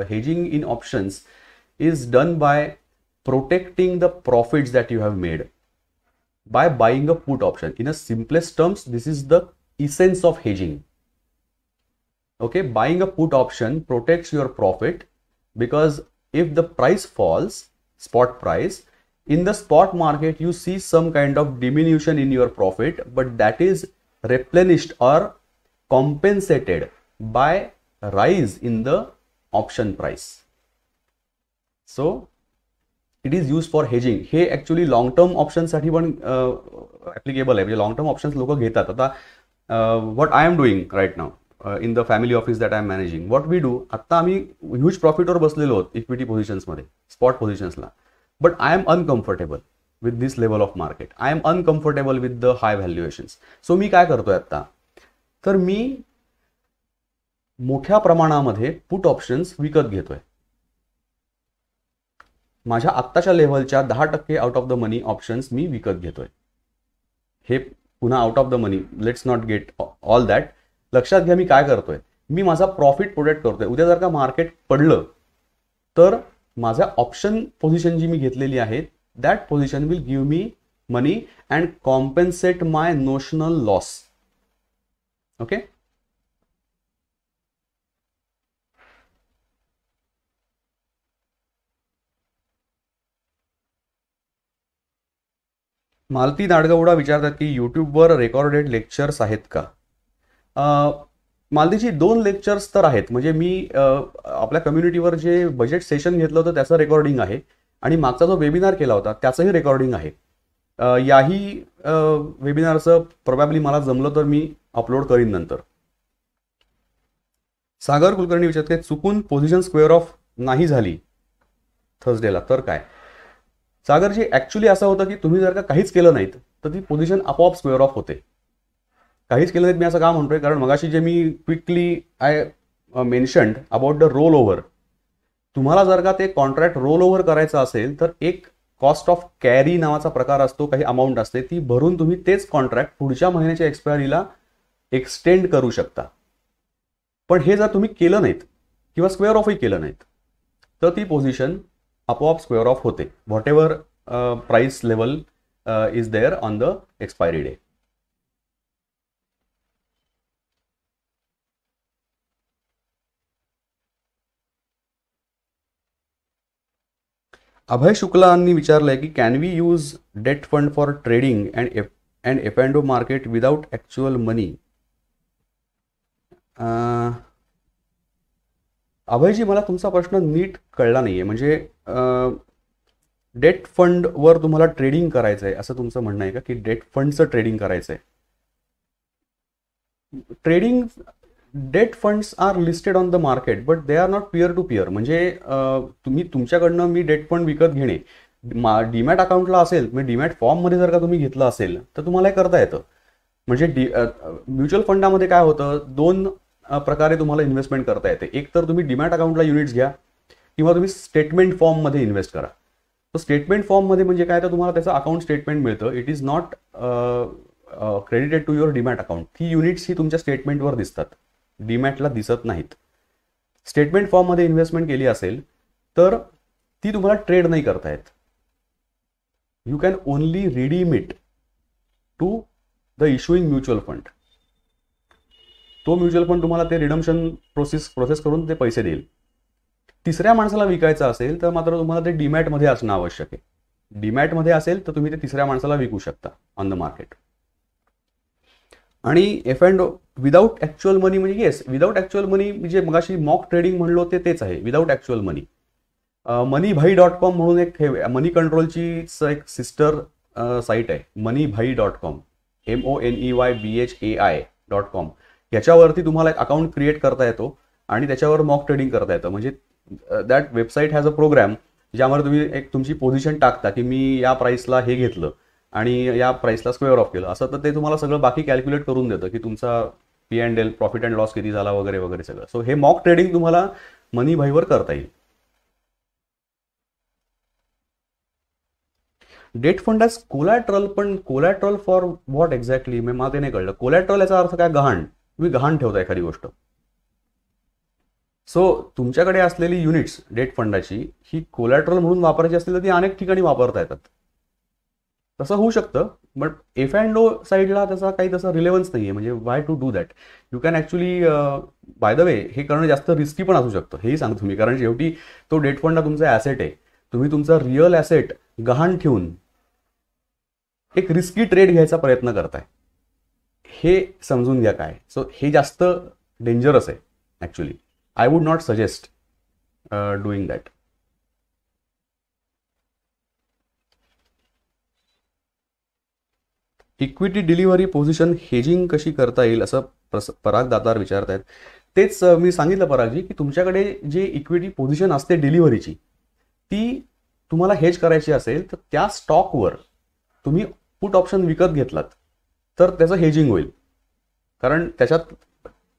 Hedging in options is done by protecting the profits that you have made by buying a put option. In a simplest terms, this is the essence of hedging. Okay, buying a put option protects your profit because if the price falls, spot price, in the spot market you see some kind of diminution in your profit, but that is replenished or compensated by rise in the option price. So it is use for hedging. हे actually long term ऑप्शनसाठी पण applicable आहे. म्हणजे long term options लोक घेतात. आता what I am doing right now in the family office that I am managing, what we do, आत्ता आम्ही huge प्रॉफिटवर बसलेलो आहोत इक्विटी पोझिशन्समध्ये, स्पॉट पोझिशन्सला. But I am uncomfortable with this level of market. I am uncomfortable with the high valuations. So मी काय करतोय आत्ता, तर मी मोठ्या प्रमाणामध्ये पुट ऑप्शन्स विकत घेतोय. माझ्या आत्ताच्या लेव्हलच्या 10% out of the money options मी विकत घेतोय. हे पुन्हा out of the money, let's not get all that. लक्षात घ्या मी काय करतोय, मी माझा प्रॉफिट प्रोटेक्ट करतोय. उद्या जर का मार्केट पडलं तर माझ्या ऑप्शन पोझिशन जी मी घेतलेली आहे that position will give me money and compensate my notional loss. Okay. Malati Nadgauda विचारतात की यूट्यूबवर रेकॉर्डेड लेक्चर्स आहेत का. मालतीची 2 लेक्चर्स तर आहेत. म्हणजे मी आपल्या कम्युनिटीवर जे बजेट सेशन घेतलं होतं त्याचं रेकॉर्डिंग आहे आणि मागचा जो वेबिनार केला होता त्याचंही रेकॉर्डिंग आहे. याही वेबिनारचं प्रोबॅबली मला जमलं तर मी अपलोड करीन नंतर. सागर कुलकर्णी विचारते चुकून पोझिशन स्क्वेअर ऑफ नाही झाली थर्सडेला तर काय. सागरजी ॲक्च्युली असं होतं की तुम्ही जर का काहीच केलं नाहीत तर ती पोझिशन आपोआप स्क्वेअर ऑफ होते. काहीच केलं नाहीत मी असं का म्हणतोय, कारण मगाशी जे me quickly I mentioned about the role over. तुम्हाला जर का ते कॉन्ट्रॅक्ट रोल ओव्हर करायचं असेल तर एक कॉस्ट ऑफ कॅरी नावाचा प्रकार असतो, काही अमाऊंट असते, ती भरून तुम्ही तेच कॉन्ट्रॅक्ट पुढच्या महिन्याच्या एक्सपायरीला एक्सटेंड करू शकता. पण हे जर तुम्ही केलं नाहीत किंवा स्क्वेअर ऑफही केलं नाहीत तर ती पोझिशन आपोआप स्क्वेअर ऑफ होते, whatever price level is there on the expiry day. Abhay शुक्लांनी विचारलंय की can we use debt fund for trading and F and O market without actual money. Abhayji, मला तुमचा प्रश्न नीट कळला नाहीये. म्हणजे डेट फंडवर तुम्हाला ट्रेडिंग करायचं आहे असं तुमचं म्हणणं आहे का, की डेट फंडचं ट्रेडिंग करायचं आहे? Trading debt funds are listed on the market but they are not peer to peer. म्हणजे तुम्ही तुमच्याकडनं मी डेट फंड विकत घेणे डीमॅट अकाउंटला असेल, म्हणजे डीमॅट फॉर्ममध्ये जर का तुम्ही घेतलं असेल तर तुम्हाला हे करता येतं. म्हणजे म्युच्युअल फंडामध्ये काय होतं, दोन प्रकारे तुम्हाला इन्व्हेस्टमेंट करता येते. एक तर तुम्ही डीमॅट अकाउंटला युनिट्स घ्या किंवा तुम्ही स्टेटमेंट फॉर्ममध्ये इन्व्हेस्ट करा. तर स्टेटमेंट फॉर्ममध्ये म्हणजे काय, तर तुम्हाला त्याचं अकाउंट स्टेटमेंट मिळतं. It is not credited to your demat account. ती युनिट्स ही तुमच्या स्टेटमेंटवर दिसतात, डीमॅटला दिसत नाहीत. स्टेटमेंट फॉर्ममध्ये इन्व्हेस्टमेंट केली असेल तर ती तुम्हाला ट्रेड नाही करता येत. You can only redeem it to the issuing mutual fund. तो म्युच्युअल फंड तुम्हाला ते रिडम्शन प्रोसेस करून ते पैसे देईल. तिसऱ्या माणसाला विकायचं असेल तर मात्र तुम्हाला ते डीमॅटमध्ये असणं आवश्यक आहे. डीमॅटमध्ये असेल तर तुम्ही ते तिसऱ्या माणसाला विकू शकता ऑन द मार्केट. आणि एफ अँड विदाऊट ॲक्च्युअल मनी म्हणजे येस, विदाऊट ॲक्च्युअल मनी म्हणजे मगाशी मॉक ट्रेडिंग म्हणलो ते तेच आहे, विदाऊट ॲक्च्युअल मनी. moneybhai.com म्हणून एक मनी कंट्रोलची एक सिस्टर साईट आहे, moneyBhai.com, MONEYBHAI.com. याच्यावरती तुम्हाला एक अकाउंट क्रिएट करता येतो आणि त्याच्यावर मॉक ट्रेडिंग करता येतं. म्हणजे that website has a program ज्यामध्ये तुम्ही एक तुमची पोझिशन टाकता की मी या प्राइसला हे घेतलं आणि या प्राइसला स्क्वेअर ऑफ केलं असं, तर ते तुम्हाला सगळं बाकी कॅल्क्युलेट करून देतं की तुमचा P&L, प्रॉफिट अँड लॉस किती झाला वगैरे वगैरे सगळं. सो हे मॉक ट्रेडिंग तुम्हाला मनीभाईवर करता येईल. डेट फंड ॲज कोलॅट्रल, पण कोलॅट्रल फॉर व्हॉट एक्झॅक्टली मला ते नाही कळलं. कोलॅट्रल याचा अर्थ काय, गहाण. तुम्ही गहाण ठेवता एखादी गोष्ट. सो तुमच्याकडे असलेली युनिट्स डेट फंडाची ही कोलॅट्रल म्हणून वापरायची असतील तर ती अनेक ठिकाणी वापरता येतात. तसं होऊ शकतं, बट एफ अँड ओ साईडला त्याचा काही तसा रिलेव्हन्स नाही आहे. म्हणजे why to do that. You can actually by the way हे करणं जास्त रिस्की पण असू शकतं, हेही सांगतो मी. कारण शेवटी तो डेट फंड हा तुमचा ॲसेट आहे. तुम्ही तुमचा रिअल ॲसेट गहाण ठेवून एक रिस्की ट्रेड घ्यायचा प्रयत्न करताय, हे समजून घ्या काय. सो हे जास्त डेंजरस आहे actually. I would not suggest doing that. Equity delivery position hedging कशी करता येईल असं पराग दातार विचारत आहेत. तेच मी सांगितलं परागजी की तुमच्याकडे जे इक्विटी पोझिशन असते डिलिव्हरीची ती तुम्हाला हेज करायची असेल तर त्या स्टॉकवर तुम्ही पुट ऑप्शन विकत घेतलात तर त्याचं हेजिंग होईल. कारण त्याच्यात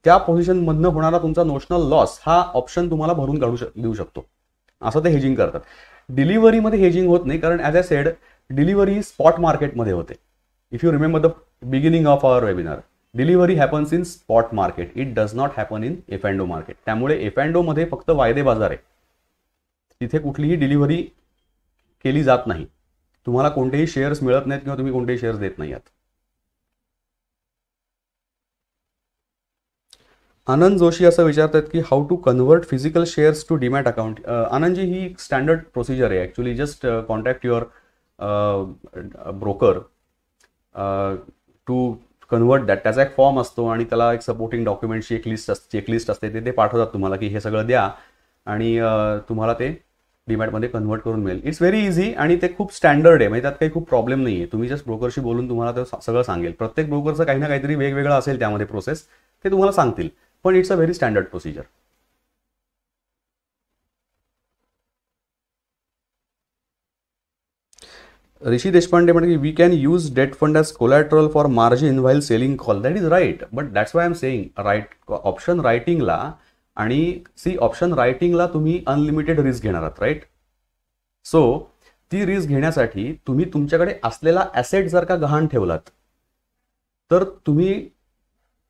त्या पोझिशनमधनं होणारा तुमचा नोशनल लॉस हा ऑप्शन तुम्हाला भरून देऊ शकतो. असं ते हेजिंग करतात. डिलिव्हरीमध्ये हेजिंग होत नाही, कारण as I said delivery spot मार्केटमध्ये होते. If you remember the beginning of our webinar, delivery happens in spot market, it does not happen in F and O market. त्यामुळे एफ अँड ओमध्ये फक्त वायदे बाजार आहे, तिथे कुठलीही डिलिव्हरी केली जात नाही. तुम्हाला कोणतेही शेअर्स मिळत नाहीत किंवा तुम्ही कोणतेही शेअर्स देत नाही आहात. आनंद जोशी असं विचारतात की how to convert physical shares to demat account. Anandji, ही स्टँडर्ड प्रोसिजर आहे actually. Just contact your broker to convert that. त्याचा एक फॉर्म असतो आणि त्याला एक सपोर्टिंग डॉक्युमेंटची एक चेकलिस्ट असते, ते पाठवतात तुम्हाला की हे सगळं द्या आणि तुम्हाला ते डीमॅटमध्ये कन्व्हर्ट करून मिळेल. इट्स व्हेरी इझी आणि ते खूप स्टँडर्ड आहे. म्हणजे त्यात काही खूप प्रॉब्लेम नाही आहे. तुम्ही जस्ट ब्रोकरशी बोलून तुम्हाला ते सगळं सांगेल. प्रत्येक ब्रोकरचं काही ना काहीतरी वेगवेगळं असेल त्यामध्ये प्रोसेस, ते तुम्हाला सांगतील, पण it's a very standard procedure. Rishi Deshpande म्हणते की we can use debt fund as collateral for margin while selling call. That is right, but that's why I am saying right. Option रायटिंगला आणि ऑप्शन रायटिंगला तुम्ही अनलिमिटेड रिस्क घेणार आहात, right. So ती risk घेण्यासाठी तुम्ही तुमच्याकडे असलेला ॲसेट जर का गहाण ठेवलात तर तुम्ही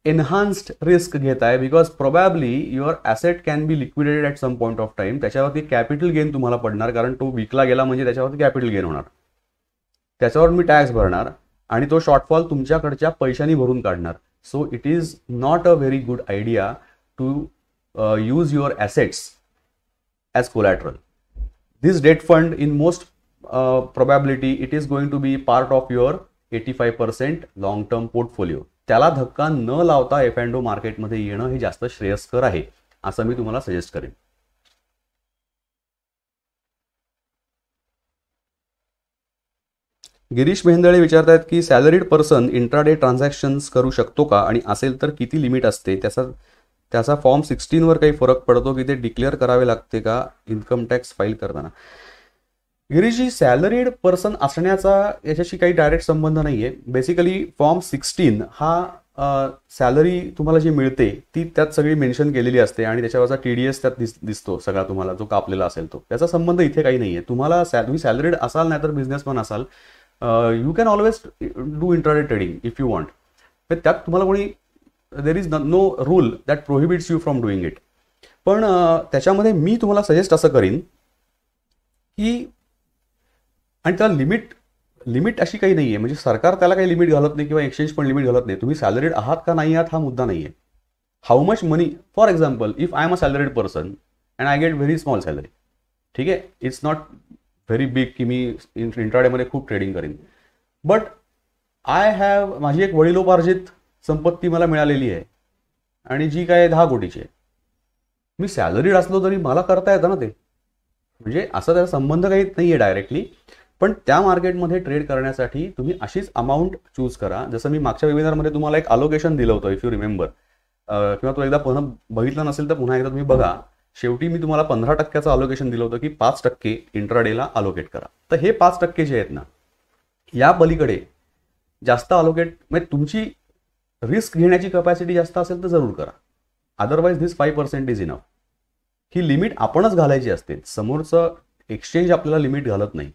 एनहान्स्ड रिस्क घेताय, because probably your asset can be liquidated at some point of time. त्याच्यावरती कॅपिटल गेन तुम्हाला पडणार, कारण तो विकला गेला म्हणजे त्याच्यावरती कॅपिटल गेन होणार, त्याच्यावर मी टॅक्स भरणार आणि तो शॉर्टफॉल तुमच्याकडच्या पैशांनी भरून काढणार. So it is not a very good idea to use your assets as collateral. This debt fund in most probability it is going to be part of your 85% long term portfolio. त्याला धक्का न लावता F&O मार्केटमध्ये येणं हे जास्त श्रेयस्कर आहे असं मी तुम्हाला सजेस्ट करेन. गिरीश मेहंदळे विचारतायत की सॅलरीड पर्सन इंट्राडे ट्रान्झॅक्शन्स करू शकतो का, आणि असेल तर किती लिमिट असते, त्याचा फॉर्म 16 वर काही फरक पडतो की ते डिक्लेअर करावे लागते का इन्कम टॅक्स फाईल करताना. गिरीशजी, सॅलरीड पर्सन असण्याचा याच्याशी काही डायरेक्ट संबंध नाहीये. बेसिकली फॉर्म 16 हा सॅलरी तुम्हाला जी मिळते ती त्यात सगळी मेन्शन केलेली असते आणि त्याच्यावरचा TDS त्यात दिसतो सगळा तुम्हाला, जो कापलेला असेल तो. त्याचा संबंध इथे काही नाहीये. तुम्ही सॅलरीड असाल नाही तर बिझनेसमॅन असाल, you can always do intraday trading if you want. त्यात तुम्हाला कोणी, there is no rule that prohibits you from doing it. पण त्याच्यामध्ये मी तुम्हाला सजेस्ट असं करीन की, आणि त्याला लिमिट अशी काही नाहीये, म्हणजे सरकार त्याला काही लिमिट घालत नाही किंवा एक्सचेंज पण लिमिट घालत नाही. तुम्ही सॅलरीड आहात का नाही आहात हा मुद्दा नाहीये. How much money, for example, if I am a salaried person and I get very small salary, ठीक आहे, इट्स नॉट व्हेरी बिग की मी इंट्राडेमध्ये खूप ट्रेडिंग करीन, बट आय हॅव, माझी एक वडिलोपार्जित संपत्ती मला मिळालेली आहे आणि जी काय 10 कोटीची आहे. मी सॅलरीड असलो तरी मला करता येतं ना ते, म्हणजे असं त्याचा संबंध काही नाहीये डायरेक्टली. पण त्या मार्केटमध्ये ट्रेड करण्यासाठी तुम्ही अशीच अमाऊंट चूज करा. जसं मी मागच्या वेबिनारमध्ये तुम्हाला एक अलोकेशन दिलं होतं, इफ यू रिमेंबर, किंवा तो एकदा पुन्हा बघितलं नसेल तर पुन्हा एकदा तुम्ही बघा. शेवटी मी तुम्हाला 15% अलोकेशन दिलं होतं की 5% इंट्राडेला अलोकेट करा. तर हे 5% जे आहेत ना, या पलीकडे जास्त अलोकेट, म्हणजे तुमची रिस्क घेण्याची कपॅसिटी जास्त असेल तर जरूर करा. Otherwise this 5% is enough. He limit आपणच घालायची असते, समोरचं एक्सचेंज आपल्याला लिमिट घालत नाही.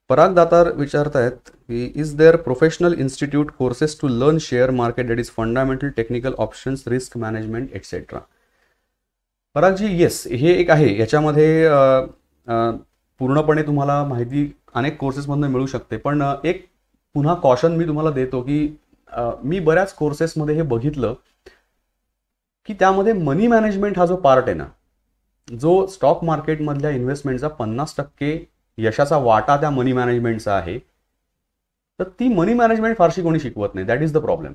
पराग दातार विचारतायत की, is there professional institute courses to learn share market that is fundamental technical options risk management etcetera. Paragji, yes, हे एक आहे. याच्यामध्ये पूर्णपणे तुम्हाला माहिती अनेक कोर्सेसमधून मिळू शकते. पण एक पुन्हा कॉशन मी तुम्हाला देतो की मी बऱ्याच कोर्सेसमध्ये हे बघितलं की त्यामध्ये मनी मॅनेजमेंट हा जो पार्ट आहे ना, जो स्टॉक मार्केटमधल्या इन्व्हेस्टमेंटचा 50% यशाचा वाटा त्या मनी मॅनेजमेंटचा आहे, तर ती मनी मॅनेजमेंट फारशी कोणी शिकवत नाही. That is the problem.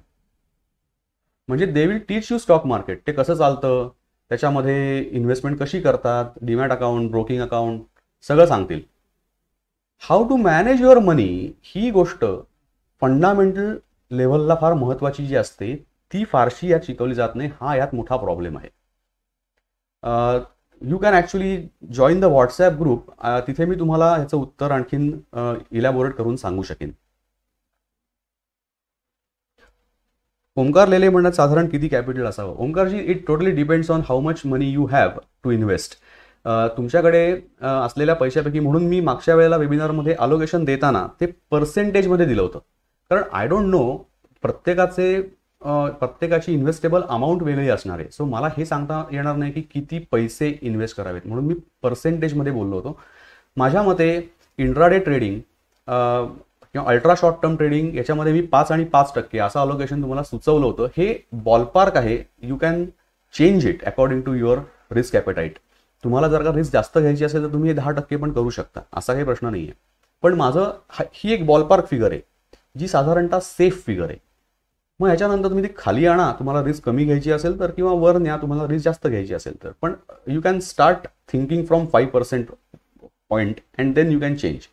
म्हणजे they will teach you stock market, ते कसं चालतं, त्याच्यामध्ये इन्व्हेस्टमेंट कशी करतात, डीमॅट अकाउंट, ब्रोकिंग अकाउंट, सगळं सांगतील. हाऊ टू मॅनेज युअर मनी ही गोष्ट फंडामेंटल लेव्हलला फार महत्वाची जी असते ती फारशी यात शिकवली जात नाही. हा यात मोठा प्रॉब्लेम आहे. You can actually join the WhatsApp group. तिथे मी तुम्हाला ह्याचं उत्तर आणखीन इलॅबोरेट करून सांगू शकेन. ओमकार लेले म्हणतात, साधारण किती कॅपिटल असावं. Omkarji, it totally depends on how much money you have to invest. तुमच्याकडे असलेल्या पैशापैकी, म्हणून मी मागच्या वेळेला वेबिनारमध्ये अलोकेशन देताना ते पर्सेंटेजमध्ये दिलं होतं, कारण आय डोंट नो प्रत्येकाची इन्व्हेस्टेबल अमाऊंट वेगळी असणार आहे. सो मला हे सांगता येणार नाही की किती पैसे इन्व्हेस्ट करावेत, म्हणून मी पर्सेंटेजमध्ये बोललो होतो. माझ्या मते इंट्राडे ट्रेडिंग किंवा अल्ट्रा शॉर्ट टर्म ट्रेडिंग याच्यामध्ये मी 5 आणि 5% असं अलोकेशन तुम्हाला सुचवलं होतं. हे बॉलपार्क आहे. You can change it according to your risk appetite. तुम्हाला जर का रिस्क जास्त घ्यायची असेल तर तुम्ही 10% पण करू शकता, असा काही प्रश्न नाही आहे. पण माझं ही एक बॉलपार्क फिगर आहे जी साधारणतः सेफ फिगर आहे. मग ह्याच्यानंतर तुम्ही ती खाली आणा, तुम्हाला रिस्क कमी घ्यायची असेल तर, किंवा वर न्या तुम्हाला रिस्क जास्त घ्यायची असेल तर. पण you can start thinking from 5% point and then you can change.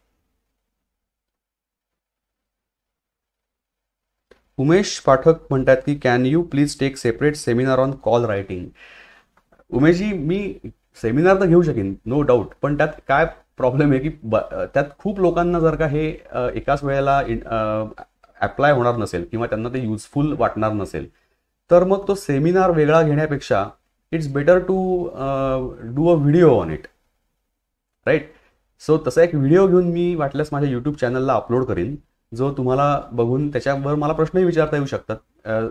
Umesh Pathak म्हणतात की, can you please take separate seminar on call writing. Umeshji, मी सेमिनार तर घेऊ शकेन, नो डाऊट. पण त्यात काय प्रॉब्लेम आहे की त्यात खूप लोकांना जर का हे एकाच वेळेला अप्लाय होणार नसेल किंवा त्यांना ते युजफुल वाटणार नसेल, तर मग तो सेमिनार वेगळा घेण्यापेक्षा it's better to do a video on it. Right. So तसा एक व्हिडिओ घेऊन मी वाटल्यास माझ्या यूट्यूब चॅनलला अपलोड करीन, जो तुम्हाला बघून त्याच्यावर मला प्रश्नही विचारता येऊ शकतात.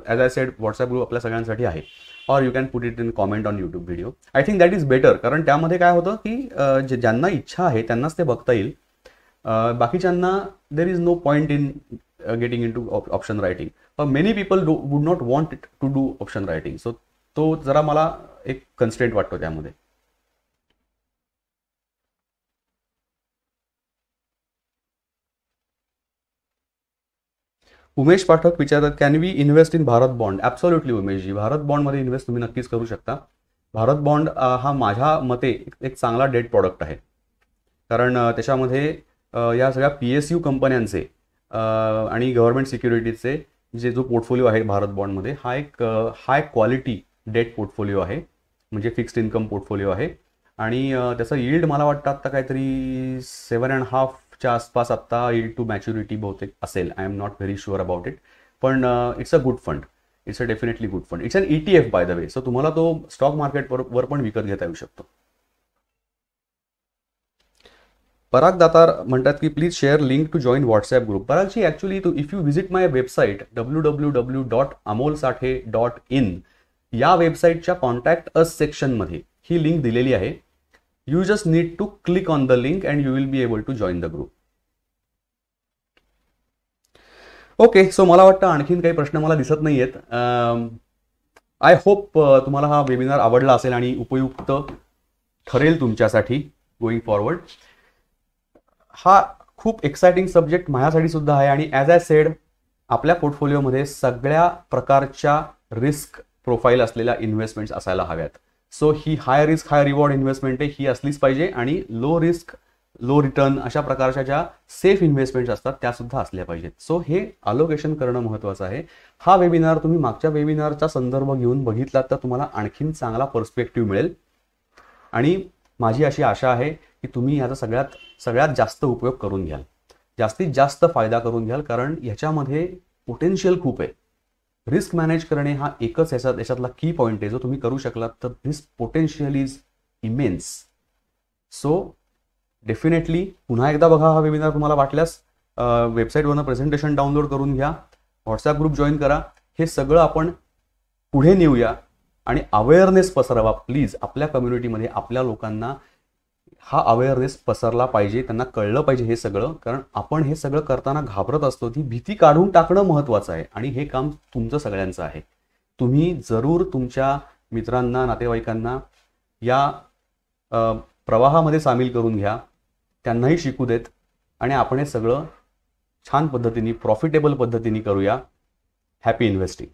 As I said, WhatsApp group आपल्या सगळ्यांसाठी आहे. Or you can put it in comment on YouTube video. I think that is better, कारण त्यामध्ये काय होतं की ज्यांना इच्छा आहे त्यांनाच ते बघता येईल. बाकीच्यांना there is no point in getting into option writing. Many people would not want to do option writing. So तो जरा मला एक कन्स्ट्रेंट वाटतो त्यामध्ये. उमेश पाठक विचारतात, can we invest in Bharat bond? Absolutely Umeshji, Bharat बॉन्डमध्ये इन्व्हेस्ट तुम्ही नक्कीच करू शकता. भारत बॉन्ड हा माझ्या मते एक चांगला डेट प्रॉडक्ट आहे, कारण त्याच्यामध्ये या सगळ्या PSU कंपन्यांचे आणि गव्हर्नमेंट सिक्युरिटीजचे जो पोर्टफोलिओ आहे भारत बॉन्डमध्ये, हा एक हाय क्वालिटी डेट पोर्टफोलिओ आहे, म्हणजे फिक्स्ड इन्कम पोर्टफोलिओ आहे. आणि त्याचं यील्ड मला वाटतं आत्ता काहीतरी 7.5च्या आसपास आत्ता यील्ड टू मॅच्युरिटी बहुतेक असेल. I am not very sure about it, पण it's a good fund. It's a definitely good fund. It's an ETF by the way. So तुम्हाला तो स्टॉक मार्केटवर पण विकत घेता येऊ शकतो. पराग दातार म्हणतात की please share link to join WhatsApp group. Paragji, actually if you visit my website www.amolsathe.in, या वेबसाईटच्या कॉन्टॅक्ट अस सेक्शनमध्ये ही लिंक दिलेली आहे. You just need to click on the link and you will be able to join the group. Okay, so मला वाटतं आणखीन काही प्रश्न मला दिसत नाही आहेत. आय होप तुम्हाला हा वेबिनार आवडला असेल आणि उपयुक्त ठरेल तुमच्यासाठी गोईंग फॉरवर्ड. हा खूप एक्साइटिंग सब्जेक्ट माझ्यासाठी सुद्धा आहे, आणि ॲज आय सेड, आपल्या पोर्टफोलिओमध्ये सगळ्या प्रकारच्या रिस्क प्रोफाईल असलेल्या इन्व्हेस्टमेंट्स असायला हव्यात. सो ही हाय रिस्क हाय रिवॉर्ड इन्व्हेस्टमेंट आहे, ही असलीच पाहिजे, आणि लो रिस्क लो रिटर्न अशा प्रकारच्या ज्या सेफ इन्व्हेस्टमेंट्स असतात त्या सुद्धा असल्या पाहिजेत. सो हे अलोकेशन करणं महत्त्वाचं आहे. हा वेबिनार तुम्ही मागच्या वेबिनारचा संदर्भ घेऊन बघितलात तर तुम्हाला आणखीन चांगला पर्स्पेक्टिव्ह मिळेल, आणि माझी अशी आशा आहे की तुम्ही याचा सगळ्यात जास्त उपयोग करून घ्याल, जास्तीत जास्त फायदा करून घ्याल, कारण ह्याच्यामध्ये पोटेन्शियल खूप आहे. रिस्क मॅनेज करणे हा एकच याच्यातला की पॉईंट आहे जो तुम्ही करू शकलात तर risk potential is immense. So definitely पुन्हा एकदा बघा हा वेबिनार. तुम्हाला वाटल्यास वेबसाईटवरनं प्रेझेंटेशन डाउनलोड करून घ्या, व्हॉट्सॲप ग्रुप जॉईन करा. हे सगळं आपण पुढे नेऊया आणि अवेअरनेस पसरवा प्लीज. आपल्या कम्युनिटीमध्ये आपल्या लोकांना हा अवेअरनेस पसरला पाहिजे, त्यांना कळलं पाहिजे हे सगळं, कारण आपण हे सगळं करताना घाबरत असतो. ती भीती काढून टाकणं महत्त्वाचं आहे, आणि हे काम तुमचं सगळ्यांचं आहे. तुम्ही जरूर तुमच्या मित्रांना, नातेवाईकांना या प्रवाहामध्ये सामील करून घ्या, त्यांनाही शिकू देत, आणि आपण हे सगळं छान पद्धतीने, प्रॉफिटेबल पद्धतीने करूया. Happy investing.